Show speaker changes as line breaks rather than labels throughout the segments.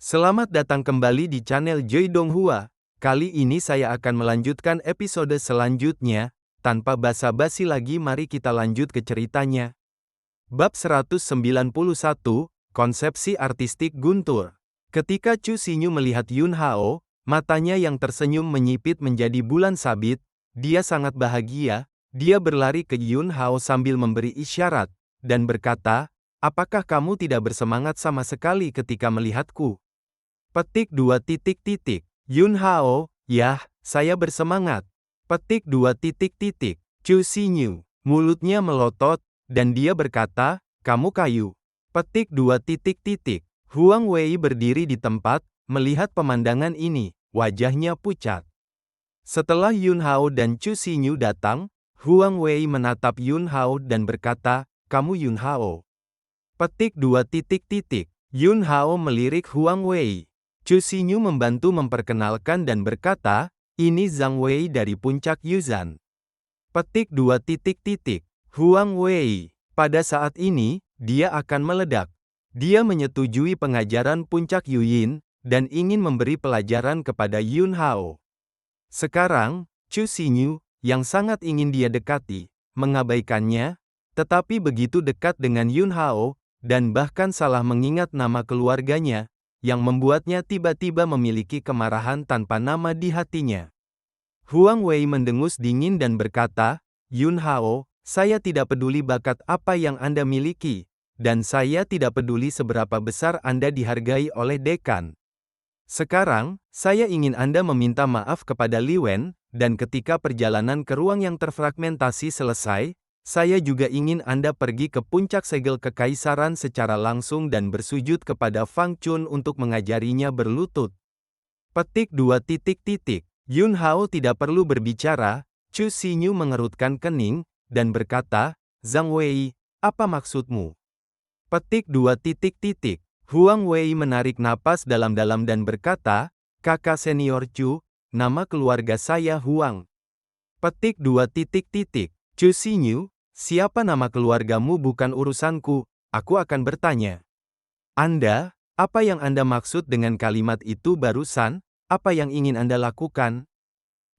Selamat datang kembali di channel Joy Donghua. Kali ini saya akan melanjutkan episode selanjutnya. Tanpa basa-basi lagi, mari kita lanjut ke ceritanya. Bab 191, Konsepsi Artistik Guntur. Ketika Chu Xinyu melihat Yun Hao, matanya yang tersenyum menyipit menjadi bulan sabit. Dia sangat bahagia. Dia berlari ke Yun Hao sambil memberi isyarat, dan berkata, "Apakah kamu tidak bersemangat sama sekali ketika melihatku?" Petik 2 titik titik. Yun Hao, "Yah, saya bersemangat." Petik 2 titik titik. Chu Xinyu, mulutnya melotot, dan dia berkata, "Kamu kayu." Petik 2 titik titik. Huang Wei berdiri di tempat, melihat pemandangan ini, wajahnya pucat. Setelah Yun Hao dan Chu Xinyu datang, Huang Wei menatap Yun Hao dan berkata, "Kamu Yun Hao." Petik 2 titik titik. Yun Hao melirik Huang Wei. Chu Xinyu membantu memperkenalkan dan berkata, "Ini Zhang Wei dari puncak Yuzhan." Petik 2 titik titik. Huang Wei. Pada saat ini, dia akan meledak. Dia menyetujui pengajaran puncak Yuyin, dan ingin memberi pelajaran kepada Yun Hao. Sekarang, Chu Xinyu, yang sangat ingin dia dekati, mengabaikannya, tetapi begitu dekat dengan Yun Hao, dan bahkan salah mengingat nama keluarganya, yang membuatnya tiba-tiba memiliki kemarahan tanpa nama di hatinya. Huang Wei mendengus dingin dan berkata, "Yun Hao, saya tidak peduli bakat apa yang Anda miliki, dan saya tidak peduli seberapa besar Anda dihargai oleh dekan. Sekarang, saya ingin Anda meminta maaf kepada Li Wen, dan ketika perjalanan ke ruang yang terfragmentasi selesai, saya juga ingin Anda pergi ke puncak segel kekaisaran secara langsung dan bersujud kepada Fang Chun untuk mengajarinya berlutut." Petik 2 titik titik. Yun Hao tidak perlu berbicara. Chu Xinyu mengerutkan kening, dan berkata, "Zhang Wei, apa maksudmu?" Petik 2 titik titik. Huang Wei menarik napas dalam-dalam dan berkata, "Kakak senior Chu, nama keluarga saya Huang." Petik 2 titik titik. Chu Xinyu, "Siapa nama keluargamu bukan urusanku, aku akan bertanya." "Anda, apa yang Anda maksud dengan kalimat itu barusan? Apa yang ingin Anda lakukan?"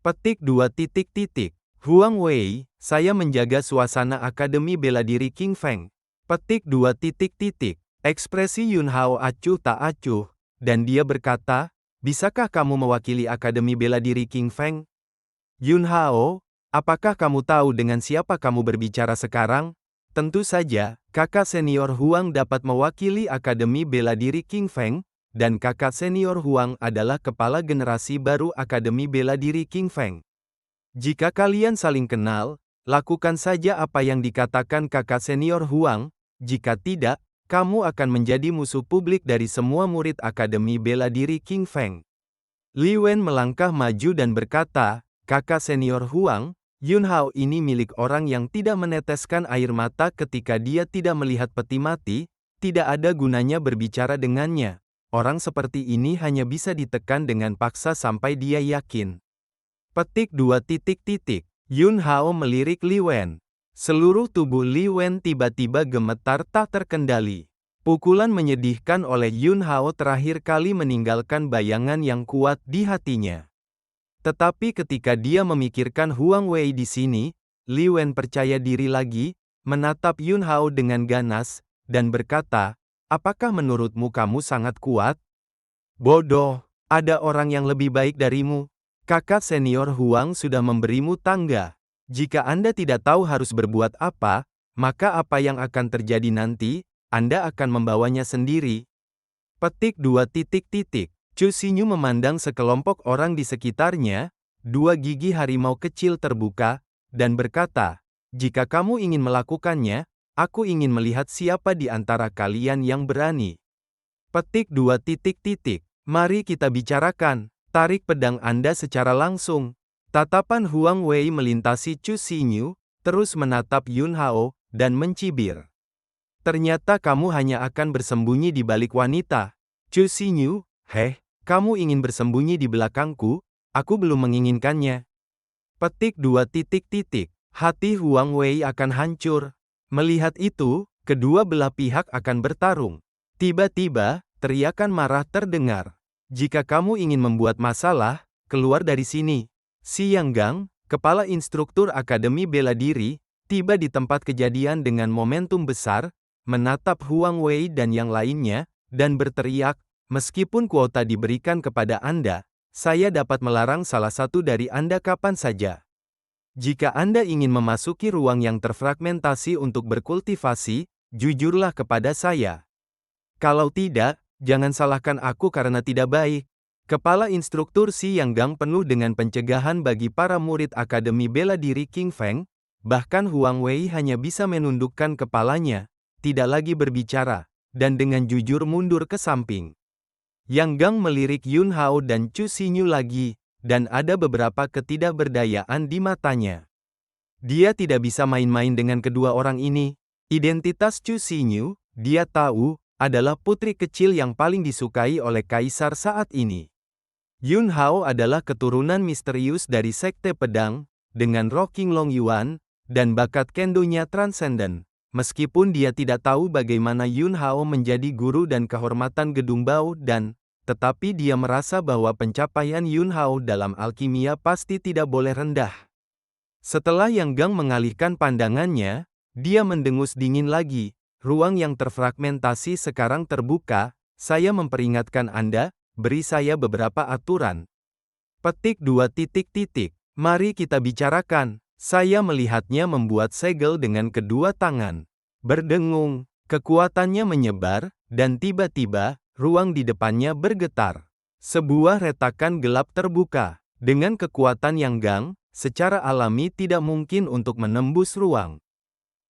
Petik 2 titik titik. Huang Wei, "Saya menjaga suasana Akademi Bela Diri King Feng." Petik 2 titik titik. Ekspresi Yun Hao acuh tak acuh, dan dia berkata, "Bisakah kamu mewakili Akademi Bela Diri King Feng?" "Yun Hao, apakah kamu tahu dengan siapa kamu berbicara sekarang?" "Tentu saja, kakak senior Huang dapat mewakili Akademi Bela Diri King Feng, dan kakak senior Huang adalah kepala generasi baru Akademi Bela Diri King Feng. Jika kalian saling kenal, lakukan saja apa yang dikatakan kakak senior Huang, jika tidak, kamu akan menjadi musuh publik dari semua murid Akademi Bela Diri King Feng." Li Wen melangkah maju dan berkata, "Kakak senior Huang, Yun Hao ini milik orang yang tidak meneteskan air mata ketika dia tidak melihat peti mati, tidak ada gunanya berbicara dengannya. Orang seperti ini hanya bisa ditekan dengan paksa sampai dia yakin." Petik 2 titik titik. Yun Hao melirik Li Wen. Seluruh tubuh Li Wen tiba-tiba gemetar tak terkendali. Pukulan menyedihkan oleh Yun Hao terakhir kali meninggalkan bayangan yang kuat di hatinya. Tetapi ketika dia memikirkan Huang Wei di sini, Li Wen percaya diri lagi, menatap Yun Hao dengan ganas, dan berkata, "Apakah menurutmu kamu sangat kuat? Bodoh, ada orang yang lebih baik darimu. Kakak senior Huang sudah memberimu tangga. Jika Anda tidak tahu harus berbuat apa, maka apa yang akan terjadi nanti, Anda akan membawanya sendiri." Petik 2 titik titik. Chu Xinyu memandang sekelompok orang di sekitarnya, dua gigi harimau kecil terbuka, dan berkata, "Jika kamu ingin melakukannya, aku ingin melihat siapa di antara kalian yang berani." Petik 2 titik titik. "Mari kita bicarakan. Tarik pedang Anda secara langsung." Tatapan Huang Wei melintasi Chu Xinyu, terus menatap Yun Hao, dan mencibir. "Ternyata kamu hanya akan bersembunyi di balik wanita. Chu Xinyu, kamu ingin bersembunyi di belakangku? Aku belum menginginkannya." Petik 2 titik titik. Hati Huang Wei akan hancur. Melihat itu, kedua belah pihak akan bertarung. Tiba-tiba, teriakan marah terdengar. Jika kamu ingin membuat masalah, keluar dari sini. Si Yang Gang, kepala instruktur Akademi Bela Diri, tiba di tempat kejadian dengan momentum besar, menatap Huang Wei dan yang lainnya, dan berteriak, meskipun kuota diberikan kepada Anda, saya dapat melarang salah satu dari Anda kapan saja. Jika Anda ingin memasuki ruang yang terfragmentasi untuk berkultivasi, jujurlah kepada saya. Kalau tidak, jangan salahkan aku karena tidak baik. Kepala instruktur Si Yang Gang penuh dengan pencegahan bagi para murid Akademi Bela Diri King Feng, bahkan Huang Wei hanya bisa menundukkan kepalanya, tidak lagi berbicara, dan dengan jujur mundur ke samping. Yang Gang melirik Yun Hao dan Chu Xinyu lagi, dan ada beberapa ketidakberdayaan di matanya. Dia tidak bisa main-main dengan kedua orang ini. Identitas Chu Xinyu, dia tahu, adalah putri kecil yang paling disukai oleh kaisar saat ini. Yun Hao adalah keturunan misterius dari Sekte Pedang, dengan roh King Long Yuan, dan bakat kendonya transenden. Meskipun dia tidak tahu bagaimana Yun Hao menjadi guru dan kehormatan Gedung Bao tetapi dia merasa bahwa pencapaian Yun Hao dalam alkimia pasti tidak boleh rendah. Setelah Yang Gang mengalihkan pandangannya, dia mendengus dingin lagi. Ruang yang terfragmentasi sekarang terbuka, saya memperingatkan Anda, beri saya beberapa aturan. Petik 2 titik titik. Mari kita bicarakan. Saya melihatnya membuat segel dengan kedua tangan. Berdengung, kekuatannya menyebar, dan tiba-tiba, ruang di depannya bergetar. Sebuah retakan gelap terbuka. Dengan kekuatan Yang Gang, secara alami tidak mungkin untuk menembus ruang.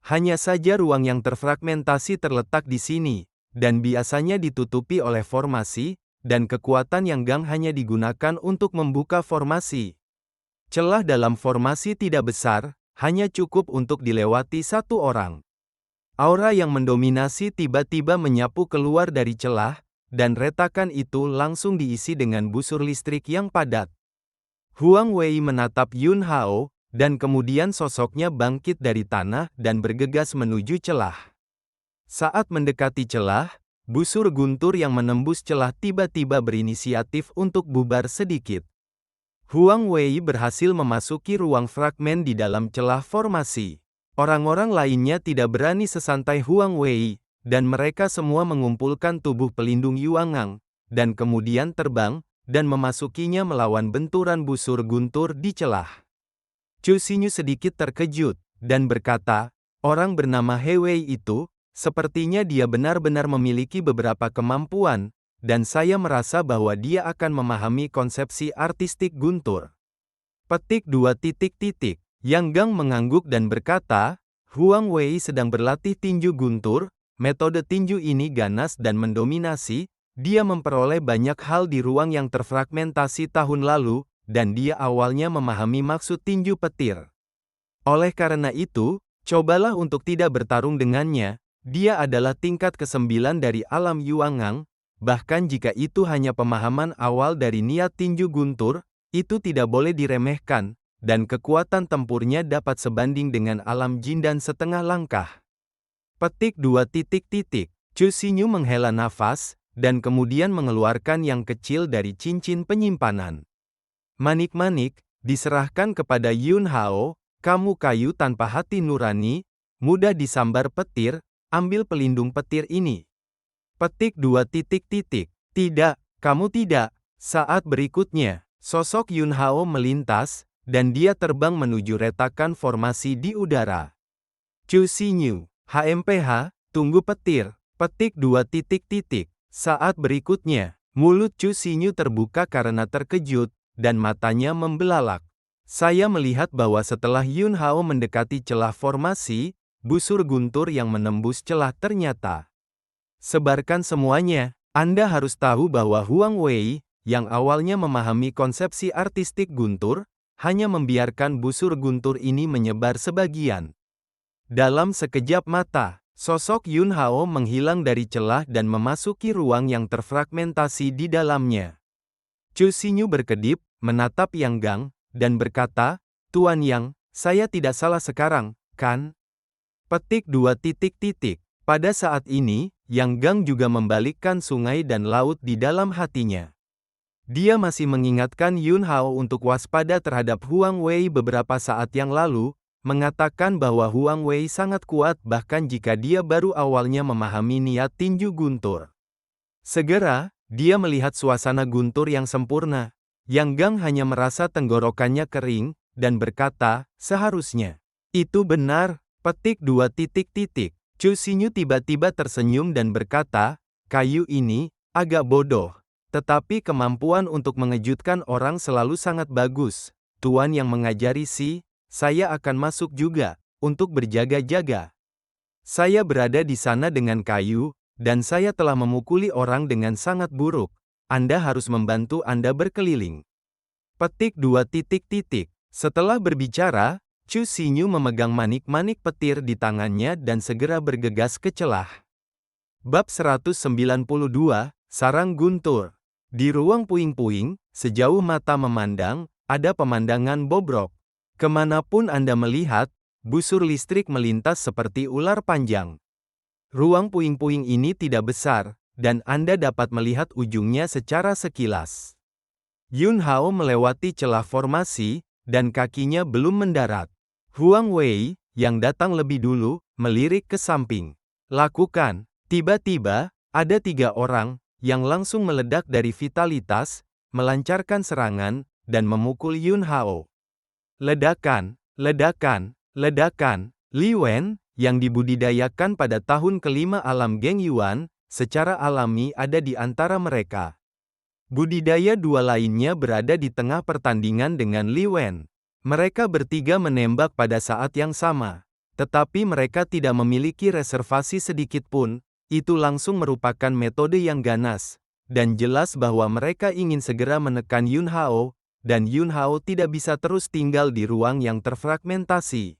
Hanya saja ruang yang terfragmentasi terletak di sini, dan biasanya ditutupi oleh formasi, dan kekuatan Yang Gang hanya digunakan untuk membuka formasi. Celah dalam formasi tidak besar, hanya cukup untuk dilewati satu orang. Aura yang mendominasi tiba-tiba menyapu keluar dari celah, dan retakan itu langsung diisi dengan busur listrik yang padat. Huang Wei menatap Yun Hao, dan kemudian sosoknya bangkit dari tanah dan bergegas menuju celah. Saat mendekati celah, busur guntur yang menembus celah tiba-tiba berinisiatif untuk bubar sedikit. Huang Wei berhasil memasuki ruang fragmen di dalam celah formasi. Orang-orang lainnya tidak berani sesantai Huang Wei, dan mereka semua mengumpulkan tubuh pelindung Yuangang, dan kemudian terbang, dan memasukinya melawan benturan busur guntur di celah. Chu Xinyu sedikit terkejut, dan berkata, orang bernama He Wei itu, sepertinya dia benar-benar memiliki beberapa kemampuan, dan saya merasa bahwa dia akan memahami konsepsi artistik guntur. Petik 2 titik titik. Yang Gang mengangguk dan berkata, Huang Wei sedang berlatih tinju guntur, metode tinju ini ganas dan mendominasi, dia memperoleh banyak hal di ruang yang terfragmentasi tahun lalu, dan dia awalnya memahami maksud tinju petir. Oleh karena itu, cobalah untuk tidak bertarung dengannya, dia adalah tingkat ke-9 dari alam Yuangang, bahkan jika itu hanya pemahaman awal dari niat tinju guntur, itu tidak boleh diremehkan, dan kekuatan tempurnya dapat sebanding dengan alam jin dan setengah langkah. Petik 2 titik titik. Chu Xinyu menghela nafas, dan kemudian mengeluarkan yang kecil dari cincin penyimpanan. Manik-manik, diserahkan kepada Yun Hao, kamu kayu tanpa hati nurani, mudah disambar petir, ambil pelindung petir ini. Petik 2 titik titik. Tidak, kamu tidak. Saat berikutnya, sosok Yun Hao melintas, dan dia terbang menuju retakan formasi di udara. Chu Xinyu, HMPH, tunggu petir. Petik 2 titik titik. Saat berikutnya, mulut Chu Xinyu terbuka karena terkejut, dan matanya membelalak. Saya melihat bahwa setelah Yun Hao mendekati celah formasi, busur guntur yang menembus celah ternyata. Sebarkan semuanya. Anda harus tahu bahwa Huang Wei, yang awalnya memahami konsepsi artistik guntur, hanya membiarkan busur guntur ini menyebar sebagian. Dalam sekejap mata, sosok Yun Hao menghilang dari celah dan memasuki ruang yang terfragmentasi di dalamnya. Chu Xinyu berkedip, menatap Yang Gang, dan berkata, Tuan Yang, saya tidak salah sekarang, kan? Petik 2 titik titik. Pada saat ini, Yang Gang juga membalikkan sungai dan laut di dalam hatinya. Dia masih mengingatkan Yun Hao untuk waspada terhadap Huang Wei beberapa saat yang lalu, mengatakan bahwa Huang Wei sangat kuat bahkan jika dia baru awalnya memahami niat tinju Guntur. Segera, dia melihat suasana Guntur yang sempurna. Yang Gang hanya merasa tenggorokannya kering, dan berkata, seharusnya. Itu benar, petik 2 titik titik. Chu Xinyu tiba-tiba tersenyum dan berkata, kayu ini, agak bodoh. Tetapi kemampuan untuk mengejutkan orang selalu sangat bagus. Tuan yang mengajari saya akan masuk juga, untuk berjaga-jaga. Saya berada di sana dengan kayu, dan saya telah memukuli orang dengan sangat buruk. Anda harus membantu Anda berkeliling. Petik 2 titik titik. Setelah berbicara, Chu Xinyu memegang manik-manik petir di tangannya dan segera bergegas ke celah. Bab 192, Sarang Guntur. Di ruang puing-puing, sejauh mata memandang, ada pemandangan bobrok. Kemanapun Anda melihat, busur listrik melintas seperti ular panjang. Ruang puing-puing ini tidak besar, dan Anda dapat melihat ujungnya secara sekilas. Yun Hao melewati celah formasi, dan kakinya belum mendarat. Huang Wei, yang datang lebih dulu, melirik ke samping. Lakukan. Tiba-tiba, ada 3 orang, yang langsung meledak dari vitalitas, melancarkan serangan, dan memukul Yun Hao. Ledakan, ledakan, ledakan. Li Wen, yang dibudidayakan pada tahun kelima alam Geng Yuan, secara alami ada di antara mereka. Budidaya 2 lainnya berada di tengah pertandingan dengan Li Wen. Mereka bertiga menembak pada saat yang sama. Tetapi mereka tidak memiliki reservasi sedikit pun, itu langsung merupakan metode yang ganas. Dan jelas bahwa mereka ingin segera menekan Yun Hao, dan Yun Hao tidak bisa terus tinggal di ruang yang terfragmentasi.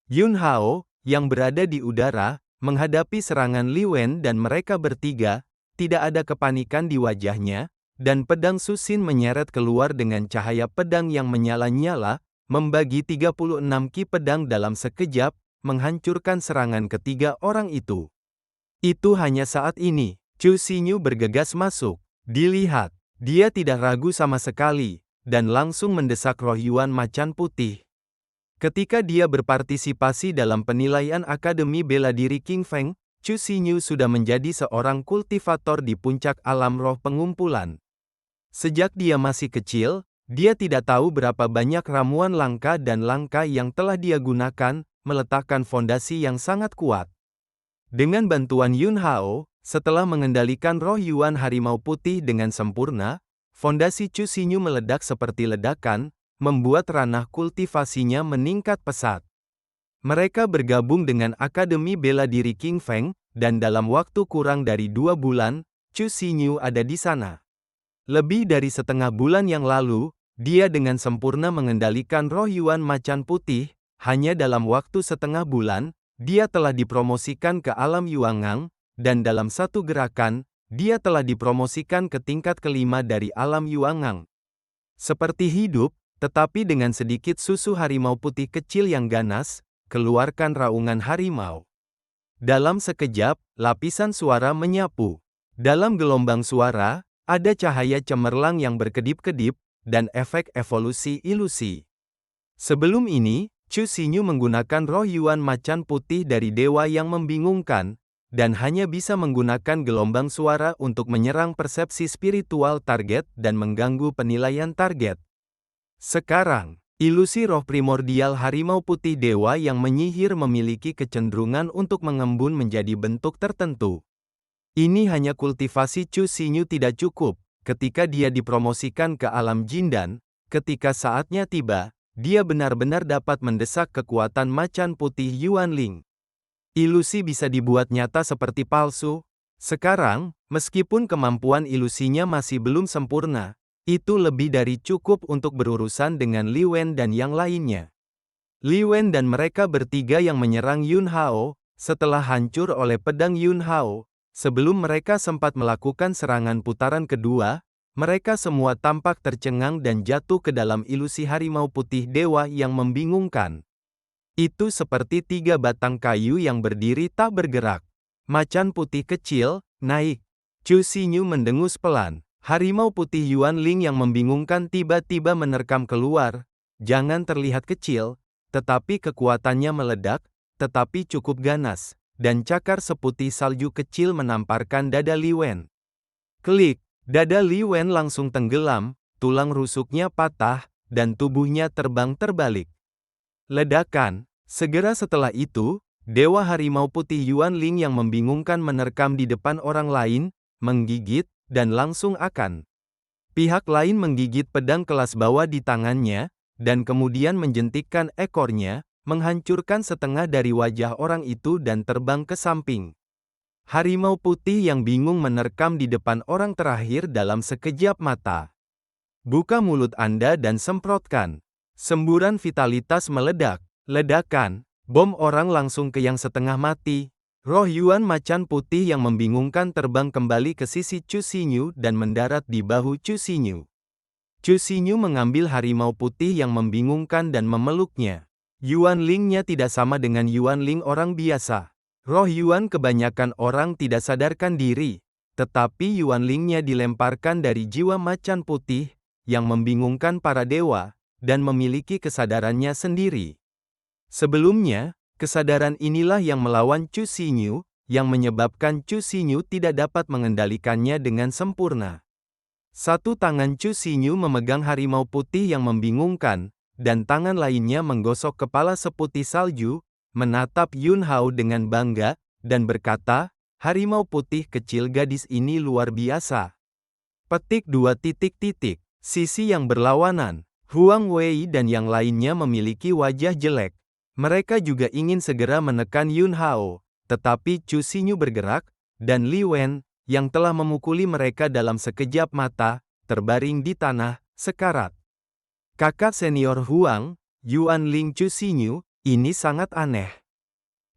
Yun Hao, yang berada di udara, menghadapi serangan Li Wen dan mereka bertiga, tidak ada kepanikan di wajahnya, dan pedang Susin menyeret keluar dengan cahaya pedang yang menyala-nyala, membagi 36 ki pedang dalam sekejap, menghancurkan serangan ketiga orang itu. Itu hanya saat ini, Chu Xinyu bergegas masuk. Dilihat, dia tidak ragu sama sekali, dan langsung mendesak Roh Yuan Macan Putih. Ketika dia berpartisipasi dalam penilaian Akademi Bela Diri King Feng, Chu Xinyu sudah menjadi seorang kultivator di puncak alam roh pengumpulan. Sejak dia masih kecil, dia tidak tahu berapa banyak ramuan langka dan langka yang telah dia gunakan, meletakkan fondasi yang sangat kuat. Dengan bantuan Yun Hao, setelah mengendalikan roh Yuan Harimau Putih dengan sempurna, fondasi Chu Xinyu meledak seperti ledakan, membuat ranah kultivasinya meningkat pesat. Mereka bergabung dengan Akademi Bela Diri King Feng, dan dalam waktu kurang dari 2 bulan, Chu Xinyu ada di sana. Lebih dari setengah bulan yang lalu, dia dengan sempurna mengendalikan roh Yuan Macan Putih. Hanya dalam waktu setengah bulan, dia telah dipromosikan ke alam Yuangang, dan dalam satu gerakan, dia telah dipromosikan ke tingkat kelima dari alam Yuangang. Seperti hidup, tetapi dengan sedikit susu harimau putih kecil yang ganas, keluarkan raungan harimau. Dalam sekejap, lapisan suara menyapu. Dalam gelombang suara, ada cahaya cemerlang yang berkedip-kedip, dan efek evolusi ilusi. Sebelum ini, Chu Xinyu menggunakan roh Yuan Macan Putih dari dewa yang membingungkan, dan hanya bisa menggunakan gelombang suara untuk menyerang persepsi spiritual target dan mengganggu penilaian target. Sekarang, ilusi roh primordial harimau putih dewa yang menyihir memiliki kecenderungan untuk mengembun menjadi bentuk tertentu. Ini hanya kultivasi Chu Xinyu tidak cukup. Ketika dia dipromosikan ke alam Jindan, ketika saatnya tiba, dia benar-benar dapat mendesak kekuatan macan putih Yuanling. Ilusi bisa dibuat nyata seperti palsu. Sekarang, meskipun kemampuan ilusinya masih belum sempurna, itu lebih dari cukup untuk berurusan dengan Li Wen dan yang lainnya. Li Wen dan mereka bertiga yang menyerang Yun Hao, setelah hancur oleh pedang Yun Hao, sebelum mereka sempat melakukan serangan putaran kedua, mereka semua tampak tercengang dan jatuh ke dalam ilusi harimau putih dewa yang membingungkan. Itu seperti 3 batang kayu yang berdiri tak bergerak. Macan putih kecil, naik. Chu Xinyu mendengus pelan. Harimau putih Yuan Ling yang membingungkan tiba-tiba menerkam keluar. Jangan terlihat kecil, tetapi kekuatannya meledak, tetapi cukup ganas. Dan cakar seputih salju kecil menamparkan dada Li Wen. Klik, dada Li Wen langsung tenggelam, tulang rusuknya patah, dan tubuhnya terbang terbalik. Ledakan. Segera setelah itu, Dewa Harimau Putih Yuan Ling yang membingungkan menerkam di depan orang lain, menggigit, dan langsung akan. Pihak lain menggigit pedang kelas bawah di tangannya, dan kemudian menjentikkan ekornya, menghancurkan setengah dari wajah orang itu dan terbang ke samping. Harimau putih yang bingung menerkam di depan orang terakhir dalam sekejap mata. Buka mulut Anda dan semprotkan. Semburan vitalitas meledak. Ledakan. Bom orang langsung ke yang setengah mati. Roh Yuan macan putih yang membingungkan terbang kembali ke sisi Chu Xinyu dan mendarat di bahu Chu Xinyu. Chu Xinyu mengambil harimau putih yang membingungkan dan memeluknya. Yuan Ling-nya tidak sama dengan Yuan Ling orang biasa. Roh Yuan kebanyakan orang tidak sadarkan diri, tetapi Yuan Ling-nya dilemparkan dari jiwa macan putih, yang membingungkan para dewa, dan memiliki kesadarannya sendiri. Sebelumnya, kesadaran inilah yang melawan Chu Xinyu, yang menyebabkan Chu Xinyu tidak dapat mengendalikannya dengan sempurna. Satu tangan Chu Xinyu memegang harimau putih yang membingungkan, dan tangan lainnya menggosok kepala seputih salju, menatap Yun Hao dengan bangga, dan berkata, harimau putih kecil gadis ini luar biasa. Petik 2. Sisi yang berlawanan. Huang Wei dan yang lainnya memiliki wajah jelek. Mereka juga ingin segera menekan Yun Hao, tetapi Chu Xinyu bergerak, dan Li Wen, yang telah memukuli mereka dalam sekejap mata, terbaring di tanah, sekarat. Kakak senior Huang, Yuan Ling Chu Xinyu, ini sangat aneh.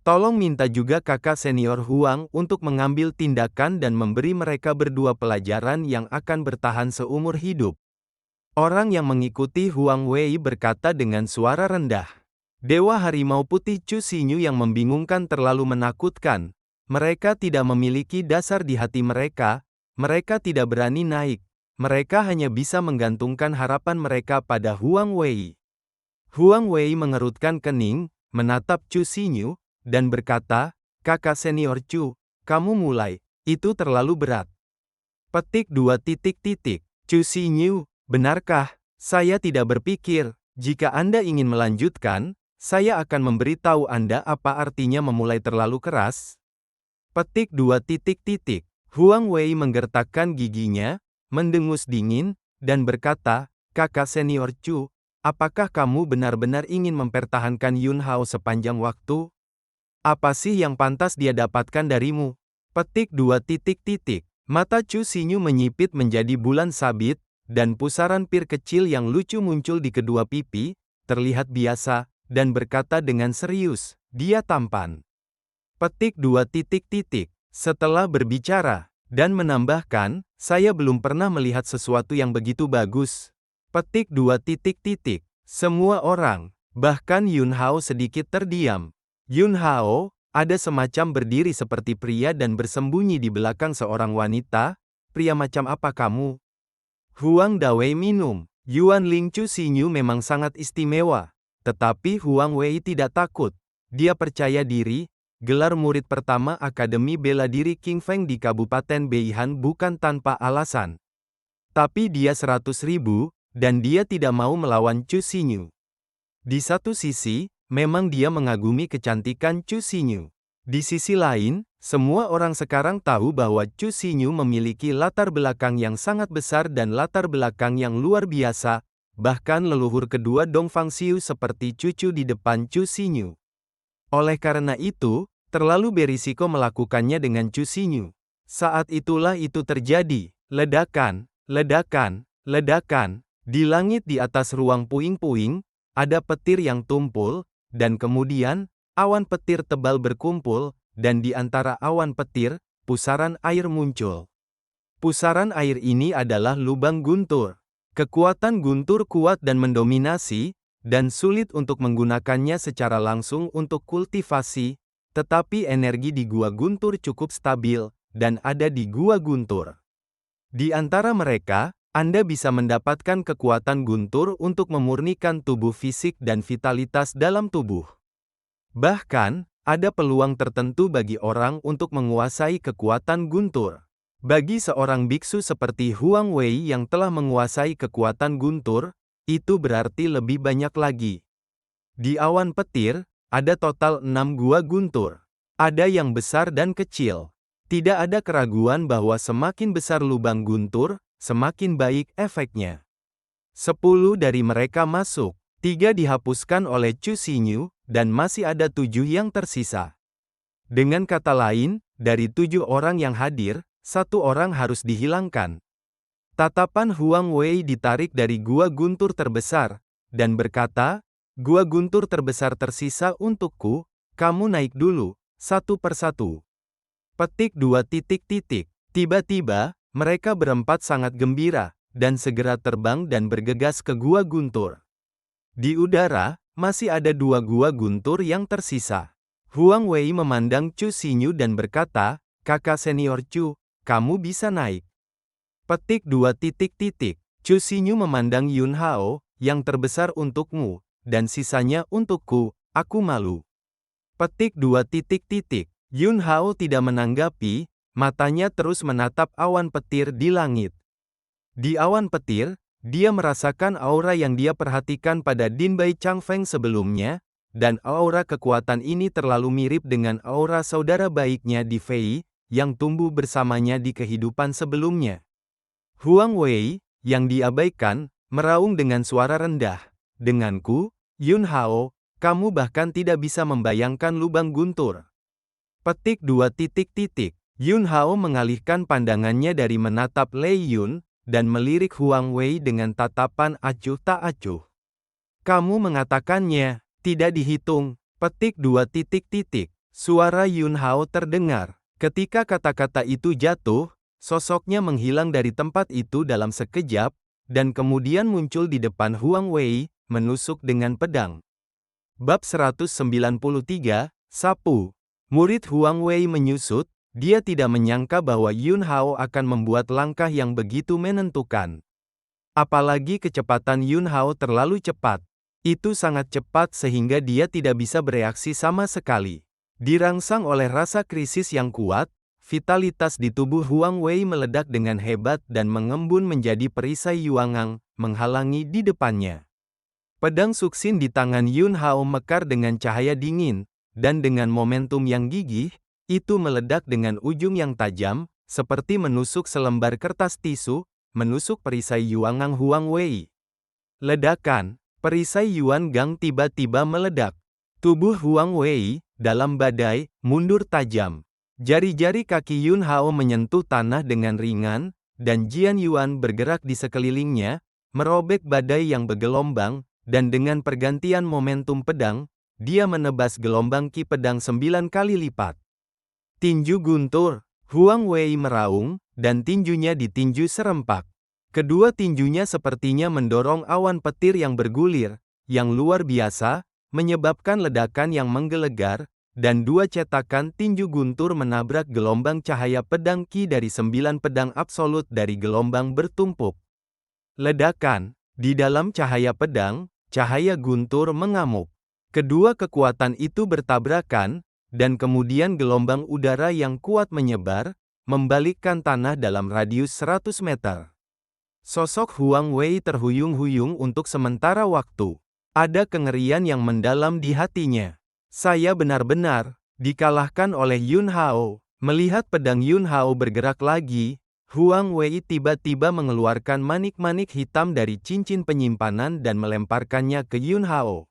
Tolong minta juga kakak senior Huang untuk mengambil tindakan dan memberi mereka berdua pelajaran yang akan bertahan seumur hidup. Orang yang mengikuti Huang Wei berkata dengan suara rendah. Dewa Harimau Putih Chu Xinyu yang membingungkan terlalu menakutkan. Mereka tidak memiliki dasar di hati mereka tidak berani naik. Mereka hanya bisa menggantungkan harapan mereka pada Huang Wei. Huang Wei mengerutkan kening, menatap Chu Xinyu, dan berkata, kakak senior Chu, kamu mulai, itu terlalu berat. Petik 2. Chu Xinyu, benarkah? Saya tidak berpikir, jika Anda ingin melanjutkan, saya akan memberitahu Anda apa artinya memulai terlalu keras. Petik 2. Huang Wei menggertakkan giginya, mendengus dingin, dan berkata, kakak senior Chu, apakah kamu benar-benar ingin mempertahankan Yun Hao sepanjang waktu? Apa sih yang pantas dia dapatkan darimu? Petik 2. Mata Chu Xinyu menyipit menjadi bulan sabit, dan pusaran pir kecil yang lucu muncul di kedua pipi, terlihat biasa, dan berkata dengan serius, dia tampan. Petik 2. Setelah berbicara, dan menambahkan, saya belum pernah melihat sesuatu yang begitu bagus. Petik 2. Semua orang, bahkan Yun Hao sedikit terdiam. Yun Hao, ada semacam berdiri seperti pria dan bersembunyi di belakang seorang wanita. Pria macam apa kamu? Huang Dawei minum. Yuan Ling Chu Xinyu memang sangat istimewa. Tetapi Huang Wei tidak takut. Dia percaya diri. Gelar murid pertama Akademi Bela Diri King Feng di Kabupaten Beihan bukan tanpa alasan. Tapi dia 100.000, dan dia tidak mau melawan Chu Xinyu. Di satu sisi, memang dia mengagumi kecantikan Chu Xinyu. Di sisi lain, semua orang sekarang tahu bahwa Chu Xinyu memiliki latar belakang yang sangat besar dan latar belakang yang luar biasa, bahkan leluhur kedua Dong Fangxiu seperti cucu di depan Chu Xinyu. Oleh karena itu, terlalu berisiko melakukannya dengan Chu Xinyu. Saat itulah itu terjadi, ledakan, ledakan, ledakan. Di langit di atas ruang puing-puing, ada petir yang tumpul, dan kemudian, awan petir tebal berkumpul, dan di antara awan petir, pusaran air muncul. Pusaran air ini adalah lubang guntur. Kekuatan guntur kuat dan mendominasi, dan sulit untuk menggunakannya secara langsung untuk kultivasi, Tetapi energi di Gua Guntur cukup stabil, dan ada di Gua Guntur. Di antara mereka, Anda bisa mendapatkan kekuatan guntur untuk memurnikan tubuh fisik dan vitalitas dalam tubuh. Bahkan, ada peluang tertentu bagi orang untuk menguasai kekuatan guntur. Bagi seorang biksu seperti Huang Wei yang telah menguasai kekuatan guntur, itu berarti lebih banyak lagi. Di awan petir, ada total 6 gua guntur. Ada yang besar dan kecil. Tidak ada keraguan bahwa semakin besar lubang guntur, semakin baik efeknya. 10 dari mereka masuk, 3 dihapuskan oleh Chu Xinyu, dan masih ada 7 yang tersisa. Dengan kata lain, dari 7 orang yang hadir, 1 orang harus dihilangkan. Tatapan Huang Wei ditarik dari gua guntur terbesar, dan berkata, "Gua guntur terbesar tersisa untukku, kamu naik dulu, satu persatu." Petik 2 titik titik. Tiba-tiba, mereka berempat sangat gembira, dan segera terbang dan bergegas ke gua guntur. Di udara, masih ada 2 gua guntur yang tersisa. Huang Wei memandang Chu Xinyu dan berkata, "Kakak senior Chu, kamu bisa naik." Petik 2 titik titik. Chu Xinyu memandang Yun Hao, "Yang terbesar untukmu, dan sisanya untukku, aku malu." Petik 2 titik titik. Yun Hao tidak menanggapi, matanya terus menatap awan petir di langit. Di awan petir, dia merasakan aura yang dia perhatikan pada Dinbai Changfeng sebelumnya, dan aura kekuatan ini terlalu mirip dengan aura saudara baiknya di Fei, yang tumbuh bersamanya di kehidupan sebelumnya. Huang Wei, yang diabaikan, meraung dengan suara rendah. "Denganku, Yun Hao, kamu bahkan tidak bisa membayangkan lubang guntur." Petik 2 titik titik. Yun Hao mengalihkan pandangannya dari menatap Lei Yun, dan melirik Huang Wei dengan tatapan acuh tak acuh. "Kamu mengatakannya, tidak dihitung." Petik 2 titik titik. Suara Yun Hao terdengar. Ketika kata-kata itu jatuh, sosoknya menghilang dari tempat itu dalam sekejap, dan kemudian muncul di depan Huang Wei, menusuk dengan pedang. Bab 193, Sapu. Murid Huang Wei menyusut, dia tidak menyangka bahwa Yun Hao akan membuat langkah yang begitu menentukan. Apalagi kecepatan Yun Hao terlalu cepat. Itu sangat cepat sehingga dia tidak bisa bereaksi sama sekali. Dirangsang oleh rasa krisis yang kuat, vitalitas di tubuh Huang Wei meledak dengan hebat dan mengembun menjadi perisai yuangang, menghalangi di depannya. Pedang suksin di tangan Yun Hao mekar dengan cahaya dingin, dan dengan momentum yang gigih, itu meledak dengan ujung yang tajam, seperti menusuk selembar kertas tisu, menusuk perisai yuangang Huang Wei. Ledakan, perisai Yuan Gang tiba-tiba meledak. Tubuh Huang Wei, dalam badai, mundur tajam. Jari-jari kaki Yun Hao menyentuh tanah dengan ringan, dan Jian Yuan bergerak di sekelilingnya, merobek badai yang bergelombang, dan dengan pergantian momentum pedang, dia menebas gelombang ki pedang 9 kali lipat. Tinju guntur, Huang Wei meraung, dan tinjunya ditinju serempak. Kedua tinjunya sepertinya mendorong awan petir yang bergulir, yang luar biasa, menyebabkan ledakan yang menggelegar, dan 2 cetakan tinju guntur menabrak gelombang cahaya pedang ki dari 9 pedang absolut dari gelombang bertumpuk. Ledakan, di dalam cahaya pedang, cahaya guntur mengamuk. Kedua kekuatan itu bertabrakan, dan kemudian gelombang udara yang kuat menyebar, membalikkan tanah dalam radius 100 meter. Sosok Huang Wei terhuyung-huyung untuk sementara waktu. Ada kengerian yang mendalam di hatinya. Saya benar-benar dikalahkan oleh Yun Hao. Melihat pedang Yun Hao bergerak lagi, Huang Wei tiba-tiba mengeluarkan manik-manik hitam dari cincin penyimpanan dan melemparkannya ke Yun Hao.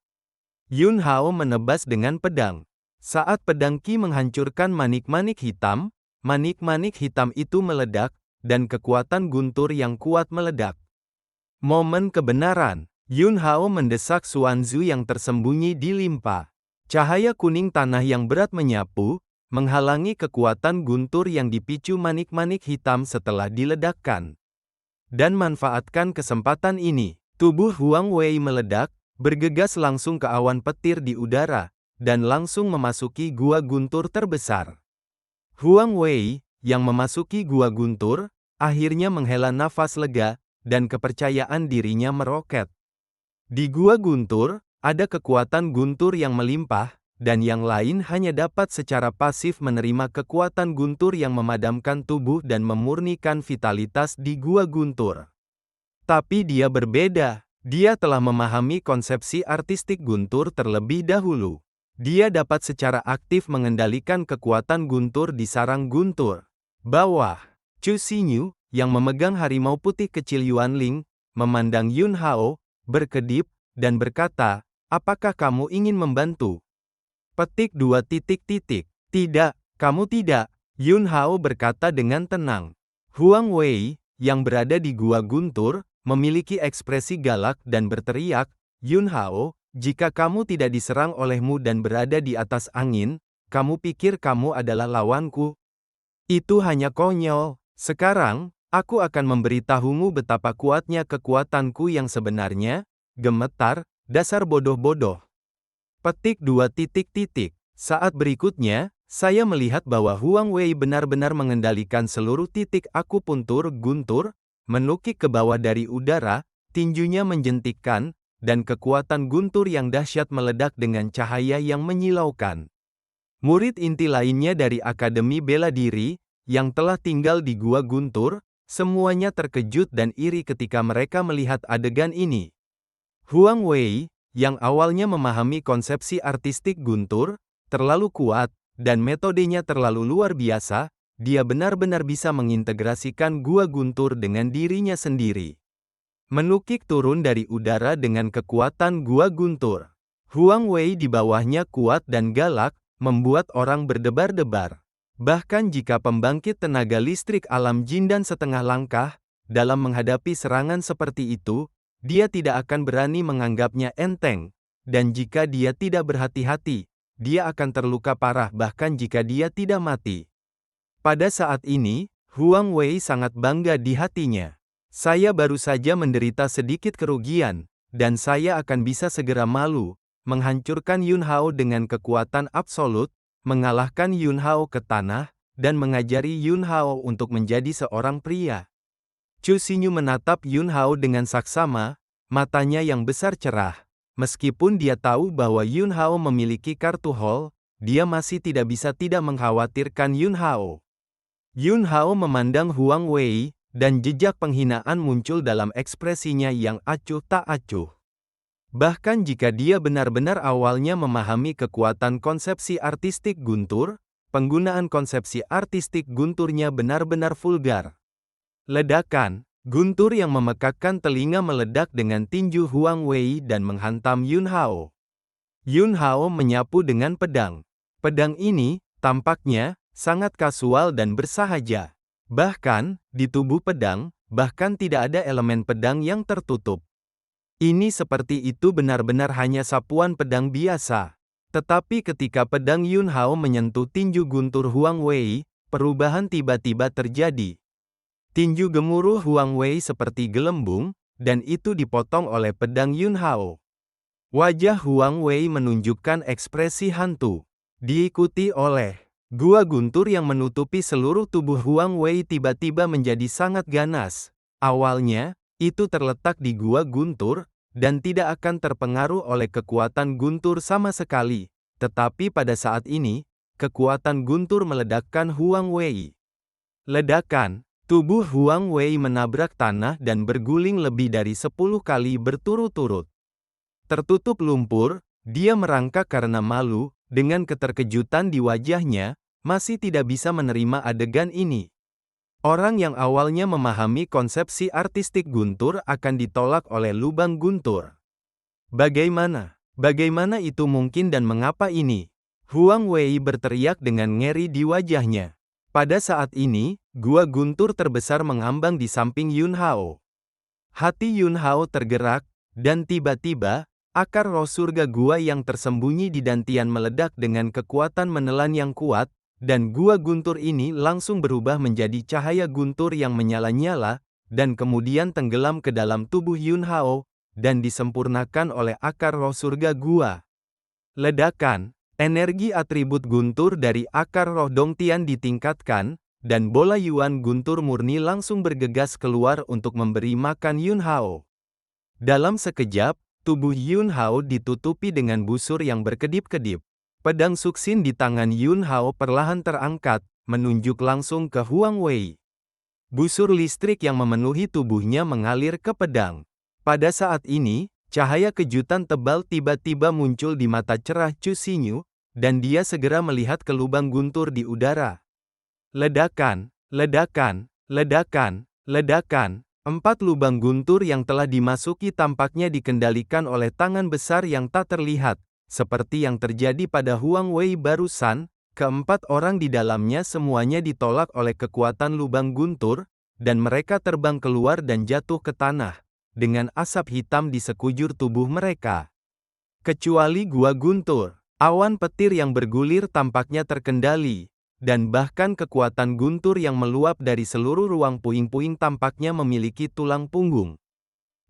Yun Hao menebas dengan pedang. Saat pedang Qi menghancurkan manik-manik hitam itu meledak, dan kekuatan guntur yang kuat meledak. Momen kebenaran. Yun Hao mendesak Xuanzu yang tersembunyi di limpa. Cahaya kuning tanah yang berat menyapu, menghalangi kekuatan guntur yang dipicu manik-manik hitam setelah diledakkan. Dan manfaatkan kesempatan ini, tubuh Huang Wei meledak, bergegas langsung ke awan petir di udara, dan langsung memasuki gua guntur terbesar. Huang Wei, yang memasuki gua guntur, akhirnya menghela nafas lega, dan kepercayaan dirinya meroket. Di gua guntur, ada kekuatan guntur yang melimpah, dan yang lain hanya dapat secara pasif menerima kekuatan guntur yang memadamkan tubuh dan memurnikan vitalitas di gua guntur. Tapi dia berbeda. Dia telah memahami konsepsi artistik guntur terlebih dahulu. Dia dapat secara aktif mengendalikan kekuatan guntur di sarang guntur. Bawah, Chu Xinyu, yang memegang harimau putih kecil Yuanling, memandang Yun Hao, berkedip, dan berkata, "Apakah kamu ingin membantu?" Petik 2. Tidak, kamu tidak, Yun Hao berkata dengan tenang. Huang Wei, yang berada di gua guntur, memiliki ekspresi galak dan berteriak, "Yun Hao, jika kamu tidak diserang olehmu dan berada di atas angin, kamu pikir kamu adalah lawanku? Itu hanya konyol. Sekarang, aku akan memberitahumu betapa kuatnya kekuatanku yang sebenarnya." Gemetar, dasar bodoh-bodoh. Petik 2. Saat berikutnya, saya melihat bahwa Huang Wei benar-benar mengendalikan seluruh titik akupuntur guntur, menukik ke bawah dari udara, tinjunya menjentikkan, dan kekuatan guntur yang dahsyat meledak dengan cahaya yang menyilaukan. Murid inti lainnya dari Akademi Bela Diri, yang telah tinggal di gua guntur, semuanya terkejut dan iri ketika mereka melihat adegan ini. Huang Wei, yang awalnya memahami konsepsi artistik guntur, terlalu kuat, dan metodenya terlalu luar biasa, dia benar-benar bisa mengintegrasikan gua guntur dengan dirinya sendiri. Menukik turun dari udara dengan kekuatan gua guntur. Huang Wei di bawahnya kuat dan galak, membuat orang berdebar-debar. Bahkan jika pembangkit tenaga listrik alam Jindan setengah langkah, dalam menghadapi serangan seperti itu, dia tidak akan berani menganggapnya enteng, dan jika dia tidak berhati-hati, dia akan terluka parah bahkan jika dia tidak mati. Pada saat ini, Huang Wei sangat bangga di hatinya. Saya baru saja menderita sedikit kerugian, dan saya akan bisa segera malu, menghancurkan Yun Hao dengan kekuatan absolut, mengalahkan Yun Hao ke tanah, dan mengajari Yun Hao untuk menjadi seorang pria. Chu Xinyu menatap Yun Hao dengan saksama, matanya yang besar cerah. Meskipun dia tahu bahwa Yun Hao memiliki kartu Hall, dia masih tidak bisa tidak mengkhawatirkan Yun Hao. Yun Hao memandang Huang Wei, dan jejak penghinaan muncul dalam ekspresinya yang acuh tak acuh. Bahkan jika dia benar-benar awalnya memahami kekuatan konsepsi artistik guntur, penggunaan konsepsi artistik gunturnya benar-benar vulgar. Ledakan, guntur yang memekakkan telinga meledak dengan tinju Huang Wei dan menghantam Yun Hao. Yun Hao menyapu dengan pedang. Pedang ini, tampaknya, sangat kasual dan bersahaja. Bahkan, di tubuh pedang, bahkan tidak ada elemen pedang yang tertutup. Ini seperti itu benar-benar hanya sapuan pedang biasa. Tetapi ketika pedang Yun Hao menyentuh tinju guntur Huang Wei, perubahan tiba-tiba terjadi. Tinju gemuruh Huang Wei seperti gelembung, dan itu dipotong oleh pedang Yun Hao. Wajah Huang Wei menunjukkan ekspresi hantu. Diikuti oleh gua guntur yang menutupi seluruh tubuh Huang Wei tiba-tiba menjadi sangat ganas. Awalnya, itu terletak di gua guntur, dan tidak akan terpengaruh oleh kekuatan guntur sama sekali. Tetapi pada saat ini, kekuatan guntur meledakkan Huang Wei. Ledakan. Tubuh Huang Wei menabrak tanah dan berguling lebih dari 10 kali berturut-turut. Tertutup lumpur, dia merangkak karena malu, dengan keterkejutan di wajahnya, masih tidak bisa menerima adegan ini. Orang yang awalnya memahami konsepsi artistik guntur akan ditolak oleh lubang guntur. Bagaimana itu mungkin dan mengapa ini? Huang Wei berteriak dengan ngeri di wajahnya. Pada saat ini, gua guntur terbesar mengambang di samping Yun Hao. Hati Yun Hao tergerak, dan tiba-tiba, akar roh surga gua yang tersembunyi di dantian meledak dengan kekuatan menelan yang kuat, dan gua guntur ini langsung berubah menjadi cahaya guntur yang menyala-nyala, dan kemudian tenggelam ke dalam tubuh Yun Hao, dan disempurnakan oleh akar roh surga gua. Ledakan. Energi atribut guntur dari akar roh Dongtian ditingkatkan, dan bola Yuan guntur murni langsung bergegas keluar untuk memberi makan Yun Hao. Dalam sekejap, tubuh Yun Hao ditutupi dengan busur yang berkedip-kedip. Pedang Suksin di tangan Yun Hao perlahan terangkat, menunjuk langsung ke Huang Wei. Busur listrik yang memenuhi tubuhnya mengalir ke pedang. Pada saat ini, cahaya kejutan tebal tiba-tiba muncul di mata cerah Chu Xinyu, dan dia segera melihat ke lubang guntur di udara. Ledakan, ledakan, ledakan, ledakan. 4 lubang guntur yang telah dimasuki tampaknya dikendalikan oleh tangan besar yang tak terlihat, seperti yang terjadi pada Huang Wei barusan. Keempat orang di dalamnya semuanya ditolak oleh kekuatan lubang guntur, dan mereka terbang keluar dan jatuh ke tanah, dengan asap hitam di sekujur tubuh mereka. Kecuali gua guntur. Awan petir yang bergulir tampaknya terkendali, dan bahkan kekuatan guntur yang meluap dari seluruh ruang puing-puing tampaknya memiliki tulang punggung.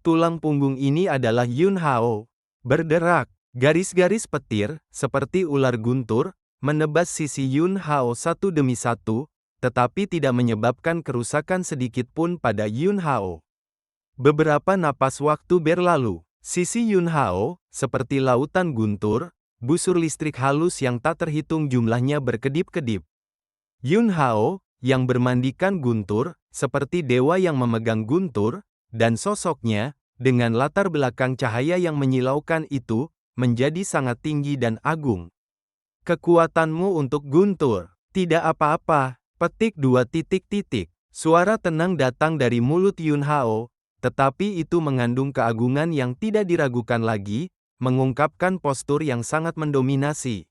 Tulang punggung ini adalah Yun Hao. Berderak, garis-garis petir, seperti ular guntur, menebas sisi Yun Hao satu demi satu, tetapi tidak menyebabkan kerusakan sedikit pun pada Yun Hao. Beberapa napas waktu berlalu, sisi Yun Hao, seperti lautan guntur, busur listrik halus yang tak terhitung jumlahnya berkedip-kedip. Yun Hao, yang bermandikan guntur, seperti dewa yang memegang guntur, dan sosoknya, dengan latar belakang cahaya yang menyilaukan itu, menjadi sangat tinggi dan agung. Kekuatanmu untuk guntur, tidak apa-apa, petik 2 titik titik. Suara tenang datang dari mulut Yun Hao, tetapi itu mengandung keagungan yang tidak diragukan lagi, mengungkapkan postur yang sangat mendominasi.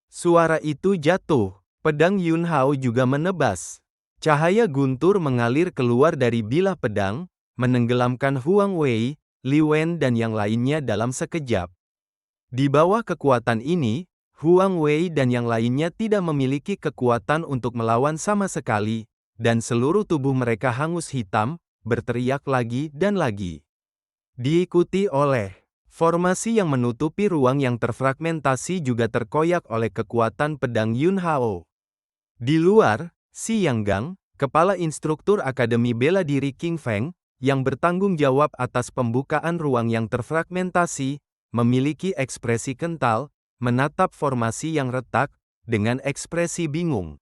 Suara itu jatuh, pedang Yun Hao juga menebas. Cahaya guntur mengalir keluar dari bilah pedang, menenggelamkan Huang Wei, Li Wen dan yang lainnya dalam sekejap. Di bawah kekuatan ini, Huang Wei dan yang lainnya tidak memiliki kekuatan untuk melawan sama sekali, dan seluruh tubuh mereka hangus hitam, berteriak lagi dan lagi. Diikuti oleh formasi yang menutupi ruang yang terfragmentasi juga terkoyak oleh kekuatan pedang Yun Hao. Di luar, Xi Yanggang, kepala instruktur Akademi Bela Diri King Feng, yang bertanggung jawab atas pembukaan ruang yang terfragmentasi, memiliki ekspresi kental, menatap formasi yang retak, dengan ekspresi bingung.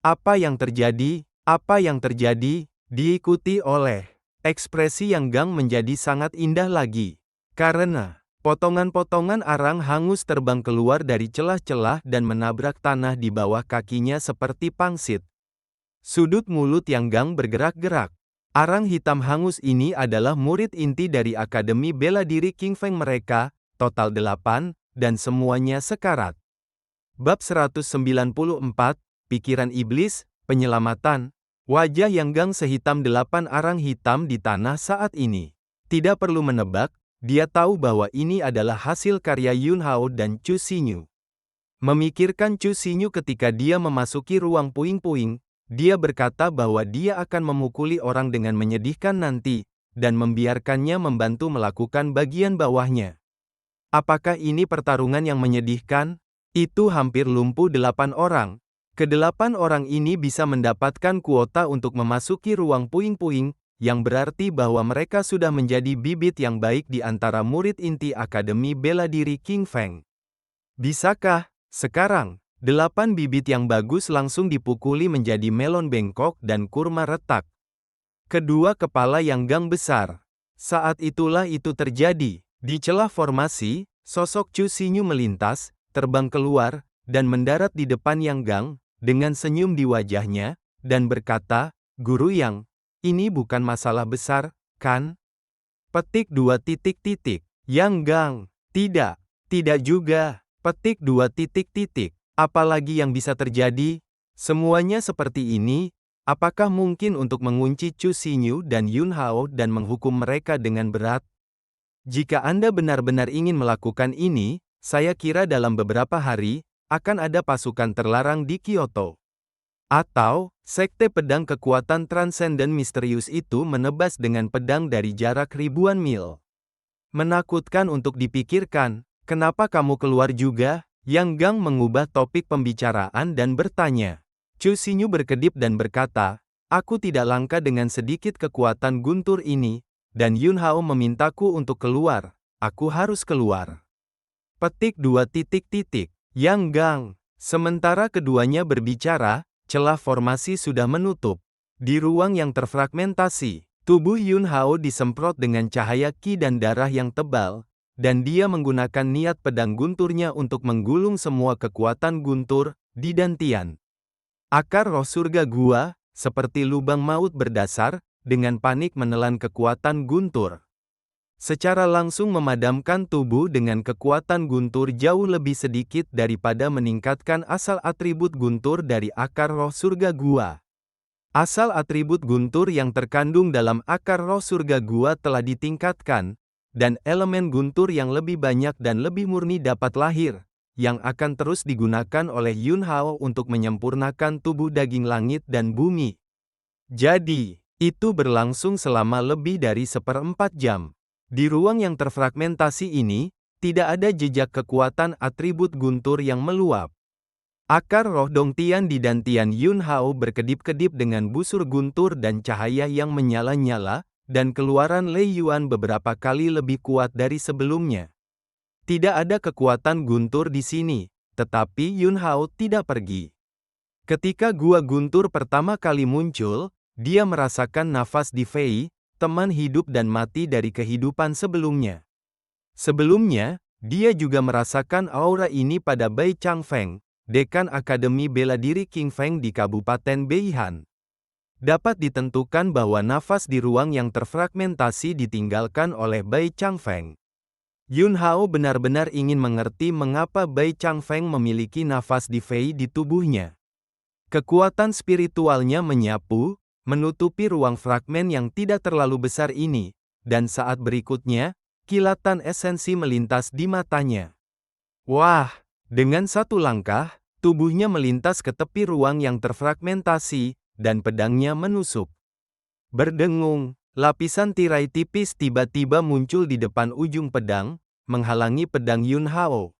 Apa yang terjadi? Apa yang terjadi? Diikuti oleh ekspresi Yanggang menjadi sangat indah lagi. Karena potongan-potongan arang hangus terbang keluar dari celah-celah dan menabrak tanah di bawah kakinya seperti pangsit. Sudut mulut Yanggang bergerak-gerak. Arang hitam hangus ini adalah murid inti dari Akademi Bela Diri King Feng mereka, total 8, dan semuanya sekarat. Bab 194, Pikiran Iblis, Penyelamatan. Wajah Yanggang sehitam 8 arang hitam di tanah saat ini. Tidak perlu menebak, dia tahu bahwa ini adalah hasil karya Yun Hao dan Chu Xinyu. Memikirkan Chu Xinyu ketika dia memasuki ruang puing-puing, dia berkata bahwa dia akan memukuli orang dengan menyedihkan nanti, dan membiarkannya membantu melakukan bagian bawahnya. Apakah ini pertarungan yang menyedihkan? Itu hampir lumpuh 8 orang. Ke-8 orang ini bisa mendapatkan kuota untuk memasuki ruang puing-puing, yang berarti bahwa mereka sudah menjadi bibit yang baik di antara murid inti Akademi Bela Diri King Feng. Bisakah, sekarang, 8 bibit yang bagus langsung dipukuli menjadi melon bengkok dan kurma retak? Kedua kepala Yanggang besar. Saat itulah itu terjadi. Di celah formasi, sosok Chu Xinyu melintas, terbang keluar, dan mendarat di depan Yanggang, dengan senyum di wajahnya, dan berkata, "Guru Yang, ini bukan masalah besar, kan?" Petik 2 titik titik. Yanggang, tidak, tidak juga. Petik 2 titik titik. Apalagi yang bisa terjadi? Semuanya seperti ini, apakah mungkin untuk mengunci Chu Xinyu dan Yun Hao dan menghukum mereka dengan berat? Jika Anda benar-benar ingin melakukan ini, saya kira dalam beberapa hari, akan ada pasukan terlarang di Kyoto. Atau, sekte pedang kekuatan transenden misterius itu menebas dengan pedang dari jarak ribuan mil. Menakutkan untuk dipikirkan, kenapa kamu keluar juga? Yang Gang mengubah topik pembicaraan dan bertanya. Chu Xinyu berkedip dan berkata, aku tidak langka dengan sedikit kekuatan guntur ini, dan Yun Hao memintaku untuk keluar. Aku harus keluar. Petik 2. Yang Gang. Sementara keduanya berbicara, celah formasi sudah menutup. Di ruang yang terfragmentasi, tubuh Yun Hao disemprot dengan cahaya ki dan darah yang tebal, dan dia menggunakan niat pedang gunturnya untuk menggulung semua kekuatan guntur di dantian. Akar roh surga gua, seperti lubang maut berdasar, dengan panik menelan kekuatan guntur. Secara langsung memadamkan tubuh dengan kekuatan guntur jauh lebih sedikit daripada meningkatkan asal atribut guntur dari akar roh surga gua. Asal atribut guntur yang terkandung dalam akar roh surga gua telah ditingkatkan, dan elemen guntur yang lebih banyak dan lebih murni dapat lahir, yang akan terus digunakan oleh Yun Hao untuk menyempurnakan tubuh daging langit dan bumi. Jadi, itu berlangsung selama lebih dari 1/4 jam. Di ruang yang terfragmentasi ini, tidak ada jejak kekuatan atribut guntur yang meluap. Akar roh Dongtian di dantian Yun Hao berkedip-kedip dengan busur guntur dan cahaya yang menyala-nyala, dan keluaran Lei Yuan beberapa kali lebih kuat dari sebelumnya. Tidak ada kekuatan guntur di sini, tetapi Yun Hao tidak pergi. Ketika gua guntur pertama kali muncul, dia merasakan nafas Di Fei, teman hidup dan mati dari kehidupan sebelumnya. Sebelumnya, dia juga merasakan aura ini pada Bai Changfeng, dekan Akademi Bela Diri King Feng di Kabupaten Beihan. Dapat ditentukan bahwa nafas di ruang yang terfragmentasi ditinggalkan oleh Bai Changfeng. Yun Hao benar-benar ingin mengerti mengapa Bai Changfeng memiliki nafas Di Fei di tubuhnya. Kekuatan spiritualnya menyapu, menutupi ruang fragmen yang tidak terlalu besar ini, dan saat berikutnya, kilatan esensi melintas di matanya. Wah, dengan satu langkah, tubuhnya melintas ke tepi ruang yang terfragmentasi, dan pedangnya menusuk. Berdengung, lapisan tirai tipis tiba-tiba muncul di depan ujung pedang, menghalangi pedang Yun Hao.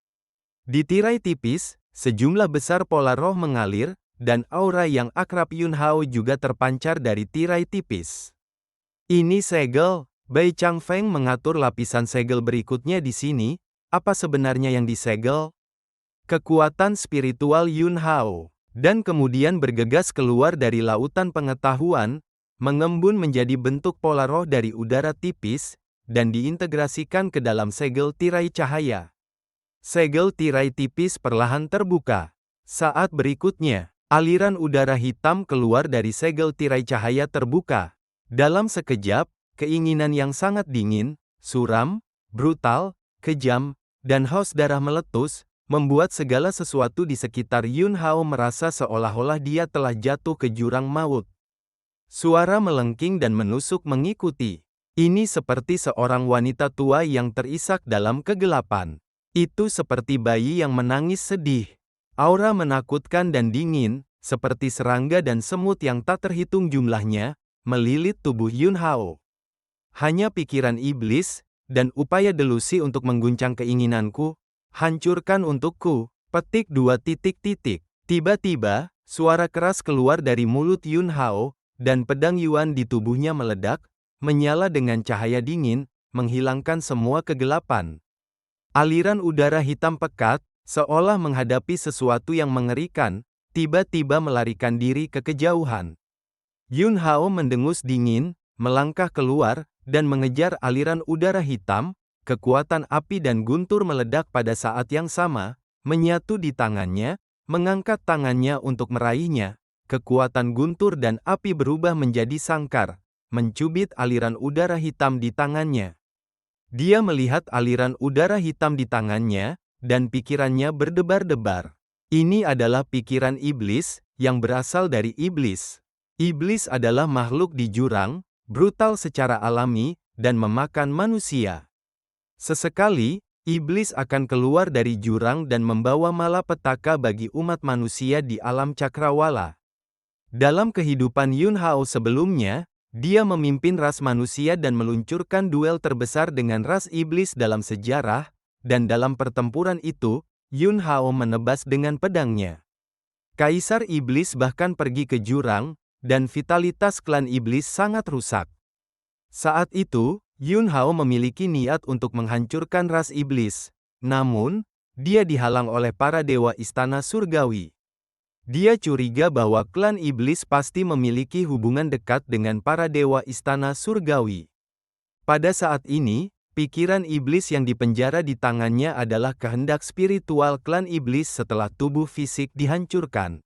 Di tirai tipis, sejumlah besar pola roh mengalir, dan aura yang akrab Yun Hao juga terpancar dari tirai tipis. Ini segel, Bai Changfeng mengatur lapisan segel berikutnya di sini, apa sebenarnya yang disegel? Kekuatan spiritual Yun Hao, dan kemudian bergegas keluar dari lautan pengetahuan, mengembun menjadi bentuk pola roh dari udara tipis, dan diintegrasikan ke dalam segel tirai cahaya. Segel tirai tipis perlahan terbuka. Saat berikutnya, aliran udara hitam keluar dari segel tirai cahaya terbuka. Dalam sekejap, keinginan yang sangat dingin, suram, brutal, kejam, dan haus darah meletus, membuat segala sesuatu di sekitar Yun Hao merasa seolah-olah dia telah jatuh ke jurang maut. Suara melengking dan menusuk mengikuti. Ini seperti seorang wanita tua yang terisak dalam kegelapan. Itu seperti bayi yang menangis sedih. Aura menakutkan dan dingin, seperti serangga dan semut yang tak terhitung jumlahnya, melilit tubuh Yun Hao. Hanya pikiran iblis, dan upaya delusi untuk mengguncang keinginanku, hancurkan untukku. Petik 2. Tiba-tiba, suara keras keluar dari mulut Yun Hao, dan pedang Yuan di tubuhnya meledak, menyala dengan cahaya dingin, menghilangkan semua kegelapan. Aliran udara hitam pekat, seolah menghadapi sesuatu yang mengerikan, tiba-tiba melarikan diri ke kejauhan. Yun Hao mendengus dingin, melangkah keluar, dan mengejar aliran udara hitam. Kekuatan api dan guntur meledak pada saat yang sama, menyatu di tangannya, mengangkat tangannya untuk meraihnya. Kekuatan guntur dan api berubah menjadi sangkar, mencubit aliran udara hitam di tangannya. Dia melihat aliran udara hitam di tangannya, dan pikirannya berdebar-debar. Ini adalah pikiran iblis, yang berasal dari iblis. Iblis adalah makhluk di jurang, brutal secara alami, dan memakan manusia. Sesekali, iblis akan keluar dari jurang dan membawa malapetaka bagi umat manusia di alam cakrawala. Dalam kehidupan Yun Hao sebelumnya, dia memimpin ras manusia dan meluncurkan duel terbesar dengan ras iblis dalam sejarah, dan dalam pertempuran itu, Yun Hao menebas dengan pedangnya. Kaisar Iblis bahkan pergi ke jurang, dan vitalitas klan Iblis sangat rusak. Saat itu, Yun Hao memiliki niat untuk menghancurkan ras Iblis. Namun, dia dihalang oleh para dewa istana surgawi. Dia curiga bahwa klan Iblis pasti memiliki hubungan dekat dengan para dewa istana surgawi. Pada saat ini, pikiran Iblis yang dipenjara di tangannya adalah kehendak spiritual klan Iblis setelah tubuh fisik dihancurkan.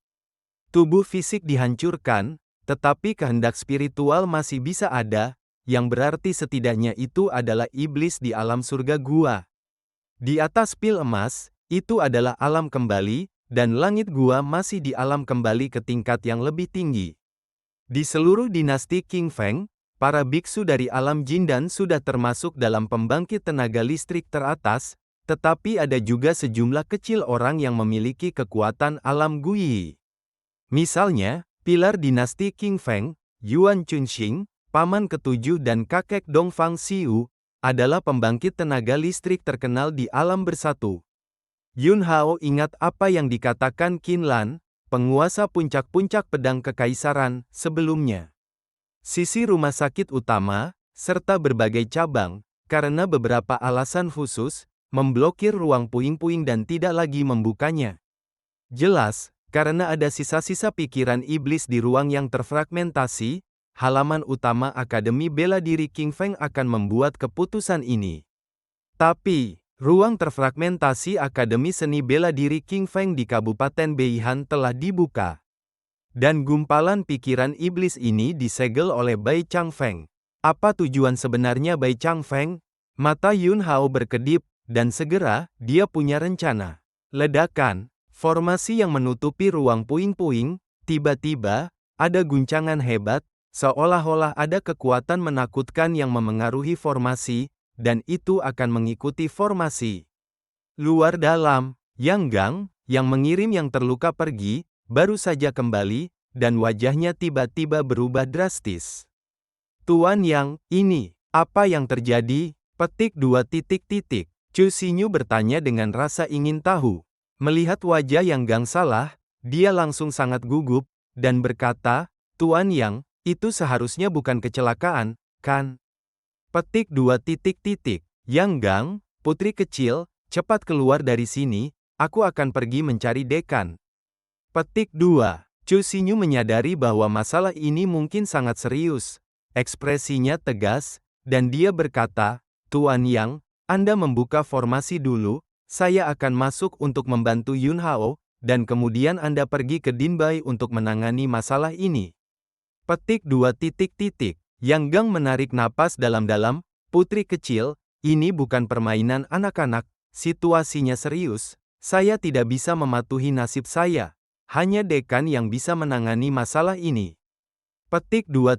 Tubuh fisik dihancurkan, tetapi kehendak spiritual masih bisa ada, yang berarti setidaknya itu adalah iblis di alam surga gua. Di atas pil emas, itu adalah alam kembali, dan langit gua masih di alam kembali ke tingkat yang lebih tinggi. Di seluruh dinasti King Feng, para biksu dari alam Jindan sudah termasuk dalam pembangkit tenaga listrik teratas, tetapi ada juga sejumlah kecil orang yang memiliki kekuatan alam Guyi. Misalnya, pilar dinasti King Feng, Yuan Chunxing, paman ketujuh dan kakek Dongfang Xiu, adalah pembangkit tenaga listrik terkenal di alam bersatu. Yun Hao ingat apa yang dikatakan Qin Lan, penguasa puncak-puncak pedang kekaisaran, sebelumnya. Sisi rumah sakit utama, serta berbagai cabang, karena beberapa alasan khusus, memblokir ruang puing-puing dan tidak lagi membukanya. Jelas, karena ada sisa-sisa pikiran iblis di ruang yang terfragmentasi, halaman utama Akademi Bela Diri King Feng akan membuat keputusan ini. Tapi, ruang terfragmentasi Akademi Seni Bela Diri King Feng di Kabupaten Beihan telah dibuka. Dan gumpalan pikiran iblis ini disegel oleh Bai Changfeng. Apa tujuan sebenarnya Bai Changfeng? Mata Yun Hao berkedip, dan segera, dia punya rencana. Ledakan, formasi yang menutupi ruang puing-puing, tiba-tiba, ada guncangan hebat, seolah-olah ada kekuatan menakutkan yang memengaruhi formasi, dan itu akan mengikuti formasi. Luar dalam, Yang Gang, yang mengirim yang terluka pergi, baru saja kembali, dan wajahnya tiba-tiba berubah drastis. Tuan Yang, ini, apa yang terjadi? Petik 2. Chu Xinyu bertanya dengan rasa ingin tahu. Melihat wajah Yang Gang salah, dia langsung sangat gugup, dan berkata, Tuan Yang, itu seharusnya bukan kecelakaan, kan? Petik 2. Yang Gang, putri kecil, cepat keluar dari sini, aku akan pergi mencari dekan. Petik 2. Chu Xinyu menyadari bahwa masalah ini mungkin sangat serius. Ekspresinya tegas, dan dia berkata, Tuan Yang, Anda membuka formasi dulu, saya akan masuk untuk membantu Yun Hao, dan kemudian Anda pergi ke Dinbai untuk menangani masalah ini. Petik 2. Yang Gang menarik napas dalam-dalam, putri kecil, ini bukan permainan anak-anak, situasinya serius, saya tidak bisa mematuhi nasib saya, hanya dekan yang bisa menangani masalah ini. Petik 2.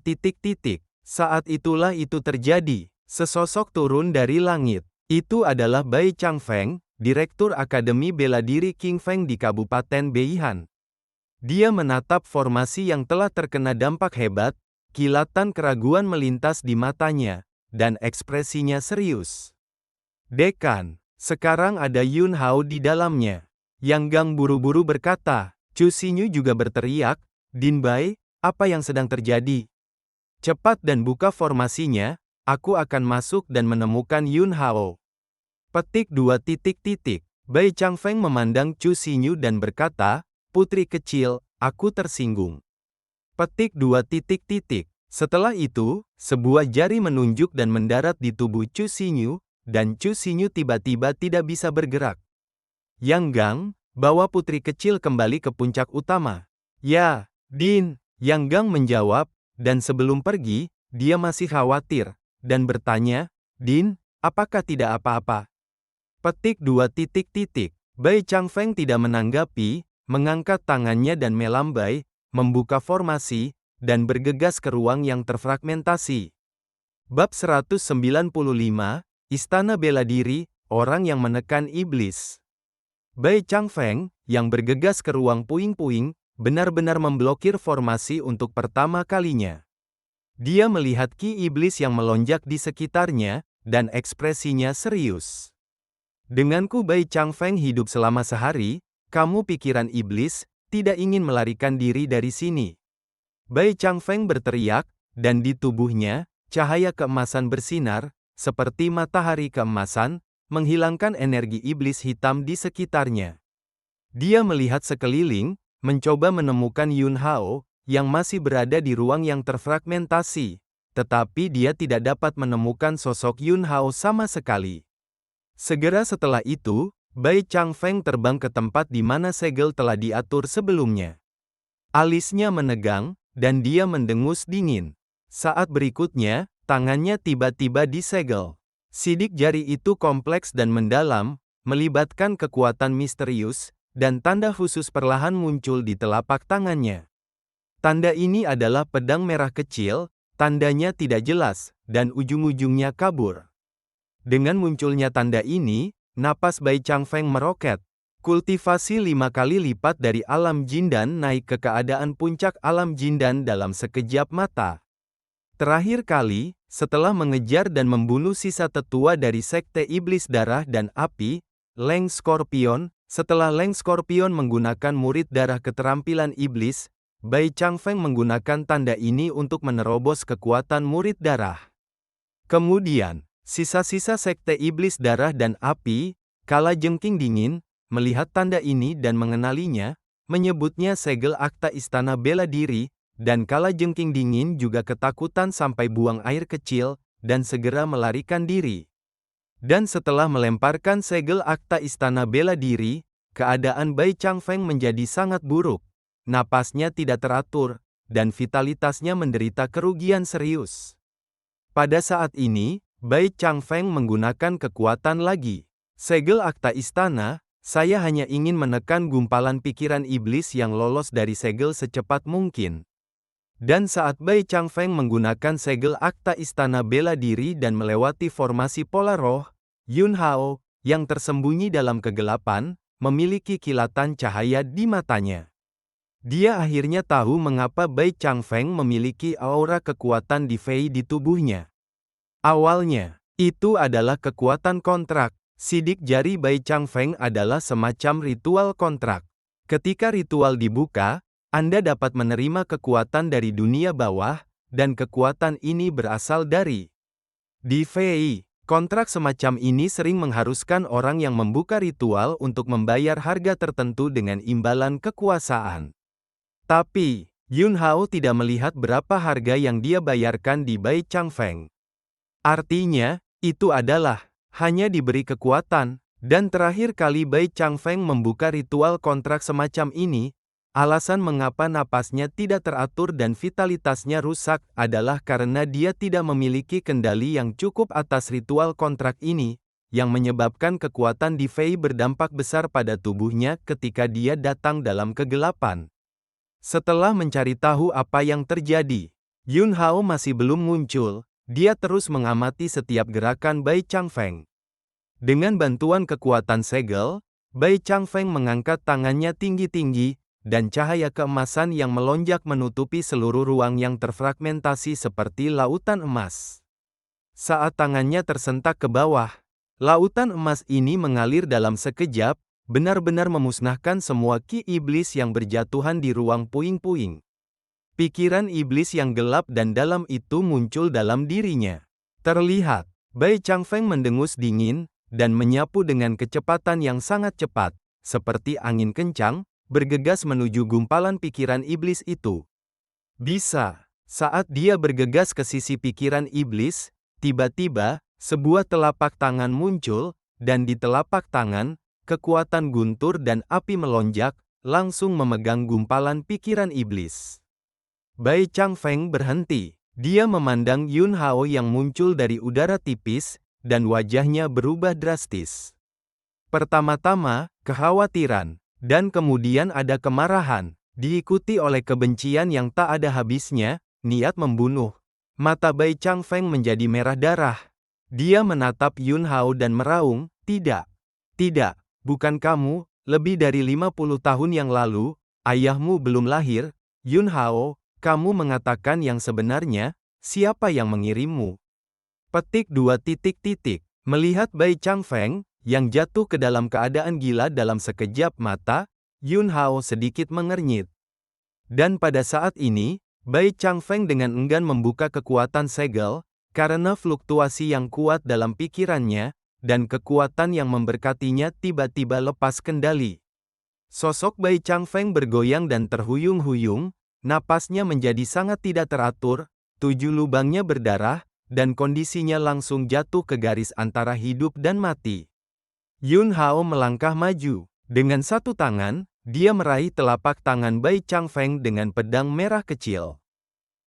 Saat itulah itu terjadi, sesosok turun dari langit. Itu adalah Bai Changfeng, Direktur Akademi Bela Diri King Feng di Kabupaten Beihan. Dia menatap formasi yang telah terkena dampak hebat, kilatan keraguan melintas di matanya, dan ekspresinya serius. Dekan, sekarang ada Yun Hao di dalamnya. Yang Gang buru-buru berkata, Chu Xinyu juga berteriak, Dinbai, apa yang sedang terjadi? Cepat dan buka formasinya, aku akan masuk dan menemukan Yun Hao. Petik 2. Bai Changfeng memandang Chu Xinyu dan berkata, Putri kecil, aku tersinggung. Petik 2. Setelah itu, sebuah jari menunjuk dan mendarat di tubuh Chu Xinyu, dan Chu Xinyu tiba-tiba tidak bisa bergerak. Yang Gang, bawa putri kecil kembali ke puncak utama. Ya, Din, Yang Gang menjawab, dan sebelum pergi, dia masih khawatir, dan bertanya, Din, apakah tidak apa-apa? Petik 2. Bai Changfeng tidak menanggapi, mengangkat tangannya dan melambai, membuka formasi, dan bergegas ke ruang yang terfragmentasi. Bab 195, Istana Bela Diri, Orang yang Menekan Iblis. Bai Changfeng, yang bergegas ke ruang puing-puing, benar-benar memblokir formasi untuk pertama kalinya. Dia melihat ki iblis yang melonjak di sekitarnya, dan ekspresinya serius. Denganku Bai Changfeng hidup selama sehari, kamu pikiran iblis, tidak ingin melarikan diri dari sini. Bai Changfeng berteriak, dan di tubuhnya, cahaya keemasan bersinar, seperti matahari keemasan, menghilangkan energi iblis hitam di sekitarnya. Dia melihat sekeliling, mencoba menemukan Yun Hao, yang masih berada di ruang yang terfragmentasi, tetapi dia tidak dapat menemukan sosok Yun Hao sama sekali. Segera setelah itu, Bai Changfeng terbang ke tempat di mana segel telah diatur sebelumnya. Alisnya menegang, dan dia mendengus dingin. Saat berikutnya, tangannya tiba-tiba disegel. Sidik jari itu kompleks dan mendalam, melibatkan kekuatan misterius, dan tanda khusus perlahan muncul di telapak tangannya. Tanda ini adalah pedang merah kecil, tandanya tidak jelas, dan ujung-ujungnya kabur. Dengan munculnya tanda ini, napas Bai Changfeng meroket. Kultivasi 5 kali lipat dari alam Jindan naik ke keadaan puncak alam Jindan dalam sekejap mata. Terakhir kali, setelah mengejar dan membunuh sisa tetua dari Sekte Iblis Darah dan Api, Leng Scorpion, setelah Leng Scorpion menggunakan murid darah keterampilan iblis, Bai Changfeng menggunakan tanda ini untuk menerobos kekuatan murid darah. Kemudian, sisa-sisa Sekte Iblis Darah dan Api, Kala Jengking Dingin, melihat tanda ini dan mengenalinya, menyebutnya segel akta Istana Bela Diri, dan Kala Jengking Dingin juga ketakutan sampai buang air kecil, dan segera melarikan diri. Dan setelah melemparkan segel akta Istana Bela Diri, keadaan Bai Changfeng menjadi sangat buruk. Napasnya tidak teratur, dan vitalitasnya menderita kerugian serius. Pada saat ini, Bai Changfeng menggunakan kekuatan lagi. Segel akta istana, saya hanya ingin menekan gumpalan pikiran iblis yang lolos dari segel secepat mungkin. Dan saat Bai Changfeng menggunakan segel akta istana bela diri dan melewati formasi pola roh, Yun Hao, yang tersembunyi dalam kegelapan, memiliki kilatan cahaya di matanya. Dia akhirnya tahu mengapa Bai Changfeng memiliki aura kekuatan di Fei di tubuhnya. Awalnya, itu adalah kekuatan kontrak. Sidik jari Bai Changfeng adalah semacam ritual kontrak. Ketika ritual dibuka, Anda dapat menerima kekuatan dari dunia bawah, dan kekuatan ini berasal dari di Fei. Kontrak semacam ini sering mengharuskan orang yang membuka ritual untuk membayar harga tertentu dengan imbalan kekuasaan. Tapi, Yun Hao tidak melihat berapa harga yang dia bayarkan di Bai Changfeng. Artinya, itu adalah hanya diberi kekuatan, dan terakhir kali Bai Changfeng membuka ritual kontrak semacam ini, alasan mengapa napasnya tidak teratur dan vitalitasnya rusak adalah karena dia tidak memiliki kendali yang cukup atas ritual kontrak ini, yang menyebabkan kekuatan di Fei berdampak besar pada tubuhnya ketika dia datang dalam kegelapan. Setelah mencari tahu apa yang terjadi, Yun Hao masih belum muncul. Dia terus mengamati setiap gerakan Bai Changfeng. Dengan bantuan kekuatan segel, Bai Changfeng mengangkat tangannya tinggi-tinggi, dan cahaya keemasan yang melonjak menutupi seluruh ruang yang terfragmentasi seperti lautan emas. Saat tangannya tersentak ke bawah, lautan emas ini mengalir dalam sekejap, benar-benar memusnahkan semua ki iblis yang berjatuhan di ruang puing-puing. Pikiran iblis yang gelap dan dalam itu muncul dalam dirinya. Terlihat, Bai Changfeng mendengus dingin, dan menyapu dengan kecepatan yang sangat cepat, seperti angin kencang, bergegas menuju gumpalan pikiran iblis itu. Bisa, saat dia bergegas ke sisi pikiran iblis, tiba-tiba, sebuah telapak tangan muncul, dan di telapak tangan, kekuatan guntur dan api melonjak, langsung memegang gumpalan pikiran iblis. Bai Changfeng berhenti. Dia memandang Yun Hao yang muncul dari udara tipis, dan wajahnya berubah drastis. Pertama-tama, kekhawatiran, dan kemudian ada kemarahan, diikuti oleh kebencian yang tak ada habisnya, niat membunuh. Mata Bai Changfeng menjadi merah darah. Dia menatap Yun Hao dan meraung, "Tidak. Tidak, bukan kamu, lebih dari 50 tahun yang lalu, ayahmu belum lahir, Yun Hao. Kamu mengatakan yang sebenarnya, siapa yang mengirimmu?" Petik 2. Melihat Bai Changfeng, yang jatuh ke dalam keadaan gila dalam sekejap mata, Yun Hao sedikit mengernyit. Dan pada saat ini, Bai Changfeng dengan enggan membuka kekuatan segel, karena fluktuasi yang kuat dalam pikirannya, dan kekuatan yang memberkatinya tiba-tiba lepas kendali. Sosok Bai Changfeng bergoyang dan terhuyung-huyung, napasnya menjadi sangat tidak teratur, 7 lubangnya berdarah, dan kondisinya langsung jatuh ke garis antara hidup dan mati. Yun Hao melangkah maju. Dengan satu tangan, dia meraih telapak tangan Bai Changfeng dengan pedang merah kecil.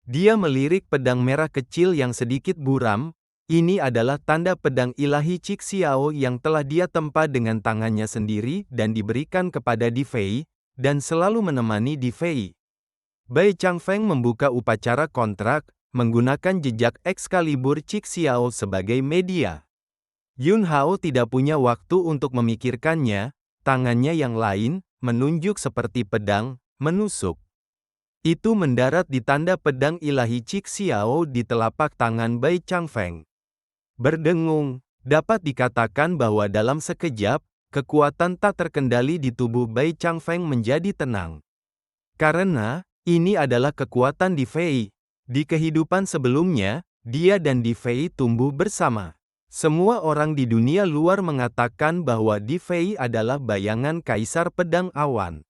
Dia melirik pedang merah kecil yang sedikit buram. Ini adalah tanda pedang ilahi Cixiao yang telah dia tempa dengan tangannya sendiri dan diberikan kepada Di Fei, dan selalu menemani Di Fei. Bai Changfeng membuka upacara kontrak, menggunakan jejak Excalibur Cixiao sebagai media. Yun Hao tidak punya waktu untuk memikirkannya, tangannya yang lain, menunjuk seperti pedang, menusuk. Itu mendarat di tanda pedang ilahi Cixiao di telapak tangan Bai Changfeng. Berdengung, dapat dikatakan bahwa dalam sekejap, kekuatan tak terkendali di tubuh Bai Changfeng menjadi tenang. Karena, ini adalah kekuatan Di Fei. Di kehidupan sebelumnya, dia dan Di Fei tumbuh bersama. Semua orang di dunia luar mengatakan bahwa Di Fei adalah bayangan Kaisar Pedang Awan.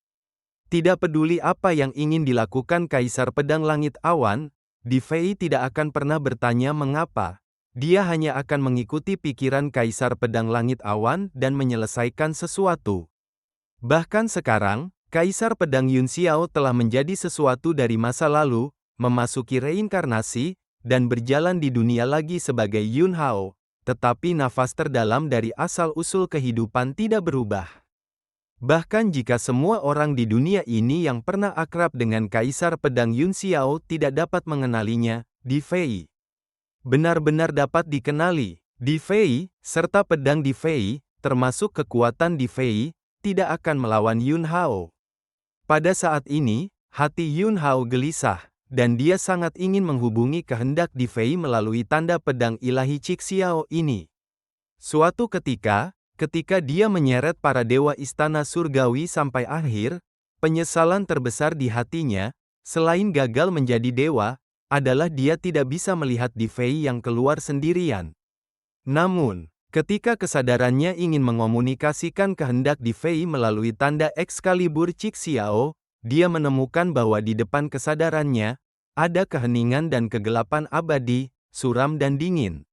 Tidak peduli apa yang ingin dilakukan Kaisar Pedang Langit Awan, Di Fei tidak akan pernah bertanya mengapa. Dia hanya akan mengikuti pikiran Kaisar Pedang Langit Awan dan menyelesaikan sesuatu. Bahkan sekarang, Kaisar Pedang Yun Xiao telah menjadi sesuatu dari masa lalu, memasuki reinkarnasi, dan berjalan di dunia lagi sebagai Yun Hao. Tetapi nafas terdalam dari asal-usul kehidupan tidak berubah. Bahkan jika semua orang di dunia ini yang pernah akrab dengan Kaisar Pedang Yun Xiao tidak dapat mengenalinya, Di Fei benar-benar dapat dikenali. Di Fei, serta pedang Di Fei, termasuk kekuatan Di Fei, tidak akan melawan Yun Hao. Pada saat ini, hati Yun Hao gelisah, dan dia sangat ingin menghubungi kehendak Di Fei melalui tanda pedang ilahi Cixiao ini. Suatu ketika dia menyeret para dewa istana surgawi sampai akhir, penyesalan terbesar di hatinya, selain gagal menjadi dewa, adalah dia tidak bisa melihat Di Fei yang keluar sendirian. Namun, ketika kesadarannya ingin mengomunikasikan kehendak Di Fei melalui tanda Excalibur Cixiao, dia menemukan bahwa di depan kesadarannya, ada keheningan dan kegelapan abadi, suram dan dingin.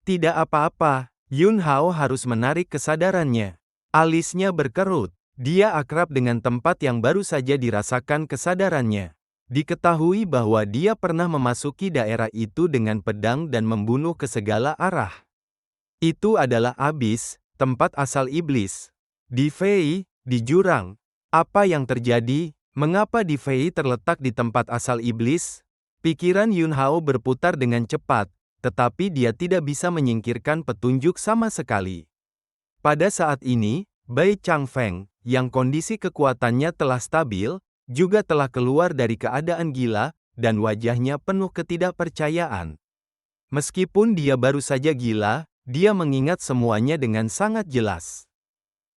Tidak apa-apa, Yun Hao harus menarik kesadarannya. Alisnya berkerut. Dia akrab dengan tempat yang baru saja dirasakan kesadarannya. Diketahui bahwa dia pernah memasuki daerah itu dengan pedang dan membunuh ke segala arah. Itu adalah Abis, tempat asal iblis. Di Fei, di jurang. Apa yang terjadi? Mengapa Di Fei terletak di tempat asal iblis? Pikiran Yun Hao berputar dengan cepat, tetapi dia tidak bisa menyingkirkan petunjuk sama sekali. Pada saat ini, Bai Changfeng, yang kondisi kekuatannya telah stabil, juga telah keluar dari keadaan gila, dan wajahnya penuh ketidakpercayaan. Meskipun dia baru saja gila, dia mengingat semuanya dengan sangat jelas.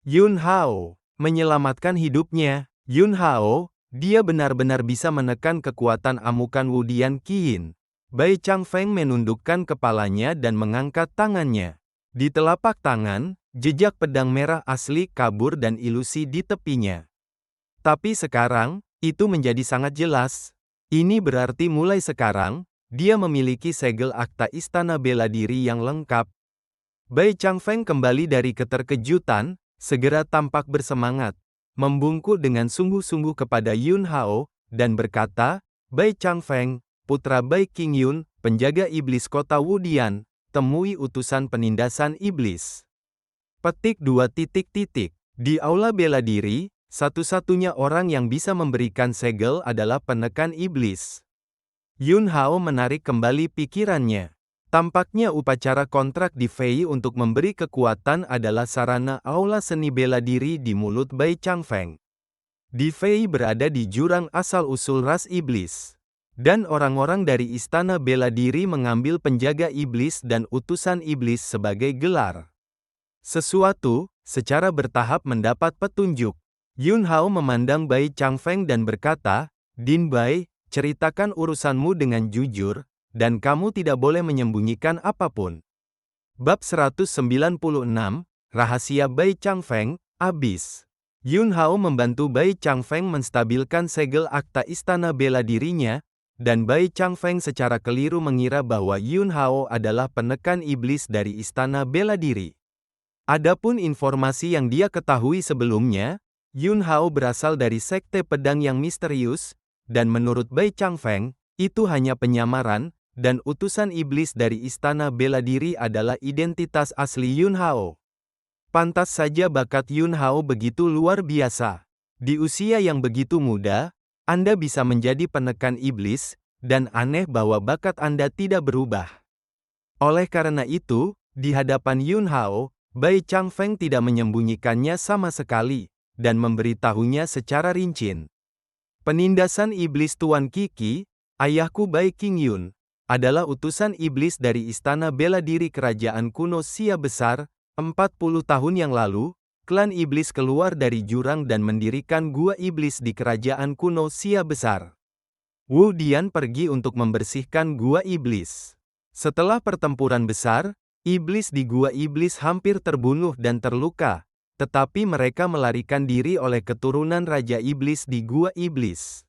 Yun Hao menyelamatkan hidupnya. Yun Hao, dia benar-benar bisa menekan kekuatan amukan Wudian Qiyin. Bai Changfeng menundukkan kepalanya dan mengangkat tangannya. Di telapak tangan, jejak pedang merah asli kabur dan ilusi di tepinya. Tapi sekarang, itu menjadi sangat jelas. Ini berarti mulai sekarang, dia memiliki segel akta Istana Bela Diri yang lengkap. Bai Changfeng kembali dari keterkejutan, segera tampak bersemangat, membungkuk dengan sungguh-sungguh kepada Yun Hao, dan berkata, Bai Changfeng, putra Bai Qingyun, penjaga iblis kota Wudian, temui utusan penindasan iblis. Petik 2. Di Aula Bela Diri, satu-satunya orang yang bisa memberikan segel adalah penekan iblis. Yun Hao menarik kembali pikirannya. Tampaknya upacara kontrak Di Fei untuk memberi kekuatan adalah sarana Aula Seni Bela Diri di mulut Bai Changfeng. Di Fei berada di jurang asal-usul ras iblis. Dan orang-orang dari Istana Bela Diri mengambil penjaga iblis dan utusan iblis sebagai gelar. Sesuatu, secara bertahap mendapat petunjuk. Yun Hao memandang Bai Changfeng dan berkata, Din Bai, ceritakan urusanmu dengan jujur, dan kamu tidak boleh menyembunyikan apapun. Bab 196, Rahasia Bai Changfeng, habis. Yun Hao membantu Bai Changfeng menstabilkan segel akta istana bela dirinya, dan Bai Changfeng secara keliru mengira bahwa Yun Hao adalah penekan iblis dari istana bela diri. Adapun informasi yang dia ketahui sebelumnya, Yun Hao berasal dari sekte pedang yang misterius, dan menurut Bai Changfeng, itu hanya penyamaran, dan utusan iblis dari istana bela diri adalah identitas asli Yun Hao. Pantas saja bakat Yun Hao begitu luar biasa. Di usia yang begitu muda, Anda bisa menjadi penekan iblis, dan aneh bahwa bakat Anda tidak berubah. Oleh karena itu, di hadapan Yun Hao, Bai Changfeng tidak menyembunyikannya sama sekali, dan memberitahunya secara rinci. Penindasan iblis Tuan Qi, ayahku Bai Qingyun, adalah utusan iblis dari istana bela diri kerajaan kuno Xia Besar. 40 tahun yang lalu, klan iblis keluar dari jurang dan mendirikan gua iblis di kerajaan kuno Xia Besar. Wu Dian pergi untuk membersihkan gua iblis. Setelah pertempuran besar, iblis di gua iblis hampir terbunuh dan terluka, tetapi mereka melarikan diri oleh keturunan Raja Iblis di gua iblis.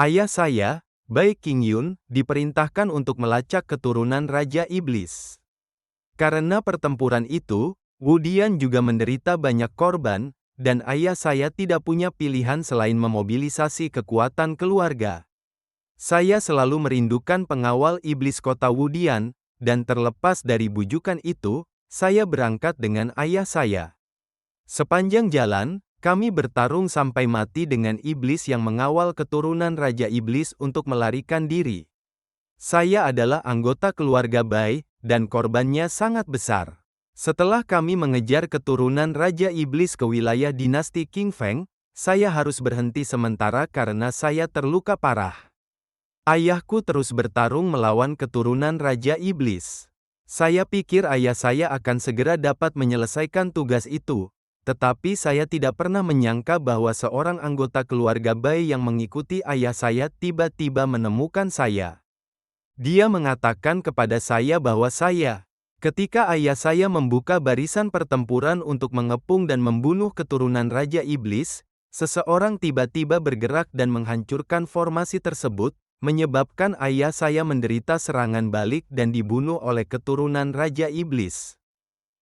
Ayah saya, Bai Qingyun, diperintahkan untuk melacak keturunan Raja Iblis. Karena pertempuran itu, Wu Dian juga menderita banyak korban, dan ayah saya tidak punya pilihan selain memobilisasi kekuatan keluarga. Saya selalu merindukan pengawal iblis kota Wu Dian, dan terlepas dari bujukan itu, saya berangkat dengan ayah saya. Sepanjang jalan, kami bertarung sampai mati dengan iblis yang mengawal keturunan Raja Iblis untuk melarikan diri. Saya adalah anggota keluarga Bai, dan korbannya sangat besar. Setelah kami mengejar keturunan Raja Iblis ke wilayah dinasti Qing Feng, saya harus berhenti sementara karena saya terluka parah. Ayahku terus bertarung melawan keturunan Raja Iblis. Saya pikir ayah saya akan segera dapat menyelesaikan tugas itu, tetapi saya tidak pernah menyangka bahwa seorang anggota keluarga Bai yang mengikuti ayah saya tiba-tiba menemukan saya. Dia mengatakan kepada saya bahwa ketika ayah saya membuka barisan pertempuran untuk mengepung dan membunuh keturunan Raja Iblis, seseorang tiba-tiba bergerak dan menghancurkan formasi tersebut, menyebabkan ayah saya menderita serangan balik dan dibunuh oleh keturunan Raja Iblis.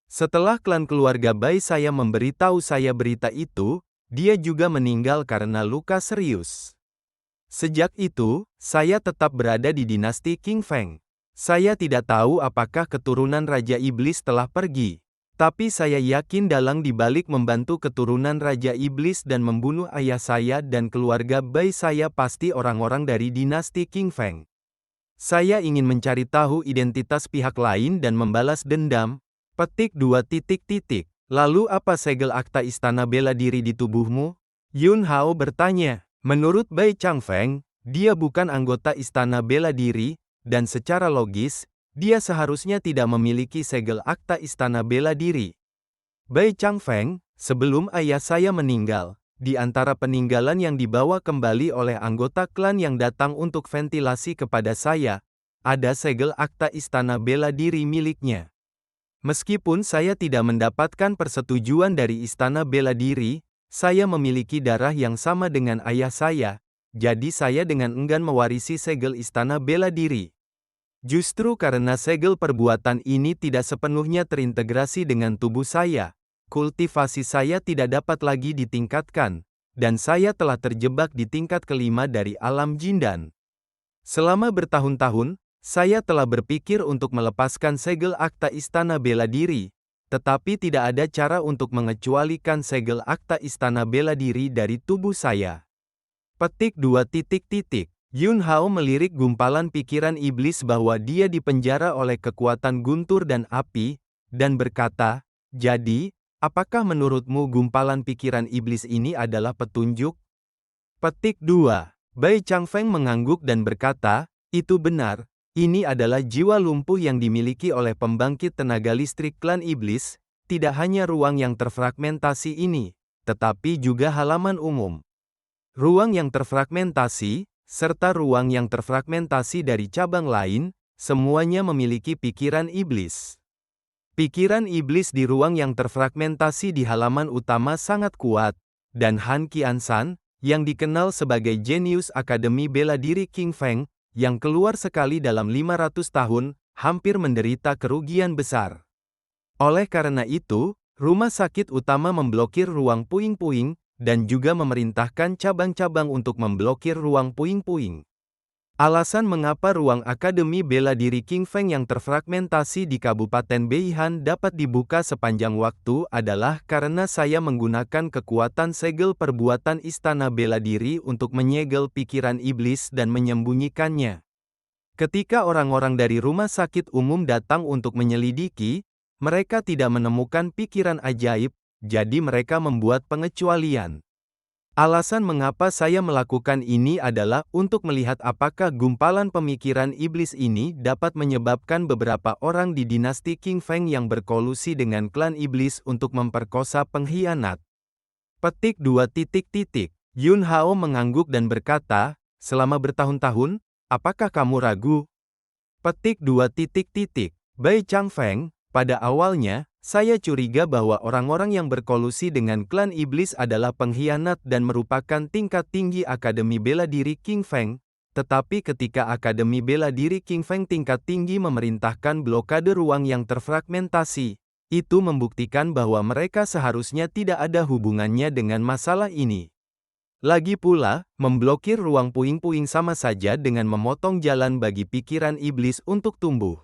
Setelah klan keluarga Bai saya memberitahu saya berita itu, dia juga meninggal karena luka serius. Sejak itu, saya tetap berada di dinasti Qing Feng. Saya tidak tahu apakah keturunan Raja Iblis telah pergi, tapi saya yakin dalang di balik membantu keturunan Raja Iblis dan membunuh ayah saya dan keluarga Bai saya pasti orang-orang dari dinasti Qing Feng. Saya ingin mencari tahu identitas pihak lain dan membalas dendam. Petik 2. Lalu apa segel akta istana bela diri di tubuhmu? Yun Hao bertanya. Menurut Bai Changfeng, dia bukan anggota istana bela diri, dan secara logis, dia seharusnya tidak memiliki segel akta istana bela diri. Bai Changfeng, sebelum ayah saya meninggal, di antara peninggalan yang dibawa kembali oleh anggota klan yang datang untuk ventilasi kepada saya, ada segel akta istana bela diri miliknya. Meskipun saya tidak mendapatkan persetujuan dari istana bela diri, saya memiliki darah yang sama dengan ayah saya, jadi saya dengan enggan mewarisi segel istana bela diri. Justru karena segel perbuatan ini tidak sepenuhnya terintegrasi dengan tubuh saya, kultivasi saya tidak dapat lagi ditingkatkan, dan saya telah terjebak di tingkat kelima dari alam jindan. Selama bertahun-tahun, saya telah berpikir untuk melepaskan segel akta istana bela diri, tetapi tidak ada cara untuk mengecualikan segel akta istana bela diri dari tubuh saya. Petik 2. Yun Hao melirik gumpalan pikiran iblis bahwa dia dipenjara oleh kekuatan guntur dan api, dan berkata, jadi, apakah menurutmu gumpalan pikiran iblis ini adalah petunjuk? Petik 2. Bai Changfeng mengangguk dan berkata, itu benar. Ini adalah jiwa lumpuh yang dimiliki oleh pembangkit tenaga listrik klan iblis, tidak hanya ruang yang terfragmentasi ini, tetapi juga halaman umum. Ruang yang terfragmentasi, serta ruang yang terfragmentasi dari cabang lain, semuanya memiliki pikiran iblis. Pikiran iblis di ruang yang terfragmentasi di halaman utama sangat kuat, dan Han Qiansan, yang dikenal sebagai jenius Akademi Bela Diri King Feng, yang keluar sekali dalam 500 tahun, hampir menderita kerugian besar. Oleh karena itu, rumah sakit utama memblokir ruang puing-puing, dan juga memerintahkan cabang-cabang untuk memblokir ruang puing-puing. Alasan mengapa ruang Akademi Bela Diri King Feng yang terfragmentasi di Kabupaten Beihan dapat dibuka sepanjang waktu adalah karena saya menggunakan kekuatan segel perbuatan Istana Bela Diri untuk menyegel pikiran iblis dan menyembunyikannya. Ketika orang-orang dari rumah sakit umum datang untuk menyelidiki, mereka tidak menemukan pikiran ajaib, jadi mereka membuat pengecualian. Alasan mengapa saya melakukan ini adalah untuk melihat apakah gumpalan pemikiran iblis ini dapat menyebabkan beberapa orang di dinasti King Feng yang berkolusi dengan klan iblis untuk memperkosa pengkhianat. Petik 2. Yun Hao mengangguk dan berkata, selama bertahun-tahun, apakah kamu ragu? Petik 2. Bai Changfeng, pada awalnya, saya curiga bahwa orang-orang yang berkolusi dengan klan iblis adalah pengkhianat dan merupakan tingkat tinggi Akademi Bela Diri King Feng, tetapi ketika Akademi Bela Diri King Feng tingkat tinggi memerintahkan blokade ruang yang terfragmentasi, itu membuktikan bahwa mereka seharusnya tidak ada hubungannya dengan masalah ini. Lagi pula, memblokir ruang puing-puing sama saja dengan memotong jalan bagi pikiran iblis untuk tumbuh.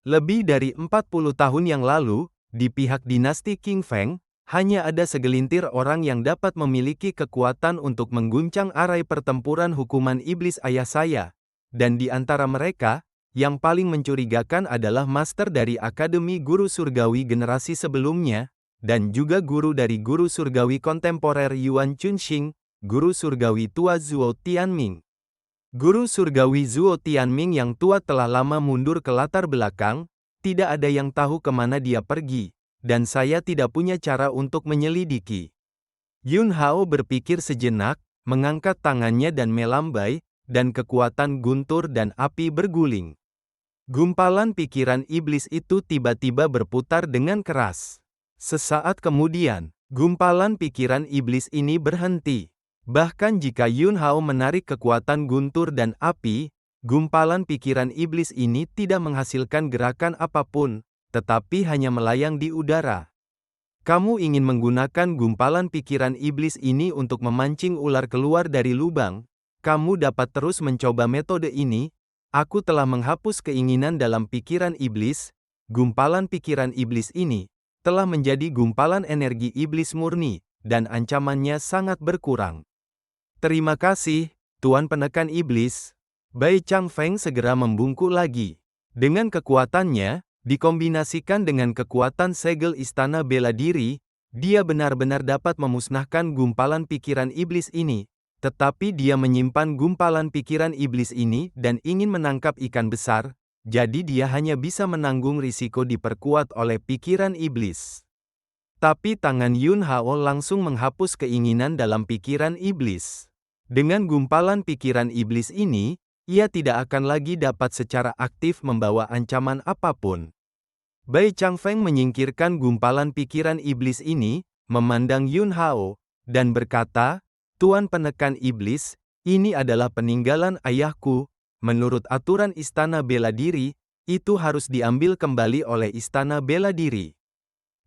Lebih dari 40 tahun yang lalu, di pihak dinasti King Feng, hanya ada segelintir orang yang dapat memiliki kekuatan untuk mengguncang arai pertempuran hukuman iblis ayah saya. Dan di antara mereka, yang paling mencurigakan adalah master dari Akademi Guru Surgawi generasi sebelumnya, dan juga guru dari Guru Surgawi kontemporer Yuan Chunxing, Guru Surgawi tua Zuo Tianming. Guru Surgawi Zuo Tianming yang tua telah lama mundur ke latar belakang, tidak ada yang tahu kemana dia pergi, dan saya tidak punya cara untuk menyelidiki. Yun Hao berpikir sejenak, mengangkat tangannya dan melambai, dan kekuatan guntur dan api berguling. Gumpalan pikiran iblis itu tiba-tiba berputar dengan keras. Sesaat kemudian, gumpalan pikiran iblis ini berhenti. Bahkan jika Yun Hao menarik kekuatan guntur dan api, gumpalan pikiran iblis ini tidak menghasilkan gerakan apapun, tetapi hanya melayang di udara. Kamu ingin menggunakan gumpalan pikiran iblis ini untuk memancing ular keluar dari lubang? Kamu dapat terus mencoba metode ini. Aku telah menghapus keinginan dalam pikiran iblis. Gumpalan pikiran iblis ini telah menjadi gumpalan energi iblis murni, dan ancamannya sangat berkurang. Terima kasih, Tuan Penekan Iblis. Bai Changfeng segera membungkuk lagi. Dengan kekuatannya, dikombinasikan dengan kekuatan segel Istana Bela Diri, dia benar-benar dapat memusnahkan gumpalan pikiran iblis ini. Tetapi dia menyimpan gumpalan pikiran iblis ini dan ingin menangkap ikan besar, jadi dia hanya bisa menanggung risiko diperkuat oleh pikiran iblis. Tapi tangan Yun Hao langsung menghapus keinginan dalam pikiran iblis. Dengan gumpalan pikiran iblis ini, ia tidak akan lagi dapat secara aktif membawa ancaman apapun. Bai Changfeng menyingkirkan gumpalan pikiran iblis ini, memandang Yun Hao, dan berkata, Tuan Penekan Iblis, ini adalah peninggalan ayahku. Menurut aturan Istana Bela Diri, itu harus diambil kembali oleh Istana Bela Diri.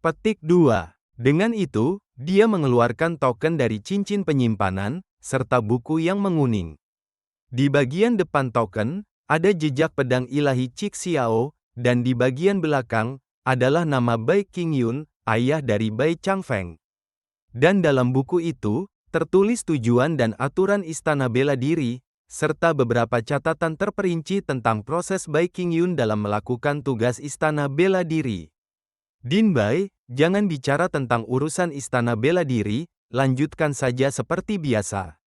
Petik 2. Dengan itu, dia mengeluarkan token dari cincin penyimpanan, serta buku yang menguning. Di bagian depan token, ada jejak pedang ilahi Cik Xiao, dan di bagian belakang, adalah nama Bai Qingyun, ayah dari Bai Changfeng. Dan dalam buku itu, tertulis tujuan dan aturan Istana Bela Diri, serta beberapa catatan terperinci tentang proses Bai Qingyun dalam melakukan tugas Istana Bela Diri. Din Bai, jangan bicara tentang urusan Istana Bela Diri, lanjutkan saja seperti biasa.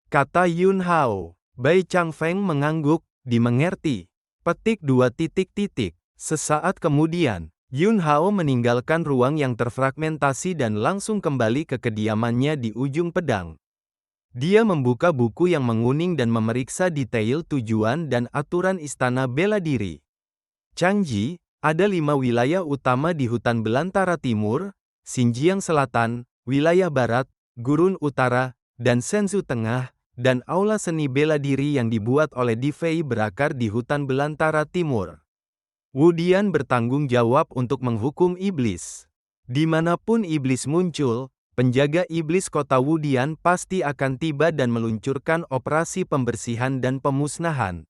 Kata Yun Hao. Bai Changfeng mengangguk, dimengerti. Petik 2. Sesaat kemudian, Yun Hao meninggalkan ruang yang terfragmentasi dan langsung kembali ke kediamannya di ujung pedang. Dia membuka buku yang menguning dan memeriksa detail tujuan dan aturan istana bela diri. Changji, ada 5 wilayah utama di hutan belantara timur, Xinjiang Selatan, wilayah barat, Gurun Utara, dan Shenzhou Tengah, dan aula seni bela diri yang dibuat oleh Di Fei berakar di hutan belantara timur. Wu Dian bertanggung jawab untuk menghukum iblis. Dimanapun iblis muncul, penjaga iblis kota Wu Dian pasti akan tiba dan meluncurkan operasi pembersihan dan pemusnahan.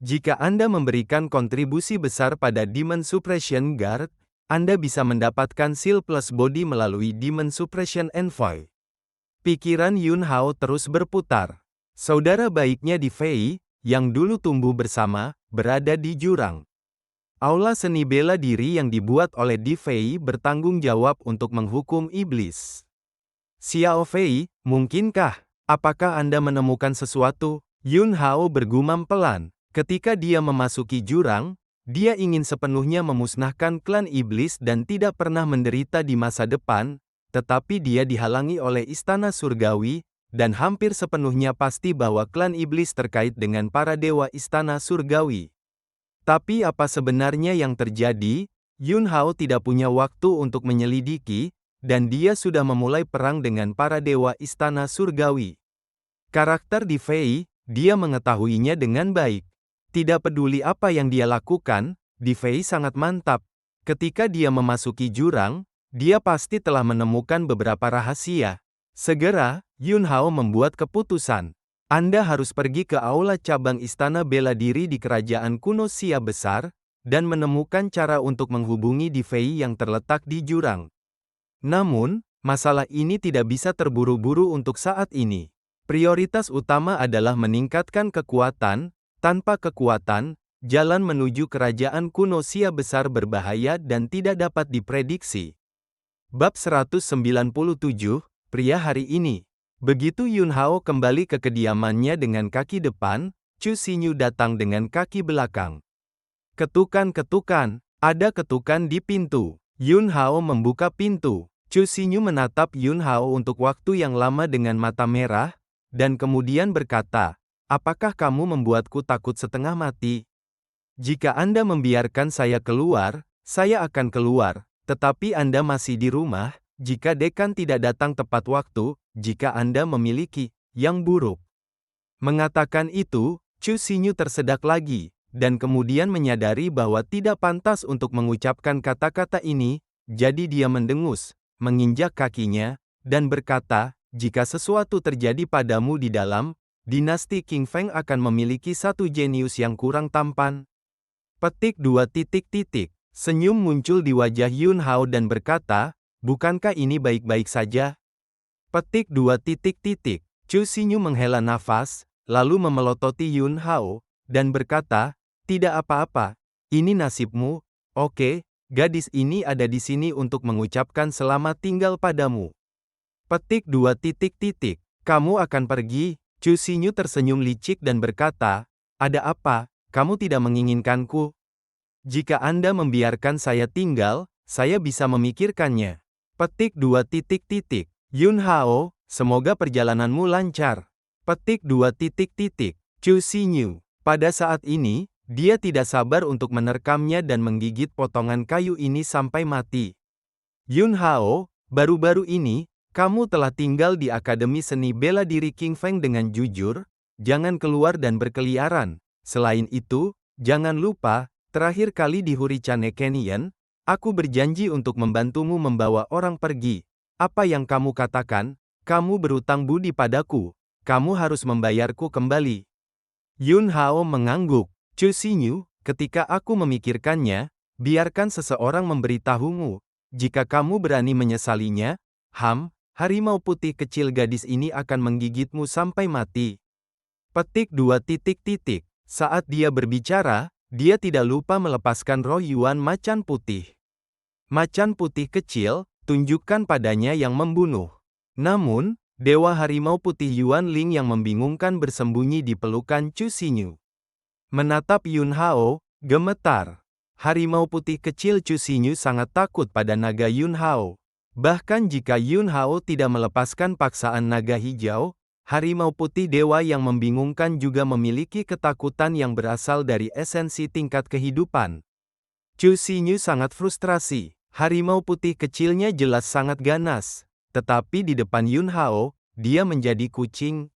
Jika Anda memberikan kontribusi besar pada Demon Suppression Guard, Anda bisa mendapatkan Seal Plus Body melalui Demon Suppression Envoy. Pikiran Yun Hao terus berputar. Saudara baiknya Di Fei, yang dulu tumbuh bersama, berada di jurang. Aula seni bela diri yang dibuat oleh Di Fei bertanggung jawab untuk menghukum iblis. Xiao Fei, mungkinkah? Apakah Anda menemukan sesuatu? Yun Hao bergumam pelan. Ketika dia memasuki jurang, dia ingin sepenuhnya memusnahkan klan iblis dan tidak pernah menderita di masa depan, tetapi dia dihalangi oleh istana surgawi, dan hampir sepenuhnya pasti bahwa klan iblis terkait dengan para dewa istana surgawi. Tapi apa sebenarnya yang terjadi? Yun Hao tidak punya waktu untuk menyelidiki, dan dia sudah memulai perang dengan para dewa istana surgawi. Karakter Di Fei, dia mengetahuinya dengan baik. Tidak peduli apa yang dia lakukan, Di Fei sangat mantap. Ketika dia memasuki jurang, dia pasti telah menemukan beberapa rahasia. Segera, Yun Hao membuat keputusan. Anda harus pergi ke aula cabang istana bela diri di kerajaan kuno Xia besar, dan menemukan cara untuk menghubungi Di Fei yang terletak di jurang. Namun, masalah ini tidak bisa terburu-buru untuk saat ini. Prioritas utama adalah meningkatkan kekuatan. Tanpa kekuatan, jalan menuju kerajaan kuno Xia besar berbahaya dan tidak dapat diprediksi. Bab 197, Pria Hari Ini. Begitu Yun Hao kembali ke kediamannya dengan kaki depan, Chu Xinyu datang dengan kaki belakang. Ketukan-ketukan, ada ketukan di pintu. Yun Hao membuka pintu. Chu Xinyu menatap Yun Hao untuk waktu yang lama dengan mata merah, dan kemudian berkata, "Apakah kamu membuatku takut setengah mati? Jika Anda membiarkan saya keluar, saya akan keluar, tetapi Anda masih di rumah, jika dekan tidak datang tepat waktu, jika Anda memiliki yang buruk." Mengatakan itu, Chu Xinyu tersedak lagi, dan kemudian menyadari bahwa tidak pantas untuk mengucapkan kata-kata ini, jadi dia mendengus, menginjak kakinya, dan berkata, "Jika sesuatu terjadi padamu di dalam, dinasti King Feng akan memiliki satu jenius yang kurang tampan." Petik 2. Senyum muncul di wajah Yun Hao dan berkata, "Bukankah ini baik-baik saja?" Petik 2. Chu Xinyu menghela nafas, lalu memelototi Yun Hao, dan berkata, "Tidak apa-apa, ini nasibmu. Oke, gadis ini ada di sini untuk mengucapkan selamat tinggal padamu." Petik 2. Kamu akan pergi? Chu Xinyu tersenyum licik dan berkata, "Ada apa? Kamu tidak menginginkanku? Jika Anda membiarkan saya tinggal, saya bisa memikirkannya." Petik 2. Yun Hao, semoga perjalananmu lancar. Petik 2. Chu Xinyu. Pada saat ini, dia tidak sabar untuk menerkamnya dan menggigit potongan kayu ini sampai mati. Yun Hao, baru-baru ini, kamu telah tinggal di Akademi Seni Bela Diri King Feng dengan jujur, jangan keluar dan berkeliaran. Selain itu, jangan lupa, terakhir kali di Hurricane Canyon, aku berjanji untuk membantumu membawa orang pergi. Apa yang kamu katakan? Kamu berutang budi padaku. Kamu harus membayarku kembali. Yun Hao mengangguk. Chu Xinyu, ketika aku memikirkannya, biarkan seseorang memberitahumu. Jika kamu berani menyesalinya, harimau putih kecil gadis ini akan menggigitmu sampai mati. Petik 2. Saat dia berbicara, dia tidak lupa melepaskan roh Yuan macan putih. Macan putih kecil, tunjukkan padanya yang membunuh. Namun, Dewa Harimau Putih Yuan Ling yang membingungkan bersembunyi di pelukan Chu Xinyu. Menatap Yun Hao, gemetar. Harimau putih kecil Chu Xinyu sangat takut pada naga Yun Hao. Bahkan jika Yun Hao tidak melepaskan paksaan naga hijau, harimau putih dewa yang membingungkan juga memiliki ketakutan yang berasal dari esensi tingkat kehidupan. Chu Xinyu sangat frustrasi. Harimau putih kecilnya jelas sangat ganas. Tetapi di depan Yun Hao, dia menjadi kucing.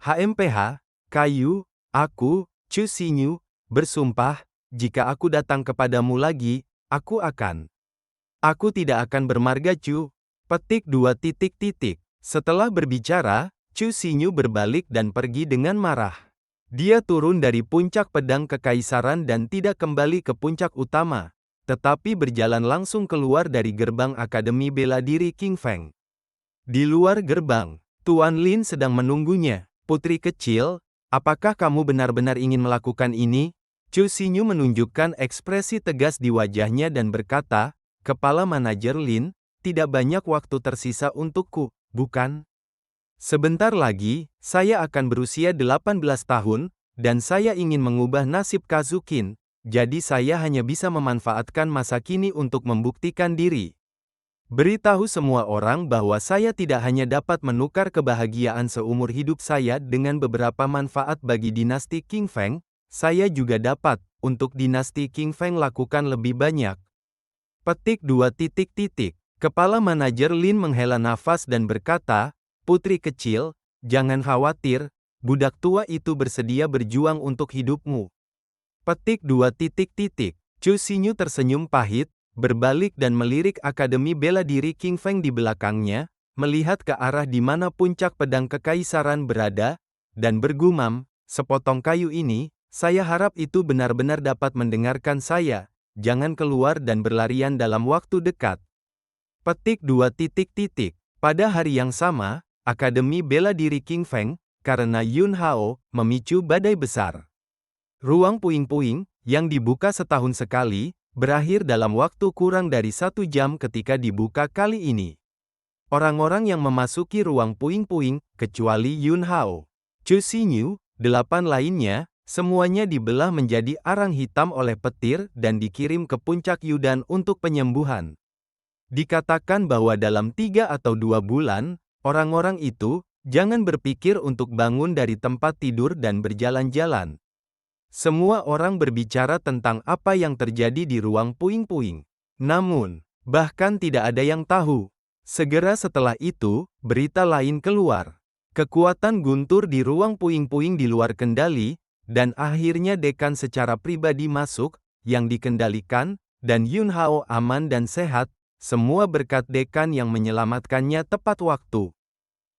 HMPH, kayu, aku, Chu Xinyu, bersumpah, jika aku datang kepadamu lagi, aku tidak akan bermarga Chu. Petik 2. Setelah berbicara, Chu Xinyu berbalik dan pergi dengan marah. Dia turun dari puncak pedang kekaisaran dan tidak kembali ke puncak utama, tetapi berjalan langsung keluar dari gerbang Akademi Bela Diri King Feng. Di luar gerbang, Tuan Lin sedang menunggunya. Putri kecil, apakah kamu benar-benar ingin melakukan ini? Chu Xinyu menunjukkan ekspresi tegas di wajahnya dan berkata, Kepala Manajer Lin, tidak banyak waktu tersisa untukku, bukan? Sebentar lagi, saya akan berusia 18 tahun, dan saya ingin mengubah nasib Kazukin, jadi saya hanya bisa memanfaatkan masa kini untuk membuktikan diri. Beritahu semua orang bahwa saya tidak hanya dapat menukar kebahagiaan seumur hidup saya dengan beberapa manfaat bagi dinasti King Feng, saya juga dapat, untuk dinasti King Feng lakukan lebih banyak. Petik 2. Kepala Manajer Lin menghela nafas dan berkata, Putri kecil, jangan khawatir, budak tua itu bersedia berjuang untuk hidupmu. Petik 2. Chu Xinyu tersenyum pahit, berbalik dan melirik Akademi Bela Diri King Feng di belakangnya, melihat ke arah di mana puncak pedang kekaisaran berada, dan bergumam, sepotong kayu ini, saya harap itu benar-benar dapat mendengarkan saya, jangan keluar dan berlarian dalam waktu dekat. Petik 2. Pada hari yang sama, Akademi Bela Diri King Feng, karena Yun Hao, memicu badai besar. Ruang puing-puing, yang dibuka setahun sekali, berakhir dalam waktu kurang dari 1 jam ketika dibuka kali ini. Orang-orang yang memasuki ruang puing-puing, kecuali Yun Hao, Chu Xinyu, 8 lainnya, semuanya dibelah menjadi arang hitam oleh petir dan dikirim ke puncak Yudan untuk penyembuhan. Dikatakan bahwa dalam 3 atau 2 bulan, orang-orang itu, jangan berpikir untuk bangun dari tempat tidur dan berjalan-jalan. Semua orang berbicara tentang apa yang terjadi di ruang puing-puing. Namun, bahkan tidak ada yang tahu. Segera setelah itu, berita lain keluar. Kekuatan guntur di ruang puing-puing di luar kendali, dan akhirnya dekan secara pribadi masuk, yang dikendalikan, dan Yun Hao aman dan sehat, semua berkat dekan yang menyelamatkannya tepat waktu.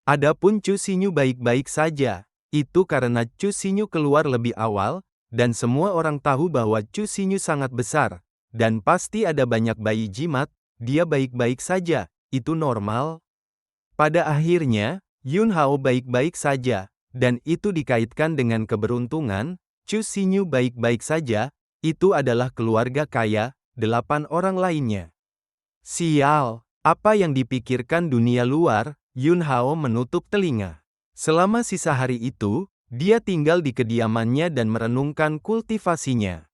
Adapun Chu Xinyu baik-baik saja. Itu karena Chu Xinyu keluar lebih awal, dan semua orang tahu bahwa Chu Xinyu sangat besar, dan pasti ada banyak bayi jimat, dia baik-baik saja, itu normal. Pada akhirnya, Yun Hao baik-baik saja, dan itu dikaitkan dengan keberuntungan, Chu Xinyu baik-baik saja, itu adalah keluarga kaya, 8 orang lainnya. Sial, apa yang dipikirkan dunia luar, Yun Hao menutup telinga. Selama sisa hari itu, dia tinggal di kediamannya dan merenungkan kultivasinya.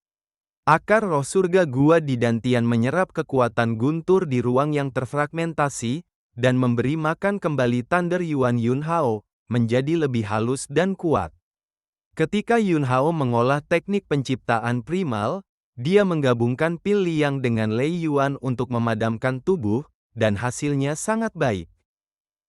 Akar roh surga gua di Dantian menyerap kekuatan guntur di ruang yang terfragmentasi, dan memberi makan kembali Thunder Yuan Yun Hao, menjadi lebih halus dan kuat. Ketika Yun Hao mengolah teknik penciptaan primal, dia menggabungkan pil liang dengan Lei Yuan untuk memadamkan tubuh, dan hasilnya sangat baik.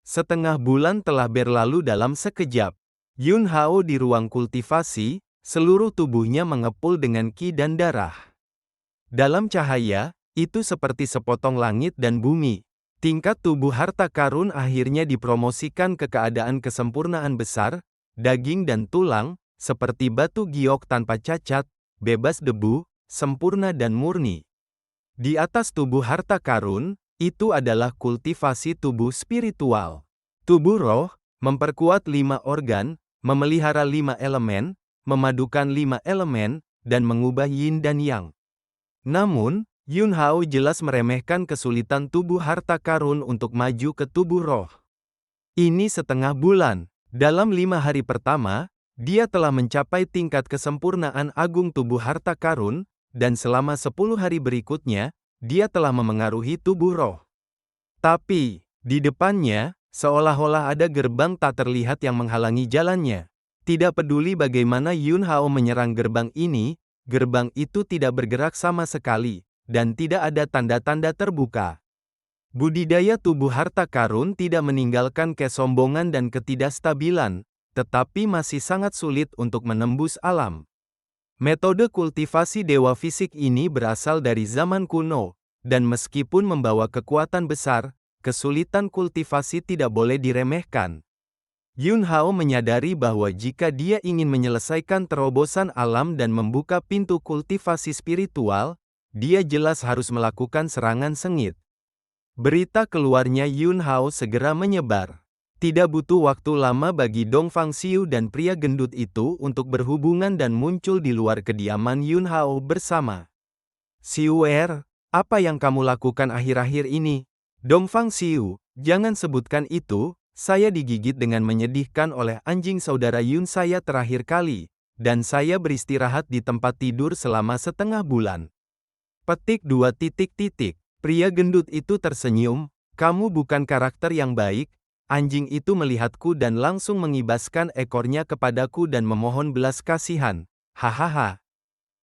Setengah bulan telah berlalu dalam sekejap. Yun Hao di ruang kultivasi, seluruh tubuhnya mengepul dengan qi dan darah. Dalam cahaya, itu seperti sepotong langit dan bumi. Tingkat tubuh harta karun akhirnya dipromosikan ke keadaan kesempurnaan besar, daging dan tulang, seperti batu giok tanpa cacat, bebas debu, sempurna dan murni. Di atas tubuh harta karun, itu adalah kultivasi tubuh spiritual. Tubuh roh, memperkuat 5 organ, memelihara 5 elemen, memadukan 5 elemen, dan mengubah yin dan yang. Namun, Yun Hao jelas meremehkan kesulitan tubuh harta karun untuk maju ke tubuh roh. Ini setengah bulan. Dalam 5 hari pertama, dia telah mencapai tingkat kesempurnaan agung tubuh harta karun, dan selama 10 hari berikutnya, dia telah memengaruhi tubuh roh. Tapi, di depannya, seolah-olah ada gerbang tak terlihat yang menghalangi jalannya. Tidak peduli bagaimana Yun Hao menyerang gerbang itu tidak bergerak sama sekali, dan tidak ada tanda-tanda terbuka. Budidaya tubuh harta karun tidak meninggalkan kesombongan dan ketidakstabilan, tetapi masih sangat sulit untuk menembus alam. Metode kultivasi dewa fisik ini berasal dari zaman kuno, dan meskipun membawa kekuatan besar, kesulitan kultivasi tidak boleh diremehkan. Yun Hao menyadari bahwa jika dia ingin menyelesaikan terobosan alam dan membuka pintu kultivasi spiritual, dia jelas harus melakukan serangan sengit. Berita keluarnya Yun Hao segera menyebar. Tidak butuh waktu lama bagi Dong Fangxiu dan pria gendut itu untuk berhubungan dan muncul di luar kediaman Yun Hao bersama. "Xiuer, apa yang kamu lakukan akhir-akhir ini?" "Dong Fangxiu, jangan sebutkan itu, saya digigit dengan menyedihkan oleh anjing saudara Yun saya terakhir kali, dan saya beristirahat di tempat tidur selama setengah bulan." Petik 2. Pria gendut itu tersenyum, "Kamu bukan karakter yang baik." Anjing itu melihatku dan langsung mengibaskan ekornya kepadaku dan memohon belas kasihan. Hahaha.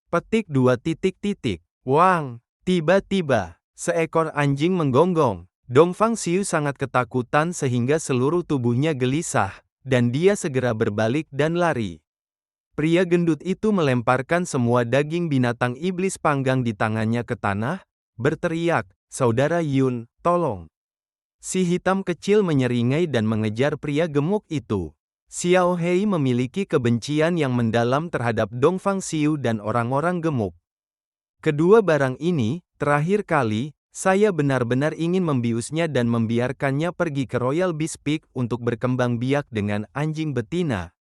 Petik 2. Wang! Tiba-tiba, seekor anjing menggonggong. Dong Fangxiu sangat ketakutan sehingga seluruh tubuhnya gelisah, dan dia segera berbalik dan lari. Pria gendut itu melemparkan semua daging binatang iblis panggang di tangannya ke tanah, berteriak, "Saudara Yun, tolong!" Si hitam kecil menyeringai dan mengejar pria gemuk itu. Xiao Hei memiliki kebencian yang mendalam terhadap Dong Fangxiu dan orang-orang gemuk. Kedua barang ini, terakhir kali, saya benar-benar ingin membiusnya dan membiarkannya pergi ke Royal Beast Peak untuk berkembang biak dengan anjing betina.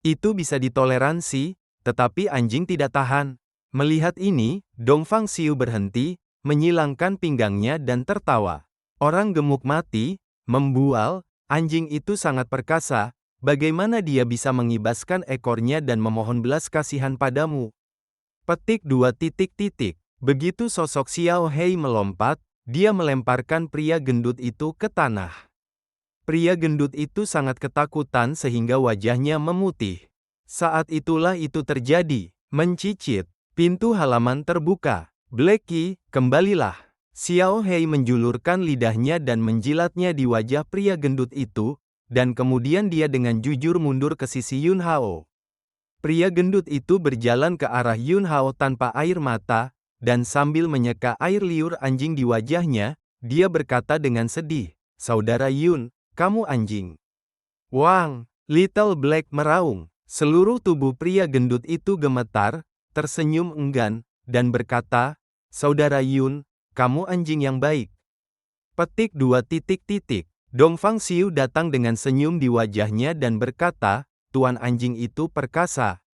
Itu bisa ditoleransi, tetapi anjing tidak tahan. Melihat ini, Dong Fangxiu berhenti, menyilangkan pinggangnya dan tertawa. "Orang gemuk mati, membual, anjing itu sangat perkasa, bagaimana dia bisa mengibaskan ekornya dan memohon belas kasihan padamu?" Petik 2. Begitu sosok Xiao Hei melompat, dia melemparkan pria gendut itu ke tanah. Pria gendut itu sangat ketakutan sehingga wajahnya memutih. Saat itulah itu terjadi, mencicit. Pintu halaman terbuka. "Blackie, kembalilah." Xiao Hei menjulurkan lidahnya dan menjilatnya di wajah pria gendut itu, dan kemudian dia dengan jujur mundur ke sisi Yun Hao. Pria gendut itu berjalan ke arah Yun Hao tanpa air mata, dan sambil menyeka air liur anjing di wajahnya, dia berkata dengan sedih, "Saudara Yun, kamu anjing." "Wang!" Little Black meraung. Seluruh tubuh pria gendut itu gemetar, tersenyum enggan, dan berkata, "Saudara Yun, kamu anjing yang baik." Petik 2. Dong Fangxiu datang dengan senyum di wajahnya dan berkata, "Tuan anjing itu perkasa."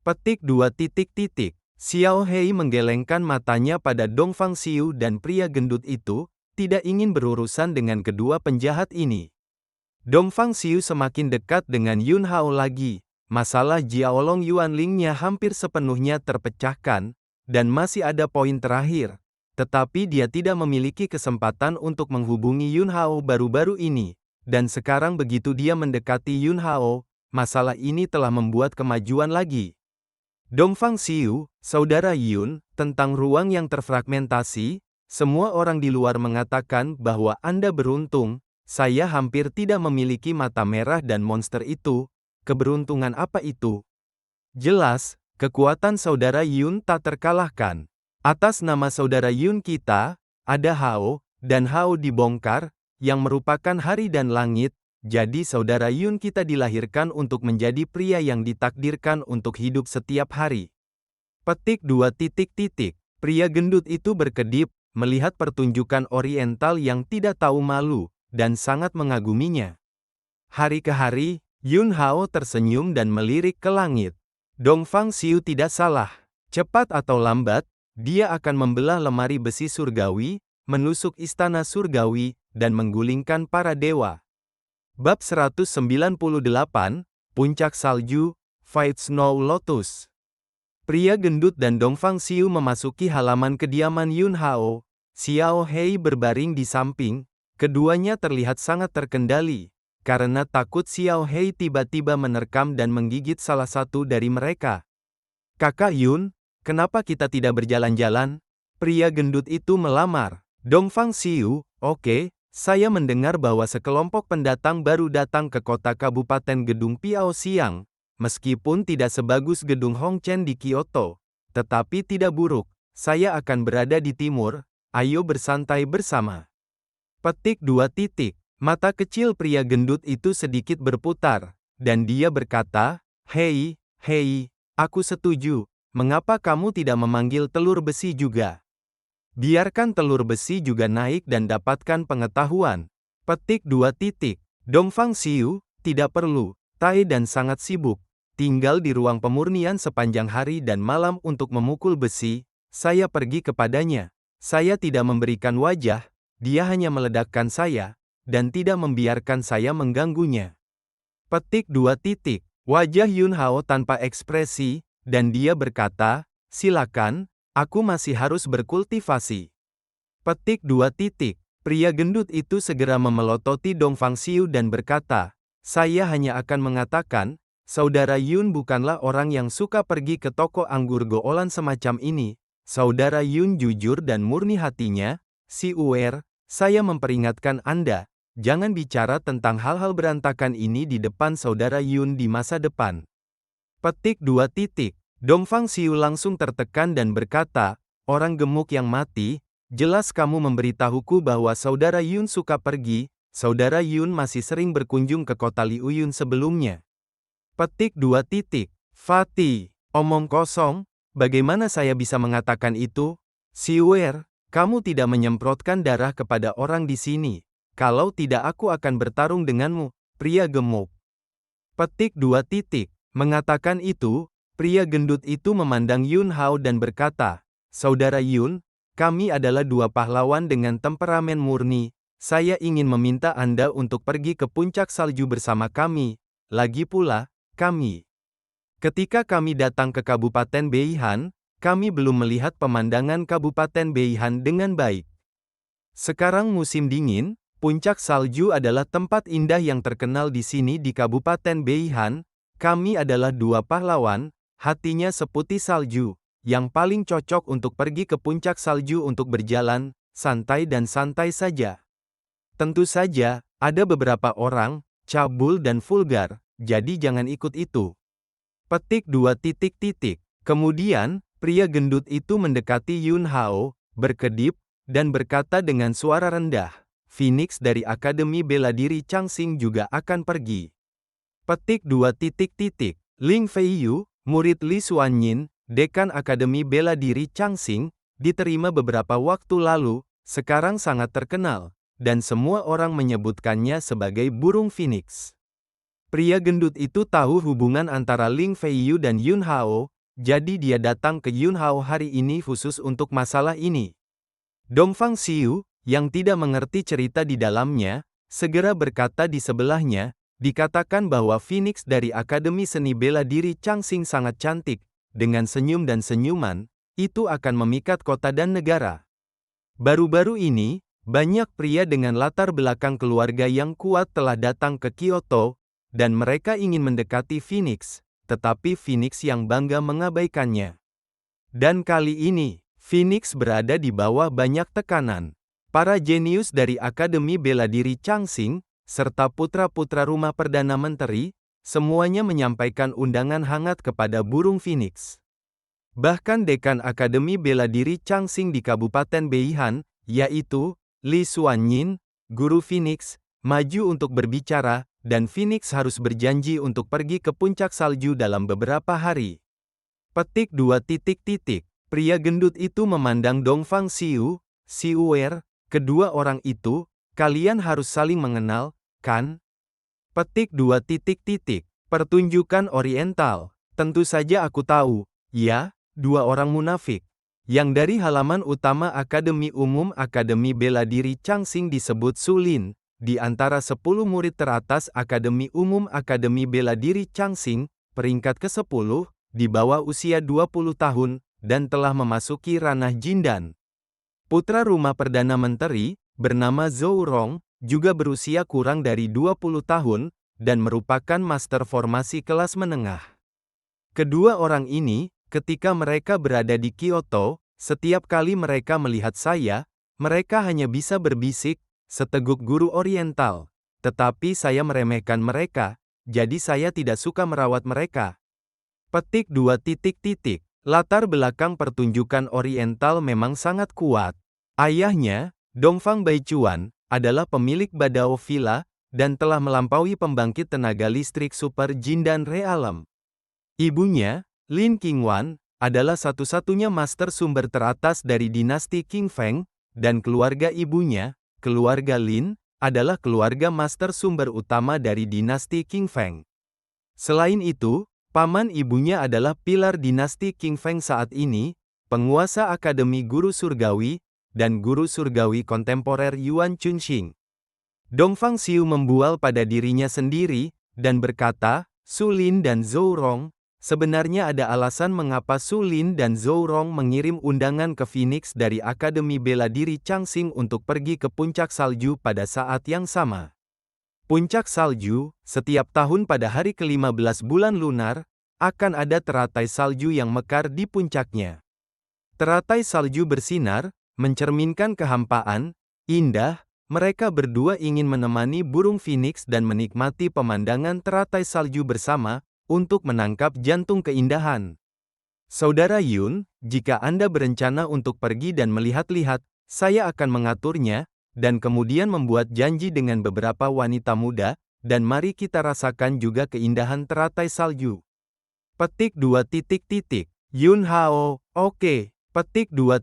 Petik 2. Xiao Hei menggelengkan matanya pada Dong Fangxiu dan pria gendut itu, tidak ingin berurusan dengan kedua penjahat ini. Dong Fangxiu semakin dekat dengan Yun Hao lagi. Masalah Jiaolong Yuanlingnya hampir sepenuhnya terpecahkan, dan masih ada poin terakhir. Tetapi dia tidak memiliki kesempatan untuk menghubungi Yun Hao baru-baru ini. Dan sekarang begitu dia mendekati Yun Hao, masalah ini telah membuat kemajuan lagi. "Dong Fangxiu, saudara Yun, tentang ruang yang terfragmentasi, semua orang di luar mengatakan bahwa Anda beruntung. Saya hampir tidak memiliki mata merah dan monster itu. Keberuntungan apa itu? Jelas, kekuatan saudara Yun tak terkalahkan. Atas nama saudara Yun kita, ada Hao, dan Hao dibongkar, yang merupakan hari dan langit, jadi saudara Yun kita dilahirkan untuk menjadi pria yang ditakdirkan untuk hidup setiap hari." Petik 2. Pria gendut itu berkedip, melihat pertunjukan oriental yang tidak tahu malu, dan sangat mengaguminya. Hari ke hari, Yun Hao tersenyum dan melirik ke langit. Dong Fangxiu tidak salah. Cepat atau lambat, dia akan membelah lemari besi surgawi, menusuk istana surgawi, dan menggulingkan para dewa. Bab 198, Puncak Salju, Fight Snow Lotus. Pria gendut dan Dongfang Xiu memasuki halaman kediaman Yun Hao. Xiao Hei berbaring di samping, keduanya terlihat sangat terkendali, karena takut Xiao Hei tiba-tiba menerkam dan menggigit salah satu dari mereka. Kakak Yun, kenapa kita tidak berjalan-jalan? Pria gendut itu melamar. Dongfang Xiu, oke, saya mendengar bahwa sekelompok pendatang baru datang ke kota Kabupaten Gedung Piao siang. Meskipun tidak sebagus Gedung Hongchen di Kyoto, tetapi tidak buruk, saya akan berada di timur, ayo bersantai bersama. Petik 2 titik. Mata kecil pria gendut itu sedikit berputar, dan dia berkata, hei, aku setuju, mengapa kamu tidak memanggil telur besi juga? Biarkan telur besi juga naik dan dapatkan pengetahuan. Petik 2 titik. Dongfang Xiu, tidak perlu, Tai dan sangat sibuk, tinggal di ruang pemurnian sepanjang hari dan malam untuk memukul besi, saya pergi kepadanya. Saya tidak memberikan wajah, dia hanya meledakkan saya, dan tidak membiarkan saya mengganggunya. Petik 2 titik. Wajah Yun Hao tanpa ekspresi, dan dia berkata, silakan, aku masih harus berkultivasi. Petik 2 titik. Pria gendut itu segera memelototi Dongfang Xiu dan berkata, saya hanya akan mengatakan, Saudara Yun bukanlah orang yang suka pergi ke toko anggur goolan semacam ini. Saudara Yun jujur dan murni hatinya. Si Uer, saya memperingatkan Anda, jangan bicara tentang hal-hal berantakan ini di depan Saudara Yun di masa depan. Petik 2 titik. Dongfang Xiu langsung tertekan dan berkata, orang gemuk yang mati, jelas kamu memberitahuku bahwa Saudara Yun suka pergi. Saudara Yun masih sering berkunjung ke kota Liuyun sebelumnya. Petik 2 titik. Fatih, omong kosong, bagaimana saya bisa mengatakan itu? Si Wer, kamu tidak menyemprotkan darah kepada orang di sini. Kalau tidak aku akan bertarung denganmu, pria gemuk. Petik 2 titik. Mengatakan itu, pria gendut itu memandang Yun Hao dan berkata, Saudara Yun, kami adalah dua pahlawan dengan temperamen murni. Saya ingin meminta Anda untuk pergi ke puncak salju bersama kami. Lagi pula, ketika kami datang ke Kabupaten Beihan, kami belum melihat pemandangan Kabupaten Beihan dengan baik. Sekarang musim dingin, puncak salju adalah tempat indah yang terkenal di sini di Kabupaten Beihan. Kami adalah dua pahlawan, hatinya seputih salju, yang paling cocok untuk pergi ke puncak salju untuk berjalan, santai dan santai saja. Tentu saja, ada beberapa orang, cabul dan vulgar, jadi jangan ikut itu. Petik 2 titik titik. Kemudian, pria gendut itu mendekati Yun Hao, berkedip, dan berkata dengan suara rendah, Phoenix dari Akademi Bela Diri Changxing juga akan pergi. Petik 2 titik titik. Ling Feiyu, murid Li Xuanyin, dekan Akademi Bela Diri Changxing, diterima beberapa waktu lalu, sekarang sangat terkenal, dan semua orang menyebutkannya sebagai burung Phoenix. Pria gendut itu tahu hubungan antara Ling Feiyu dan Yun Hao, jadi dia datang ke Yun Hao hari ini khusus untuk masalah ini. Dongfang Xiu, yang tidak mengerti cerita di dalamnya, segera berkata di sebelahnya, dikatakan bahwa Phoenix dari Akademi Seni Bela Diri Changxing sangat cantik, dengan senyum dan senyuman, itu akan memikat kota dan negara. Baru-baru ini, banyak pria dengan latar belakang keluarga yang kuat telah datang ke Kyoto, dan mereka ingin mendekati Phoenix, tetapi Phoenix yang bangga mengabaikannya. Dan kali ini, Phoenix berada di bawah banyak tekanan. Para jenius dari Akademi Bela Diri Changxing, serta putra-putra rumah Perdana Menteri, semuanya menyampaikan undangan hangat kepada burung Phoenix. Bahkan dekan Akademi Bela Diri Changxing di Kabupaten Beihan, yaitu Li Xuanyin, guru Phoenix, maju untuk berbicara, dan Phoenix harus berjanji untuk pergi ke puncak salju dalam beberapa hari. Petik 2 titik titik. Pria gendut itu memandang Dongfang Xiu, Si Uer, kedua orang itu, kalian harus saling mengenal, kan? Petik 2 titik titik. Pertunjukan Oriental. Tentu saja aku tahu, ya, dua orang munafik. Yang dari halaman utama Akademi Umum Akademi Bela Diri Changxing disebut Sulin, di antara 10 murid teratas Akademi Umum Akademi Bela Diri Changxing, peringkat ke-10, di bawah usia 20 tahun, dan telah memasuki ranah Jindan. Putra rumah Perdana Menteri, bernama Zhou Rong, juga berusia kurang dari 20 tahun, dan merupakan master formasi kelas menengah. Kedua orang ini, ketika mereka berada di Kyoto, setiap kali mereka melihat saya, mereka hanya bisa berbisik, seteguk guru oriental. Tetapi saya meremehkan mereka, jadi saya tidak suka merawat mereka. Petik 2. Latar belakang pertunjukan oriental memang sangat kuat. Ayahnya, Dongfang Baichuan, adalah pemilik Badao Villa, dan telah melampaui pembangkit tenaga listrik Super Jindan Realem. Ibunya, Lin Qingwan, adalah satu-satunya master sumber teratas dari dinasti Qing Feng, dan keluarga ibunya, keluarga Lin, adalah keluarga master sumber utama dari dinasti Qing Feng. Selain itu, paman ibunya adalah pilar dinasti Qing Feng saat ini, penguasa Akademi Guru Surgawi, dan Guru Surgawi Kontemporer Yuan Chunxing. Dongfang Xiu membual pada dirinya sendiri, dan berkata, Su Lin dan Zhou Rong, sebenarnya ada alasan mengapa Su Lin dan Zhou Rong mengirim undangan ke Phoenix dari Akademi Bela Diri Changxing untuk pergi ke puncak salju pada saat yang sama. Puncak salju, setiap tahun pada hari ke-15 bulan lunar, akan ada teratai salju yang mekar di puncaknya. Teratai salju bersinar, mencerminkan kehampaan, indah. Mereka berdua ingin menemani burung Phoenix dan menikmati pemandangan teratai salju bersama, untuk menangkap jantung keindahan. Saudara Yun, jika Anda berencana untuk pergi dan melihat-lihat, saya akan mengaturnya, dan kemudian membuat janji dengan beberapa wanita muda, dan mari kita rasakan juga keindahan teratai salju. Petik 2. Yun Hao, oke. Petik 2.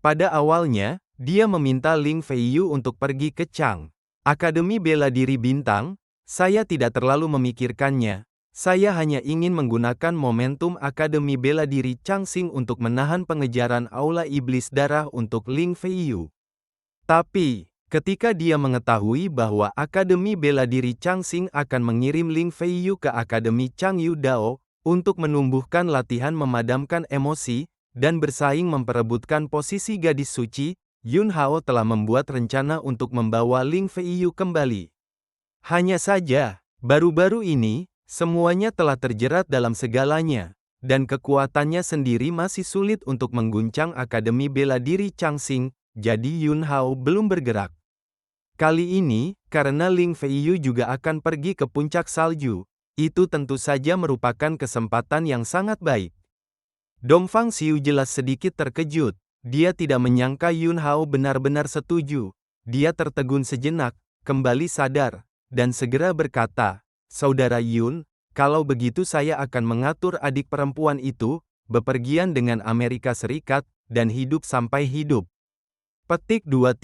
Pada awalnya, dia meminta Ling Feiyu untuk pergi ke Chang Akademi Bela Diri Bintang. Saya tidak terlalu memikirkannya. Saya hanya ingin menggunakan momentum Akademi Bela Diri Changxing untuk menahan pengejaran Aula Iblis Darah untuk Ling Feiyu. Tapi, ketika dia mengetahui bahwa Akademi Bela Diri Changxing akan mengirim Ling Feiyu ke Akademi Changyu Dao, untuk menumbuhkan latihan memadamkan emosi, dan bersaing memperebutkan posisi gadis suci, Yun Hao telah membuat rencana untuk membawa Ling Feiyu kembali. Hanya saja, baru-baru ini, semuanya telah terjerat dalam segalanya, dan kekuatannya sendiri masih sulit untuk mengguncang Akademi Bela Diri Changxing, jadi Yun Hao belum bergerak. Kali ini, karena Ling Feiyu juga akan pergi ke puncak salju, itu tentu saja merupakan kesempatan yang sangat baik. Dongfang Xiu jelas sedikit terkejut, dia tidak menyangka Yun Hao benar-benar setuju. Dia tertegun sejenak, kembali sadar, dan segera berkata, Saudara Yun, kalau begitu saya akan mengatur adik perempuan itu, bepergian dengan Amerika Serikat, dan hidup sampai hidup. Petik 2.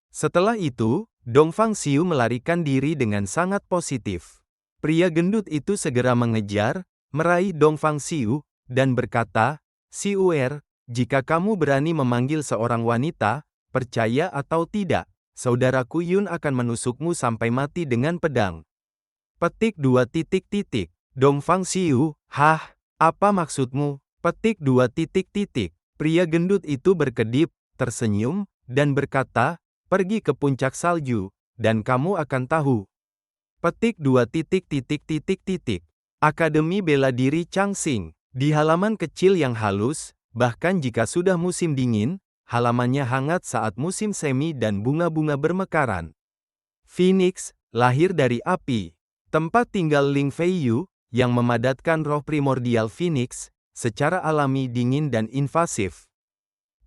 Setelah itu, Dongfang Xiu melarikan diri dengan sangat positif. Pria gendut itu segera mengejar, meraih Dongfang Xiu, dan berkata, Xiuer, jika kamu berani memanggil seorang wanita, percaya atau tidak, saudaraku Yun akan menusukmu sampai mati dengan pedang. Petik 2. Dongfang Xiu, hah, apa maksudmu? Petik 2. Pria gendut itu berkedip, tersenyum, dan berkata, pergi ke puncak salju, dan kamu akan tahu. Petik 2. Akademi Bela Diri Changxing, di halaman kecil yang halus, bahkan jika sudah musim dingin, halamannya hangat saat musim semi dan bunga-bunga bermekaran. Phoenix, lahir dari api. Tempat tinggal Ling Feiyu, yang memadatkan roh primordial Phoenix, secara alami dingin dan invasif.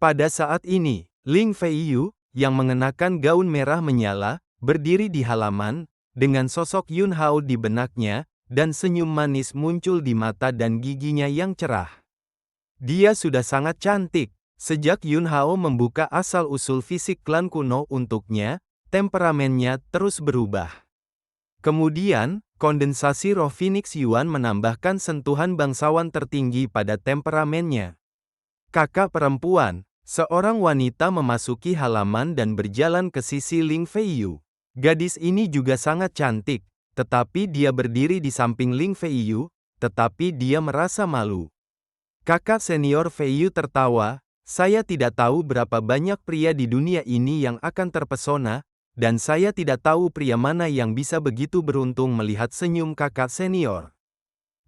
Pada saat ini, Ling Feiyu, yang mengenakan gaun merah menyala, berdiri di halaman, dengan sosok Yun Hao di benaknya, dan senyum manis muncul di mata dan giginya yang cerah. Dia sudah sangat cantik. Sejak Yun Hao membuka asal-usul fisik klan kuno untuknya, temperamennya terus berubah. Kemudian, kondensasi roh Phoenix Yuan menambahkan sentuhan bangsawan tertinggi pada temperamennya. Kakak perempuan, seorang wanita memasuki halaman dan berjalan ke sisi Ling Feiyu. Gadis ini juga sangat cantik, tetapi dia berdiri di samping Ling Feiyu, tetapi dia merasa malu. Kakak senior Fei Yu tertawa, saya tidak tahu berapa banyak pria di dunia ini yang akan terpesona, dan saya tidak tahu pria mana yang bisa begitu beruntung melihat senyum kakak senior.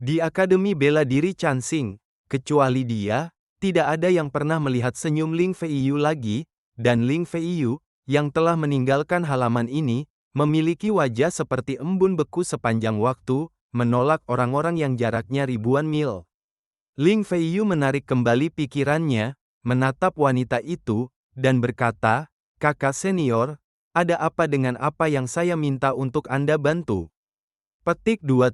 Di Akademi Bela Diri Chansing, kecuali dia, tidak ada yang pernah melihat senyum Ling Fei Yu lagi, dan Ling Fei Yu, yang telah meninggalkan halaman ini, memiliki wajah seperti embun beku sepanjang waktu, menolak orang-orang yang jaraknya ribuan mil. Ling Fei Yu menarik kembali pikirannya, menatap wanita itu, dan berkata, "Kakak senior, ada apa dengan apa yang saya minta untuk Anda bantu?" Petik 2.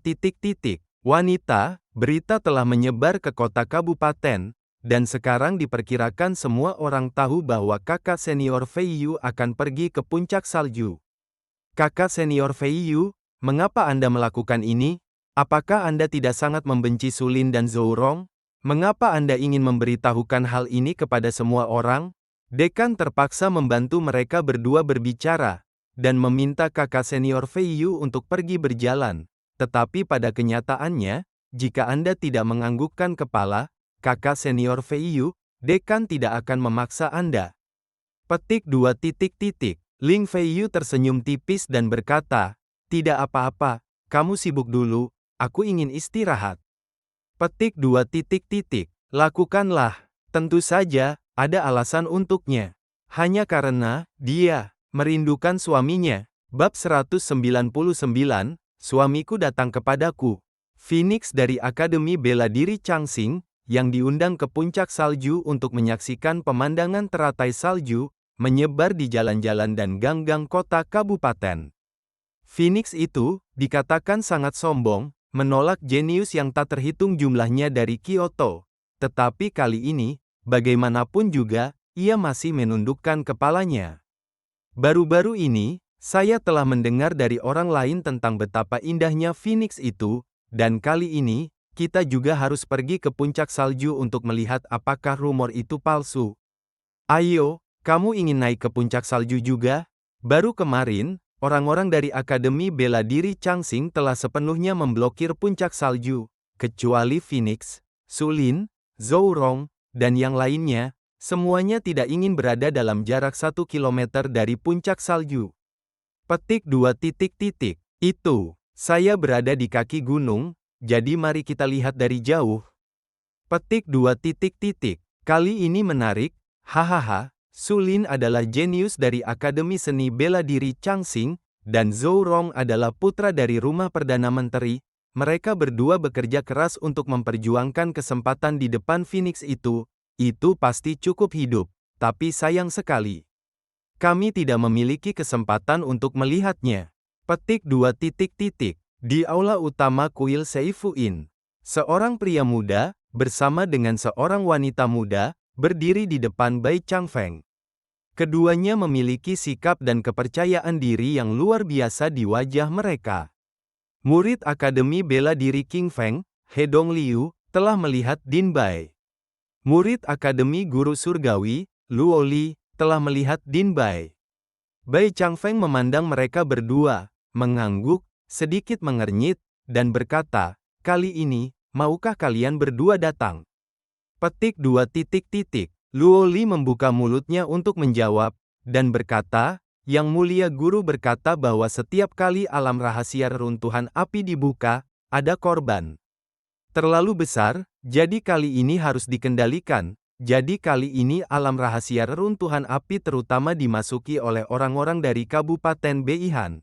Wanita, berita telah menyebar ke kota kabupaten, dan sekarang diperkirakan semua orang tahu bahwa kakak senior Fei Yu akan pergi ke puncak salju. Kakak senior Fei Yu, mengapa Anda melakukan ini? Apakah Anda tidak sangat membenci Su Lin dan Zhou Rong? Mengapa Anda ingin memberitahukan hal ini kepada semua orang? Dekan terpaksa membantu mereka berdua berbicara, dan meminta kakak senior Fei Yu untuk pergi berjalan. Tetapi pada kenyataannya, jika Anda tidak menganggukkan kepala, kakak senior Fei Yu, dekan tidak akan memaksa Anda. Petik 2. Ling Fei Yu tersenyum tipis dan berkata, "Tidak apa-apa, kamu sibuk dulu, aku ingin istirahat." Petik 2. Lakukanlah. Tentu saja, ada alasan untuknya. Hanya karena, dia, merindukan suaminya. Bab 199, Suamiku datang kepadaku. Phoenix dari Akademi Bela Diri Chansing, yang diundang ke puncak salju untuk menyaksikan pemandangan teratai salju, menyebar di jalan-jalan dan gang-gang kota kabupaten. Phoenix itu, dikatakan sangat sombong, menolak jenius yang tak terhitung jumlahnya dari Kyoto. Tetapi kali ini, bagaimanapun juga, ia masih menundukkan kepalanya. Baru-baru ini, saya telah mendengar dari orang lain tentang betapa indahnya Phoenix itu, dan kali ini, kita juga harus pergi ke puncak salju untuk melihat apakah rumor itu palsu. Ayo, kamu ingin naik ke puncak salju juga? Baru kemarin, orang-orang dari Akademi Bela Diri Chansing telah sepenuhnya memblokir puncak salju, kecuali Phoenix, Su Lin, Zhou Rong, dan yang lainnya, semuanya tidak ingin berada dalam jarak 1 kilometer dari puncak salju. Petik 2. Itu, saya berada di kaki gunung, jadi mari kita lihat dari jauh. Petik 2. Kali ini menarik, hahaha, Su Lin adalah jenius dari Akademi Seni Bela Diri Chansing, dan Zhou Rong adalah putra dari rumah Perdana Menteri. Mereka berdua bekerja keras untuk memperjuangkan kesempatan di depan Phoenix itu pasti cukup hidup, tapi sayang sekali. Kami tidak memiliki kesempatan untuk melihatnya. Petik 2. Di aula utama kuil Seifuin, seorang pria muda, bersama dengan seorang wanita muda, berdiri di depan Bai Changfeng. Keduanya memiliki sikap dan kepercayaan diri yang luar biasa di wajah mereka. Murid Akademi Bela Diri King Feng, He Dongliu, telah melihat Din Bai. Murid Akademi Guru Surgawi, Luo Li, telah melihat Din Bai. Bai Changfeng memandang mereka berdua, mengangguk, sedikit mengernyit, dan berkata, "Kali ini, maukah kalian berdua datang?" Petik 2. Luo Li membuka mulutnya untuk menjawab, dan berkata, "Yang mulia guru berkata bahwa setiap kali alam rahasia reruntuhan api dibuka, ada korban. Terlalu besar, jadi kali ini harus dikendalikan. Jadi kali ini alam rahasia reruntuhan api terutama dimasuki oleh orang-orang dari Kabupaten Beihan."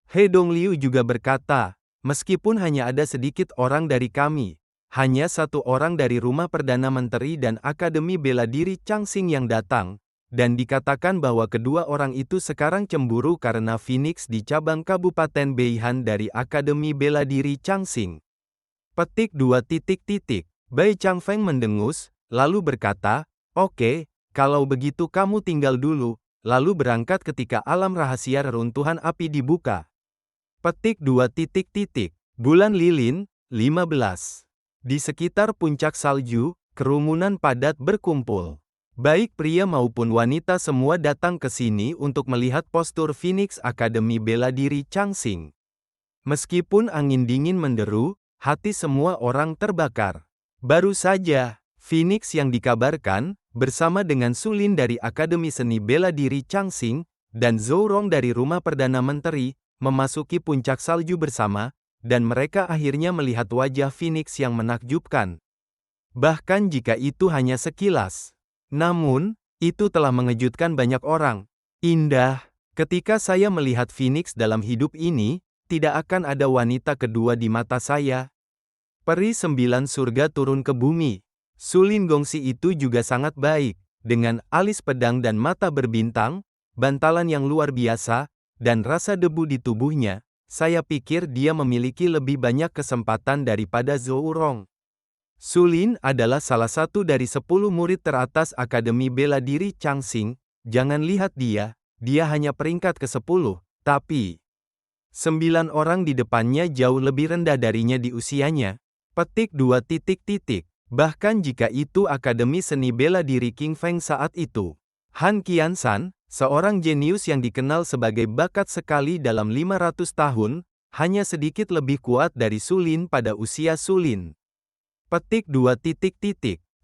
He Dongliu juga berkata, "Meskipun hanya ada sedikit orang dari kami, hanya satu orang dari rumah Perdana Menteri dan Akademi Bela Diri Chansing yang datang, dan dikatakan bahwa kedua orang itu sekarang cemburu karena Phoenix di cabang Kabupaten Beihan dari Akademi Bela Diri Chansing." Petik 2. Bai Changfeng mendengus, lalu berkata, "Oke, kalau begitu kamu tinggal dulu, lalu berangkat ketika alam rahasia reruntuhan api dibuka." Petik 2. Bulan Lilin, 15. Di sekitar puncak salju, kerumunan padat berkumpul. Baik pria maupun wanita semua datang ke sini untuk melihat postur Phoenix Akademi Bela Diri Chansing. Meskipun angin dingin menderu, hati semua orang terbakar. Baru saja, Phoenix yang dikabarkan, bersama dengan Su Lin dari Akademi Seni Bela Diri Changxing, dan Zhou Rong dari Rumah Perdana Menteri, memasuki puncak salju bersama, dan mereka akhirnya melihat wajah Phoenix yang menakjubkan. Bahkan jika itu hanya sekilas. Namun, itu telah mengejutkan banyak orang. Indah, ketika saya melihat Phoenix dalam hidup ini, tidak akan ada wanita kedua di mata saya. Peri 9 surga turun ke bumi. Su Lin Gongxi itu juga sangat baik, dengan alis pedang dan mata berbintang, bantalan yang luar biasa, dan rasa debu di tubuhnya. Saya pikir dia memiliki lebih banyak kesempatan daripada Zhou Rong. Su Lin adalah salah satu dari 10 murid teratas Akademi Bela Diri Changxing. Jangan lihat dia hanya peringkat ke-10, tapi 9 orang di depannya jauh lebih rendah darinya di usianya. Petik 2. Bahkan jika itu Akademi Seni Bela Diri King Feng saat itu. Han Qiansan, seorang jenius yang dikenal sebagai bakat sekali dalam 500 tahun, hanya sedikit lebih kuat dari Su Lin pada usia Su Lin. Petik 2.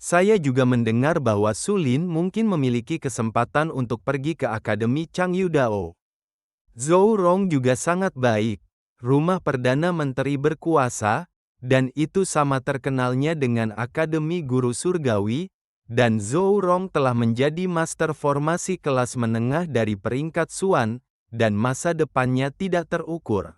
Saya juga mendengar bahwa Su Lin mungkin memiliki kesempatan untuk pergi ke Akademi Changyu Dao. Zhou Rong juga sangat baik. Rumah Perdana Menteri berkuasa, dan itu sama terkenalnya dengan Akademi Guru Surgawi, dan Zhou Rong telah menjadi master formasi kelas menengah dari peringkat Suan, dan masa depannya tidak terukur.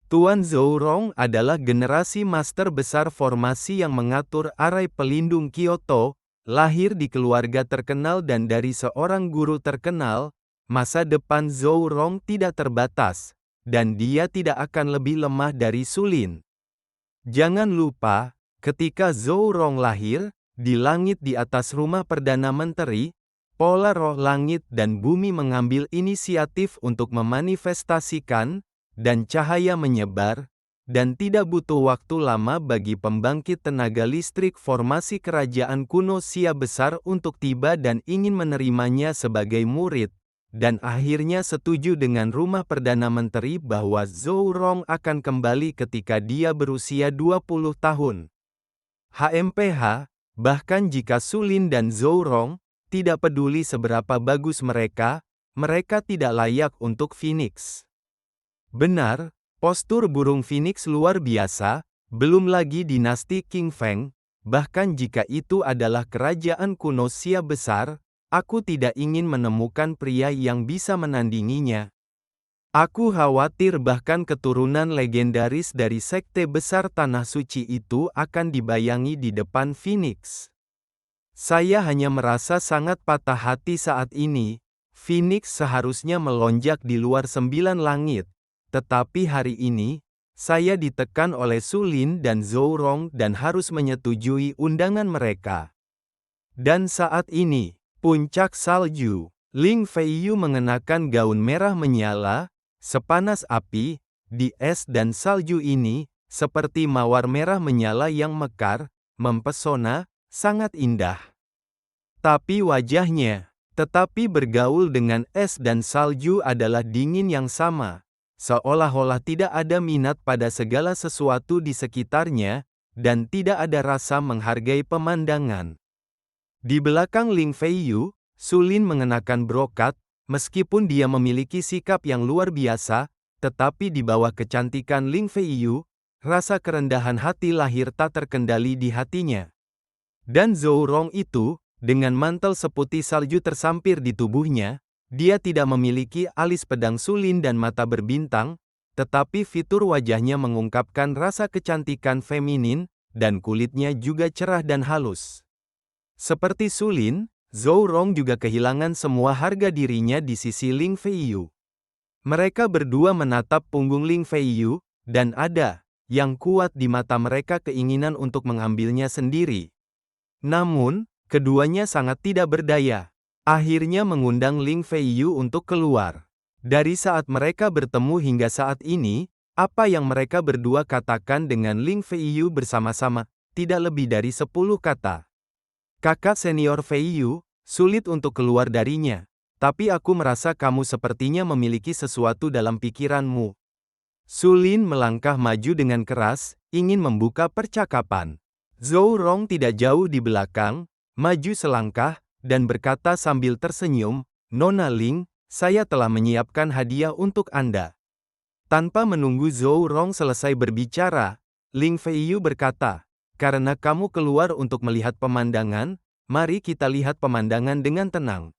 Tuan Zhou Rong adalah generasi master besar formasi yang mengatur arai pelindung Kyoto, lahir di keluarga terkenal dan dari seorang guru terkenal. Masa depan Zhou Rong tidak terbatas, dan dia tidak akan lebih lemah dari Su Lin. Jangan lupa, ketika Zhou Rong lahir, di langit di atas Rumah Perdana Menteri, pola roh langit dan bumi mengambil inisiatif untuk memanifestasikan, dan cahaya menyebar, dan tidak butuh waktu lama bagi pembangkit tenaga listrik formasi kerajaan kuno Xia besar untuk tiba dan ingin menerimanya sebagai murid, dan akhirnya setuju dengan Rumah Perdana Menteri bahwa Zhou Rong akan kembali ketika dia berusia 20 tahun. HMPH, bahkan jika Su Lin dan Zhou Rong, tidak peduli seberapa bagus mereka tidak layak untuk Phoenix. Benar, postur burung Phoenix luar biasa, belum lagi dinasti King Feng, bahkan jika itu adalah kerajaan kuno Xia besar, aku tidak ingin menemukan pria yang bisa menandinginya. Aku khawatir bahkan keturunan legendaris dari sekte besar Tanah Suci itu akan dibayangi di depan Phoenix. Saya hanya merasa sangat patah hati saat ini. Phoenix seharusnya melonjak di luar 9 langit. Tetapi hari ini, saya ditekan oleh Su Lin dan Zhou Rong dan harus menyetujui undangan mereka. Dan saat ini, puncak salju, Ling Feiyu mengenakan gaun merah menyala, sepanas api, di es dan salju ini, seperti mawar merah menyala yang mekar, mempesona, sangat indah. Tapi wajahnya, tetapi bergaul dengan es dan salju adalah dingin yang sama, seolah-olah tidak ada minat pada segala sesuatu di sekitarnya, dan tidak ada rasa menghargai pemandangan. Di belakang Ling Feiyu, Su Lin mengenakan brokat, meskipun dia memiliki sikap yang luar biasa, tetapi di bawah kecantikan Ling Feiyu, rasa kerendahan hati lahir tak terkendali di hatinya. Dan Zhou Rong itu, dengan mantel seputih salju tersampir di tubuhnya, dia tidak memiliki alis pedang Su Lin dan mata berbintang, tetapi fitur wajahnya mengungkapkan rasa kecantikan feminin, dan kulitnya juga cerah dan halus. Seperti Su Lin, Zhou Rong juga kehilangan semua harga dirinya di sisi Ling Feiyu. Mereka berdua menatap punggung Ling Feiyu, dan ada yang kuat di mata mereka keinginan untuk mengambilnya sendiri. Namun, keduanya sangat tidak berdaya. Akhirnya mengundang Ling Feiyu untuk keluar. Dari saat mereka bertemu hingga saat ini, apa yang mereka berdua katakan dengan Ling Feiyu bersama-sama, tidak lebih dari 10 kata. Kakak senior Feiyu, sulit untuk keluar darinya. Tapi aku merasa kamu sepertinya memiliki sesuatu dalam pikiranmu. Su Lin melangkah maju dengan keras, ingin membuka percakapan. Zhou Rong tidak jauh di belakang, maju selangkah, dan berkata sambil tersenyum, "Nona Ling, saya telah menyiapkan hadiah untuk Anda." Tanpa menunggu Zhou Rong selesai berbicara, Ling Feiyu berkata, "Karena kamu keluar untuk melihat pemandangan, mari kita lihat pemandangan dengan tenang."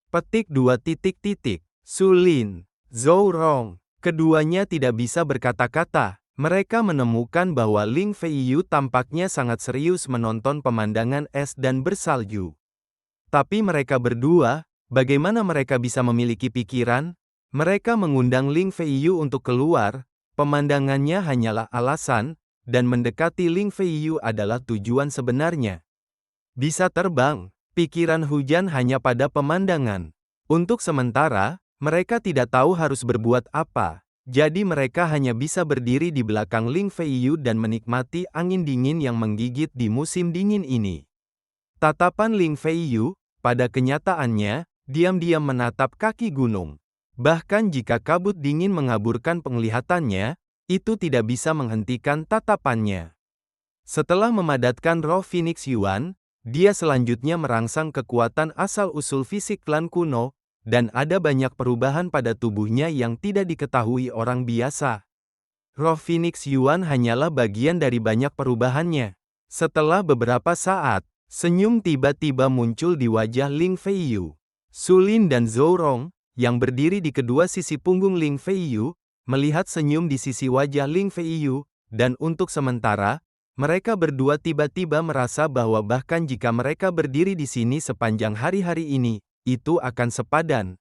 Petik 2 titik titik. Su Lin, Zhou Rong, keduanya tidak bisa berkata-kata. Mereka menemukan bahwa Ling Feiyu tampaknya sangat serius menonton pemandangan es dan bersalju. Tapi mereka berdua, bagaimana mereka bisa memiliki pikiran? Mereka mengundang Ling Feiyu untuk keluar, pemandangannya hanyalah alasan, dan mendekati Ling Feiyu adalah tujuan sebenarnya. Bisa terbang, pikiran hujan hanya pada pemandangan. Untuk sementara, mereka tidak tahu harus berbuat apa. Jadi mereka hanya bisa berdiri di belakang Ling Feiyu dan menikmati angin dingin yang menggigit di musim dingin ini. Tatapan Ling Feiyu, pada kenyataannya, diam-diam menatap kaki gunung. Bahkan jika kabut dingin mengaburkan penglihatannya, itu tidak bisa menghentikan tatapannya. Setelah memadatkan roh Phoenix Yuan, dia selanjutnya merangsang kekuatan asal-usul fisik klan kuno, dan ada banyak perubahan pada tubuhnya yang tidak diketahui orang biasa. Roh Phoenix Yuan hanyalah bagian dari banyak perubahannya. Setelah beberapa saat, senyum tiba-tiba muncul di wajah Ling Feiyu. Su Lin dan Zhou Rong, yang berdiri di kedua sisi punggung Ling Feiyu, melihat senyum di sisi wajah Ling Feiyu, dan untuk sementara, mereka berdua tiba-tiba merasa bahwa bahkan jika mereka berdiri di sini sepanjang hari-hari ini, itu akan sepadan.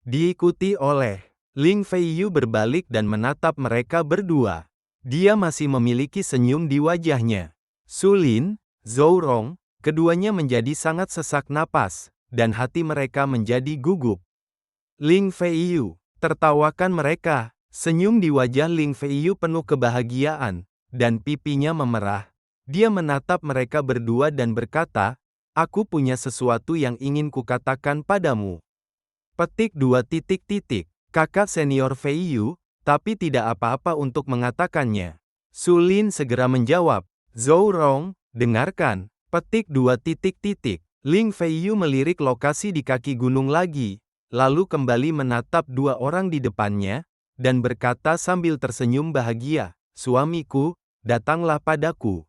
Diikuti oleh Ling Feiyu berbalik dan menatap mereka berdua. Dia masih memiliki senyum di wajahnya. Su Lin, Zhou Rong, keduanya menjadi sangat sesak napas, dan hati mereka menjadi gugup. Ling Feiyu, tertawakan mereka. Senyum di wajah Ling Feiyu penuh kebahagiaan, dan pipinya memerah. Dia menatap mereka berdua dan berkata, "Aku punya sesuatu yang ingin kukatakan padamu." Petik 2 titik titik. Kakak senior Feiyu, tapi tidak apa-apa untuk mengatakannya. Su Lin segera menjawab, "Zhou Rong, dengarkan." Petik 2 titik titik. Ling Feiyu melirik lokasi di kaki gunung lagi, lalu kembali menatap dua orang di depannya, dan berkata sambil tersenyum bahagia, "Suamiku, datanglah padaku."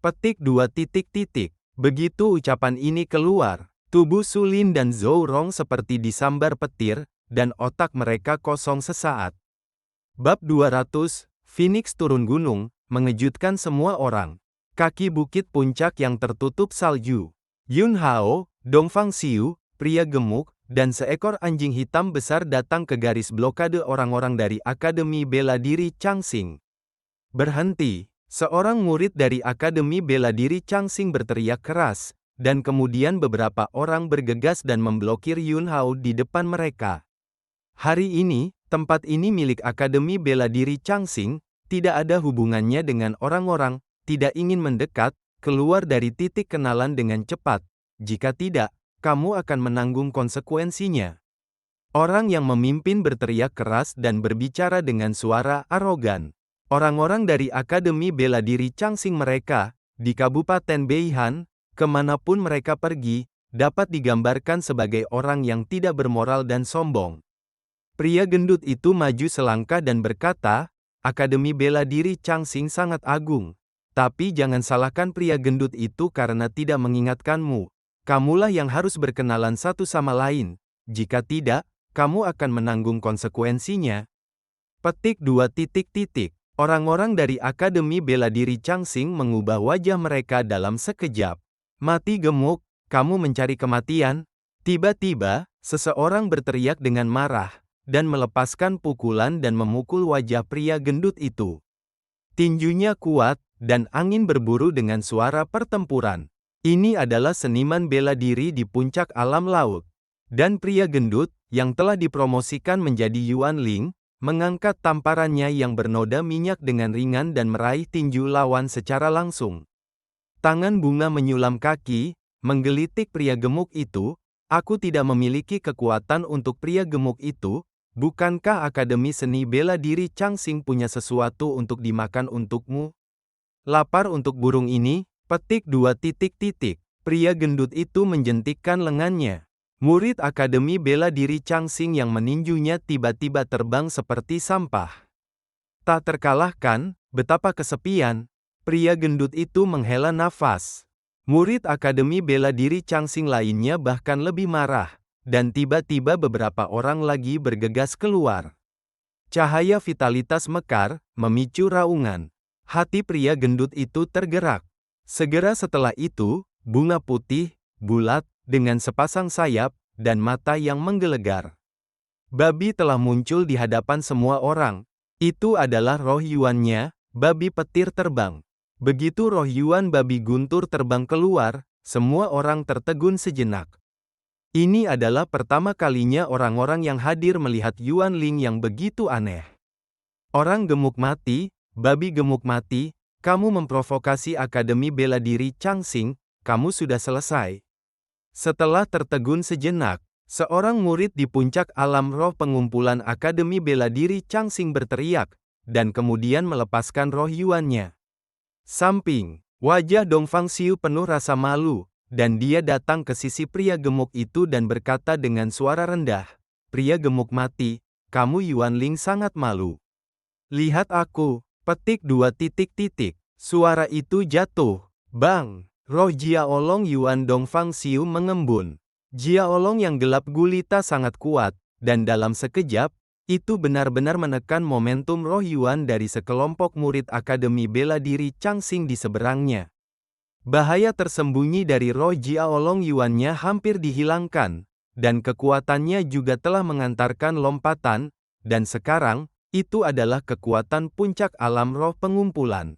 Petik 2 titik titik. Begitu ucapan ini keluar, tubuh Su Lin dan Zhou Rong seperti disambar petir, dan otak mereka kosong sesaat. Bab 200, Phoenix turun gunung, mengejutkan semua orang. Kaki bukit puncak yang tertutup salju. Yun Hao, Dongfang Xiu, pria gemuk, dan seekor anjing hitam besar datang ke garis blokade orang-orang dari Akademi Bela Diri Changxing. "Berhenti!" Seorang murid dari Akademi Bela Diri Changxing berteriak keras, dan kemudian beberapa orang bergegas dan memblokir Yun Hao di depan mereka. Hari ini, tempat ini milik Akademi Bela Diri Changxing, tidak ada hubungannya dengan orang-orang, tidak ingin mendekat, keluar dari titik kenalan dengan cepat. Jika tidak, kamu akan menanggung konsekuensinya. Orang yang memimpin berteriak keras dan berbicara dengan suara arogan. Orang-orang dari Akademi Bela Diri Changxing mereka, di Kabupaten Beihan, kemanapun mereka pergi, dapat digambarkan sebagai orang yang tidak bermoral dan sombong. Pria gendut itu maju selangkah dan berkata, "Akademi Bela Diri Changxing sangat agung. Tapi jangan salahkan pria gendut itu karena tidak mengingatkanmu. Kamulah yang harus berkenalan satu sama lain. Jika tidak, kamu akan menanggung konsekuensinya." Petik 2 titik titik. Orang-orang dari Akademi Bela Diri Changxing mengubah wajah mereka dalam sekejap. "Mati gemuk, kamu mencari kematian?" Tiba-tiba, seseorang berteriak dengan marah, dan melepaskan pukulan dan memukul wajah pria gendut itu. Tinjunya kuat, dan angin berburu dengan suara pertempuran. Ini adalah seniman bela diri di puncak alam laut. Dan pria gendut, yang telah dipromosikan menjadi Yuan Ling, mengangkat tamparannya yang bernoda minyak dengan ringan dan meraih tinju lawan secara langsung. Tangan bunga menyulam kaki, menggelitik pria gemuk itu. "Aku tidak memiliki kekuatan untuk pria gemuk itu, Bukankah Akademi Seni Bela Diri Changsing punya sesuatu untuk dimakan untukmu? Lapar untuk burung ini? Petik 2 titik titik. Pria gendut itu menjentikkan lengannya. Murid Akademi Bela Diri Changsing yang meninjunya tiba-tiba terbang seperti sampah. Tak terkalahkan, betapa kesepian. Pria gendut itu menghela nafas. Murid Akademi Bela Diri Changsing lainnya bahkan lebih marah. Dan tiba-tiba beberapa orang lagi bergegas keluar. Cahaya vitalitas mekar, memicu raungan. Hati pria gendut itu tergerak. Segera setelah itu, bunga putih, bulat, dengan sepasang sayap, dan mata yang menggelegar. Babi telah muncul di hadapan semua orang. Itu adalah roh Yuannya, babi petir terbang. Begitu roh Yuan babi guntur terbang keluar, semua orang tertegun sejenak. Ini adalah pertama kalinya orang-orang yang hadir melihat Yuan Ling yang begitu aneh. Orang gemuk mati, babi gemuk mati, kamu memprovokasi Akademi Bela Diri Changsing, kamu sudah selesai. Setelah tertegun sejenak, seorang murid di puncak alam roh pengumpulan Akademi Bela Diri Changsing berteriak, dan kemudian melepaskan roh Yuannya. Samping, wajah Dongfang Xiu penuh rasa malu, dan dia datang ke sisi pria gemuk itu dan berkata dengan suara rendah, "Pria gemuk mati, kamu Yuan Ling sangat malu. Lihat aku." Petik 2 titik titik. Suara itu jatuh. Bang! Roh Jiaolong Yuan Dongfang Xiu mengembun. Jiaolong yang gelap gulita sangat kuat, dan dalam sekejap, itu benar-benar menekan momentum roh Yuan dari sekelompok murid Akademi Bela Diri Changsing di seberangnya. Bahaya tersembunyi dari roh Jiaolong Yuannya hampir dihilangkan, dan kekuatannya juga telah mengantarkan lompatan, dan sekarang, itu adalah kekuatan puncak alam roh pengumpulan.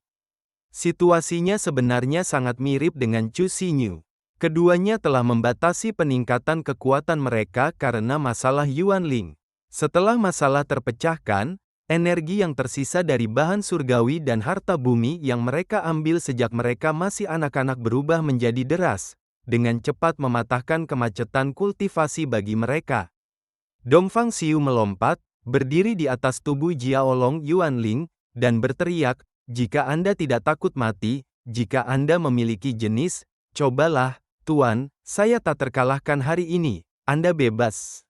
Situasinya sebenarnya sangat mirip dengan Chu Xinyu. Keduanya telah membatasi peningkatan kekuatan mereka karena masalah Yuan Ling. Setelah masalah terpecahkan, energi yang tersisa dari bahan surgawi dan harta bumi yang mereka ambil sejak mereka masih anak-anak berubah menjadi deras, dengan cepat mematahkan kemacetan kultivasi bagi mereka. Dongfang Xiu melompat, berdiri di atas tubuh Jiaolong Yuan Ling, dan berteriak, "Jika Anda tidak takut mati, jika Anda memiliki jenis, cobalah, Tuan, saya tak terkalahkan hari ini, Anda bebas."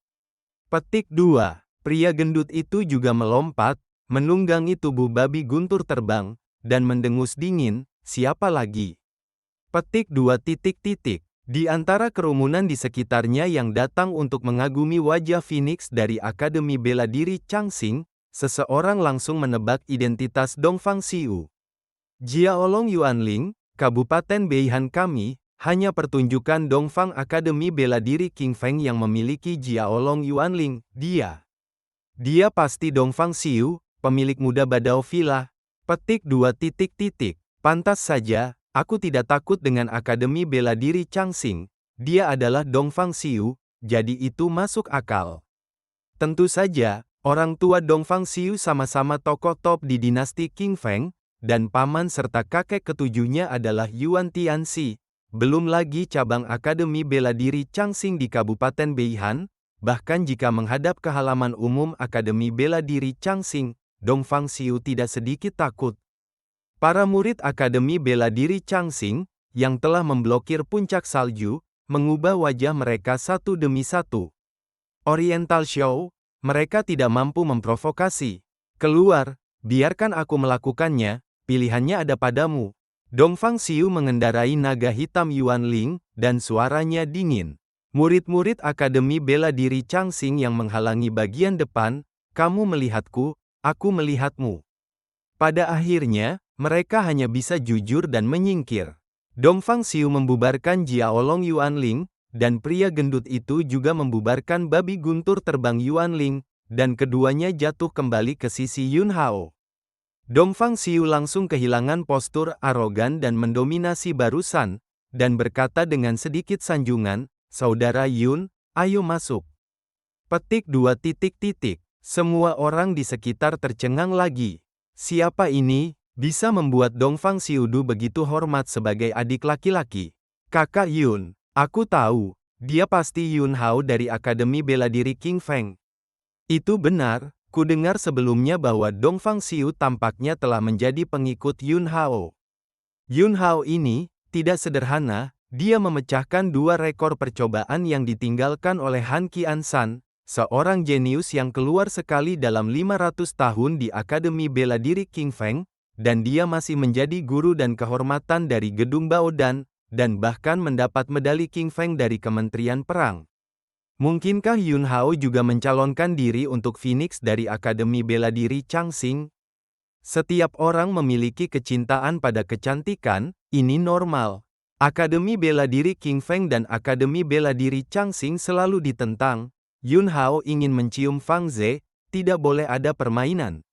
Petik 2. Pria gendut itu juga melompat, menunggangi tubuh babi guntur terbang, dan mendengus dingin, "Siapa lagi?" Petik 2 titik titik. Di antara kerumunan di sekitarnya yang datang untuk mengagumi wajah Phoenix dari Akademi Bela Diri Changsing, seseorang langsung menebak identitas Dongfang Xiu. "Jiaolong Yuan Ling, Kabupaten Beihan kami, hanya pertunjukan Dongfang Akademi Bela Diri King Feng yang memiliki Jiaolong Yuan Ling, dia pasti Dongfang Xiu, pemilik muda Badao Villa." Petik 2 titik titik. Pantas saja, aku tidak takut dengan Akademi Bela Diri Changsing. Dia adalah Dongfang Xiu, jadi itu masuk akal. Tentu saja, orang tua Dongfang Xiu sama-sama tokoh top di dinasti King Feng, dan paman serta kakek ketujuhnya adalah Yuan Tianxi. Belum lagi cabang Akademi Bela Diri Changsing di Kabupaten Beihan. Bahkan jika menghadap ke halaman umum Akademi Bela Diri Changsing, Dongfang Xiu tidak sedikit takut. Para murid Akademi Bela Diri Changsing, yang telah memblokir puncak salju, mengubah wajah mereka satu demi satu. Oriental Show, mereka tidak mampu memprovokasi. "Keluar, biarkan aku melakukannya, pilihannya ada padamu." Dongfang Xiu mengendarai naga hitam Yuan Ling, dan suaranya dingin. Murid-murid Akademi Bela Diri Changsing yang menghalangi bagian depan, "Kamu melihatku, aku melihatmu." Pada akhirnya, mereka hanya bisa jujur dan menyingkir. Dongfang Xiu membubarkan Jiaolong Yuan Ling, dan pria gendut itu juga membubarkan babi guntur terbang Yuan Ling, dan keduanya jatuh kembali ke sisi Yun Hao. Dongfang Xiu langsung kehilangan postur arogan dan mendominasi barusan, dan berkata dengan sedikit sanjungan, "Saudara Yun, ayo masuk." Petik 2 titik titik. Semua orang di sekitar tercengang lagi. Siapa ini? Bisa membuat Dongfang Xiudu begitu hormat sebagai adik laki-laki. "Kakak Yun, aku tahu, dia pasti Yun Hao dari Akademi Bela Diri King Feng." Itu benar, kudengar sebelumnya bahwa Dongfang Xiu tampaknya telah menjadi pengikut Yun Hao. Yun Hao ini tidak sederhana, dia memecahkan 2 rekor percobaan yang ditinggalkan oleh Han Qiansan, seorang jenius yang keluar sekali dalam 500 tahun di Akademi Bela Diri King Feng, dan dia masih menjadi guru dan kehormatan dari Gedung Baodan, dan bahkan mendapat medali King Feng dari Kementerian Perang. Mungkinkah Yun Hao juga mencalonkan diri untuk Phoenix dari Akademi Bela Diri Changxing? Setiap orang memiliki kecintaan pada kecantikan, ini normal. Akademi Bela Diri King Feng dan Akademi Bela Diri Changxing selalu ditentang. Yun Hao ingin mencium Fang Ze, tidak boleh ada permainan.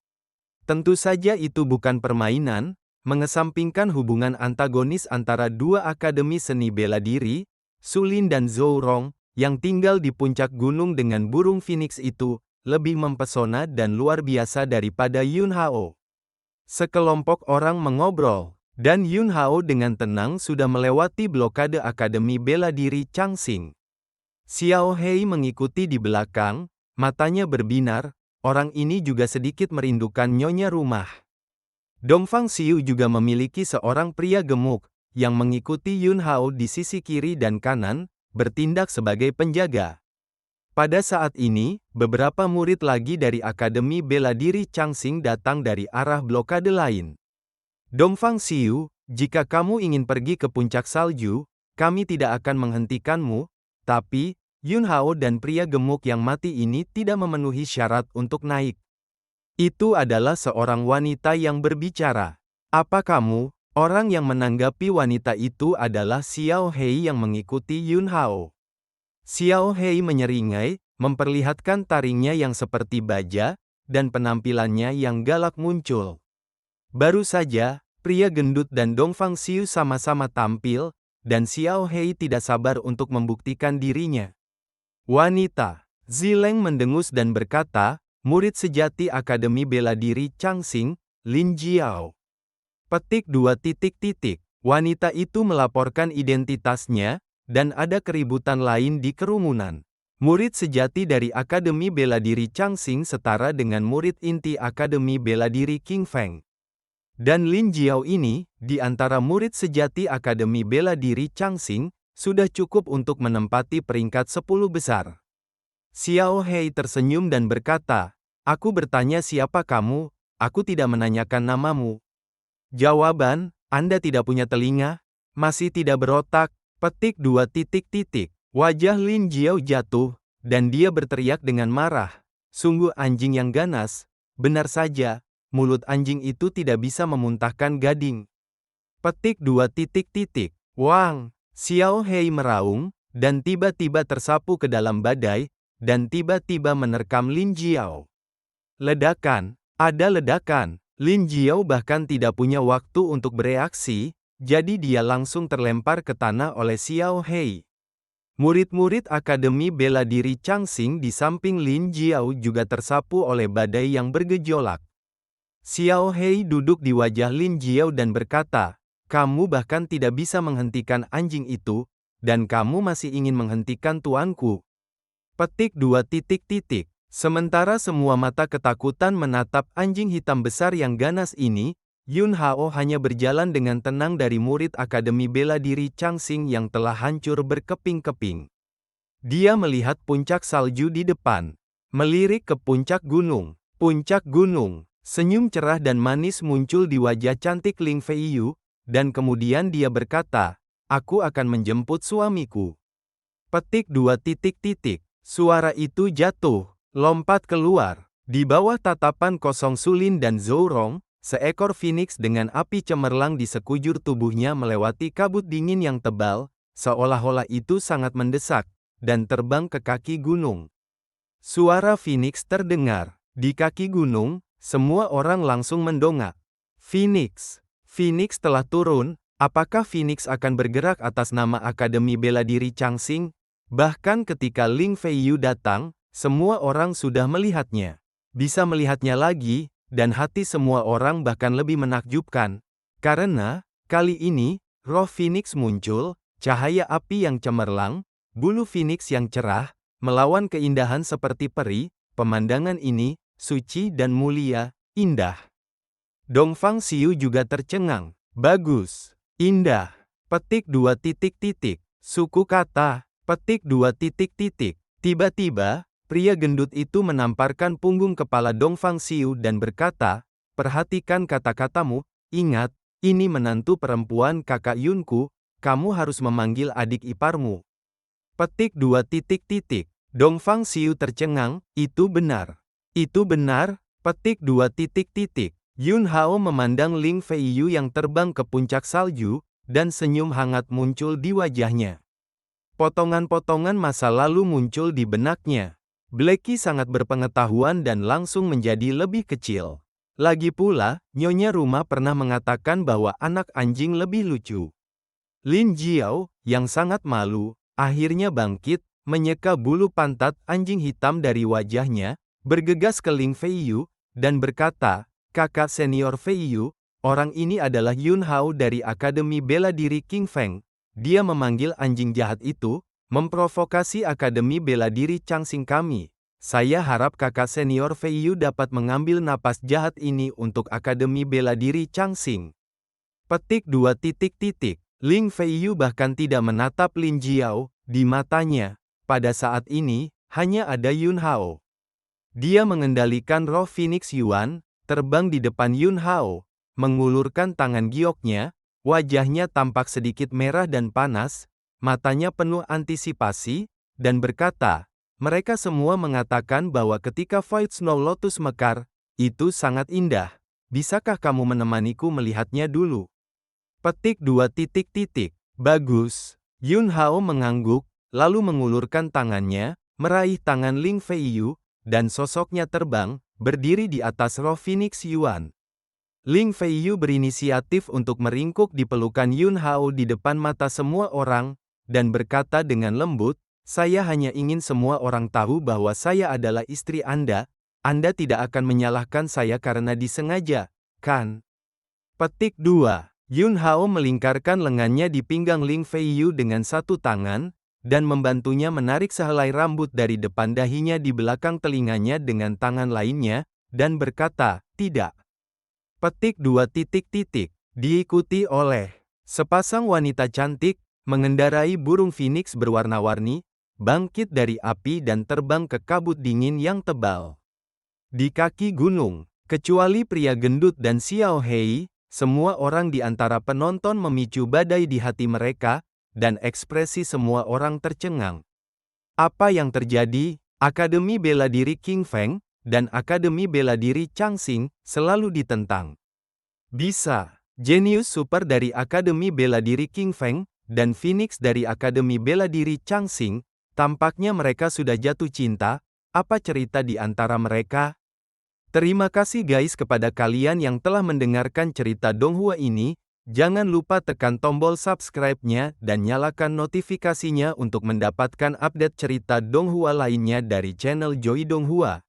Tentu saja itu bukan permainan, mengesampingkan hubungan antagonis antara 2 akademi seni bela diri, Sulin dan Zhou Rong, yang tinggal di puncak gunung dengan burung phoenix itu, lebih mempesona dan luar biasa daripada Yun Hao. Sekelompok orang mengobrol, dan Yun Hao dengan tenang sudah melewati blokade Akademi Bela Diri Changxing. Xiao Hei mengikuti di belakang, matanya berbinar, orang ini juga sedikit merindukan nyonya rumah. Dongfang Xiu juga memiliki seorang pria gemuk, yang mengikuti Yun Hao di sisi kiri dan kanan, bertindak sebagai penjaga. Pada saat ini, beberapa murid lagi dari Akademi Bela Diri Changxing datang dari arah blokade lain. Dongfang Xiu, jika kamu ingin pergi ke puncak salju, kami tidak akan menghentikanmu, tapi, Yun Hao dan pria gemuk yang mati ini tidak memenuhi syarat untuk naik. Itu adalah seorang wanita yang berbicara. Apa kamu? Orang yang menanggapi wanita itu adalah Xiao Hei yang mengikuti Yun Hao. Xiao Hei menyeringai, memperlihatkan taringnya yang seperti baja, dan penampilannya yang galak muncul. Baru saja, pria gendut dan Dongfang Xiu sama-sama tampil, dan Xiao Hei tidak sabar untuk membuktikan dirinya. Wanita, Zileng mendengus dan berkata, murid sejati Akademi Bela Diri Changxing, Lin Jiao. Petik 2. Wanita itu melaporkan identitasnya, dan ada keributan lain di kerumunan. Murid sejati dari Akademi Bela Diri Changxing setara dengan murid inti Akademi Bela Diri King Feng. Dan Lin Jiao ini, di antara murid sejati Akademi Bela Diri Changxing, sudah cukup untuk menempati peringkat 10 besar. Xiao Hei tersenyum dan berkata, aku bertanya siapa kamu, aku tidak menanyakan namamu. Jawaban, Anda tidak punya telinga, masih tidak berotak, petik 2. Wajah Lin Jiao jatuh, dan dia berteriak dengan marah. Sungguh anjing yang ganas, benar saja, mulut anjing itu tidak bisa memuntahkan gading. Petik 2. Wang! Xiao Hei meraung, dan tiba-tiba tersapu ke dalam badai, dan tiba-tiba menerkam Lin Jiao. Ledakan, ada ledakan. Lin Jiao bahkan tidak punya waktu untuk bereaksi, jadi dia langsung terlempar ke tanah oleh Xiao Hei. Murid-murid Akademi Bela Diri Changxing di samping Lin Jiao juga tersapu oleh badai yang bergejolak. Xiao Hei duduk di wajah Lin Jiao dan berkata, kamu bahkan tidak bisa menghentikan anjing itu, dan kamu masih ingin menghentikan tuanku. Petik 2. Sementara semua mata ketakutan menatap anjing hitam besar yang ganas ini, Yun Hao hanya berjalan dengan tenang dari murid Akademi Bela Diri Changxing yang telah hancur berkeping-keping. Dia melihat puncak salju di depan, melirik ke puncak gunung. Puncak gunung, senyum cerah dan manis muncul di wajah cantik Ling Feiyu, dan kemudian dia berkata, aku akan menjemput suamiku. Petik 2. Suara itu jatuh, lompat keluar. Di bawah tatapan kosong Sulin dan Zhou Rong, seekor phoenix dengan api cemerlang di sekujur tubuhnya melewati kabut dingin yang tebal, seolah-olah itu sangat mendesak, dan terbang ke kaki gunung. Suara phoenix terdengar. Di kaki gunung, semua orang langsung mendongak. Phoenix telah turun, apakah Phoenix akan bergerak atas nama Akademi Bela Diri Changxing? Bahkan ketika Ling Feiyu datang, semua orang sudah melihatnya. Bisa melihatnya lagi, dan hati semua orang bahkan lebih menakjubkan. Karena, kali ini, roh Phoenix muncul, cahaya api yang cemerlang, bulu Phoenix yang cerah, melawan keindahan seperti peri, pemandangan ini, suci dan mulia, indah. Dongfang Xiu juga tercengang. Bagus. Indah. Petik 2 titik titik. Suku kata. Petik 2 titik titik. Tiba-tiba, pria gendut itu menamparkan punggung kepala Dongfang Xiu dan berkata, "Perhatikan kata-katamu, ingat, ini menantu perempuan kakak Yunku, kamu harus memanggil adik iparmu." Petik 2 titik titik. Dongfang Xiu tercengang, "Itu benar. Itu benar." Petik 2 titik titik. Yun Hao memandang Ling Feiyu yang terbang ke puncak salju, dan senyum hangat muncul di wajahnya. Potongan-potongan masa lalu muncul di benaknya. Blacky sangat berpengetahuan dan langsung menjadi lebih kecil. Lagi pula, Nyonya Rumah pernah mengatakan bahwa anak anjing lebih lucu. Lin Jiao, yang sangat malu, akhirnya bangkit, menyeka bulu pantat anjing hitam dari wajahnya, bergegas ke Ling Feiyu, dan berkata, "Kakak senior Feiyu, orang ini adalah Yun Hao dari Akademi Bela Diri King Feng." Dia memanggil anjing jahat itu, memprovokasi Akademi Bela Diri Changsing kami. Saya harap kakak senior Feiyu dapat mengambil napas jahat ini untuk Akademi Bela Diri Changsing. Petik 2 titik titik. Ling Feiyu bahkan tidak menatap Lin Jiao, di matanya, pada saat ini, hanya ada Yun Hao. Dia mengendalikan roh Phoenix Yuan, terbang di depan Yun Hao, mengulurkan tangan gioknya, wajahnya tampak sedikit merah dan panas, matanya penuh antisipasi, dan berkata, "Mereka semua mengatakan bahwa ketika Void Snow Lotus mekar, itu sangat indah. Bisakah kamu menemaniku melihatnya dulu?" Petik 2 titik titik. Bagus. Yun Hao mengangguk, lalu mengulurkan tangannya, meraih tangan Ling Feiyu, dan sosoknya terbang, berdiri di atas roh Phoenix Yuan. Ling Feiyu berinisiatif untuk meringkuk di pelukan Yun Hao di depan mata semua orang, dan berkata dengan lembut, "Saya hanya ingin semua orang tahu bahwa saya adalah istri Anda. Anda tidak akan menyalahkan saya karena disengaja, kan?" Petik 2. Yun Hao melingkarkan lengannya di pinggang Ling Feiyu dengan satu tangan, dan membantunya menarik sehelai rambut dari depan dahinya di belakang telinganya dengan tangan lainnya, dan berkata, "Tidak." Petik 2 titik titik. Diikuti oleh sepasang wanita cantik, mengendarai burung phoenix berwarna-warni, bangkit dari api dan terbang ke kabut dingin yang tebal. Di kaki gunung, kecuali pria gendut dan Xiao Hei, semua orang di antara penonton memicu badai di hati mereka, dan ekspresi semua orang tercengang. Apa yang terjadi? Akademi Bela Diri King Feng dan Akademi Bela Diri Changsing selalu ditentang. Bisa, jenius super dari Akademi Bela Diri King Feng dan Phoenix dari Akademi Bela Diri Changsing, tampaknya mereka sudah jatuh cinta. Apa cerita di antara mereka? Terima kasih guys kepada kalian yang telah mendengarkan cerita Donghua ini. Jangan lupa tekan tombol subscribe-nya dan nyalakan notifikasinya untuk mendapatkan update cerita Donghua lainnya dari channel Joy Donghua.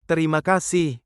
Terima kasih.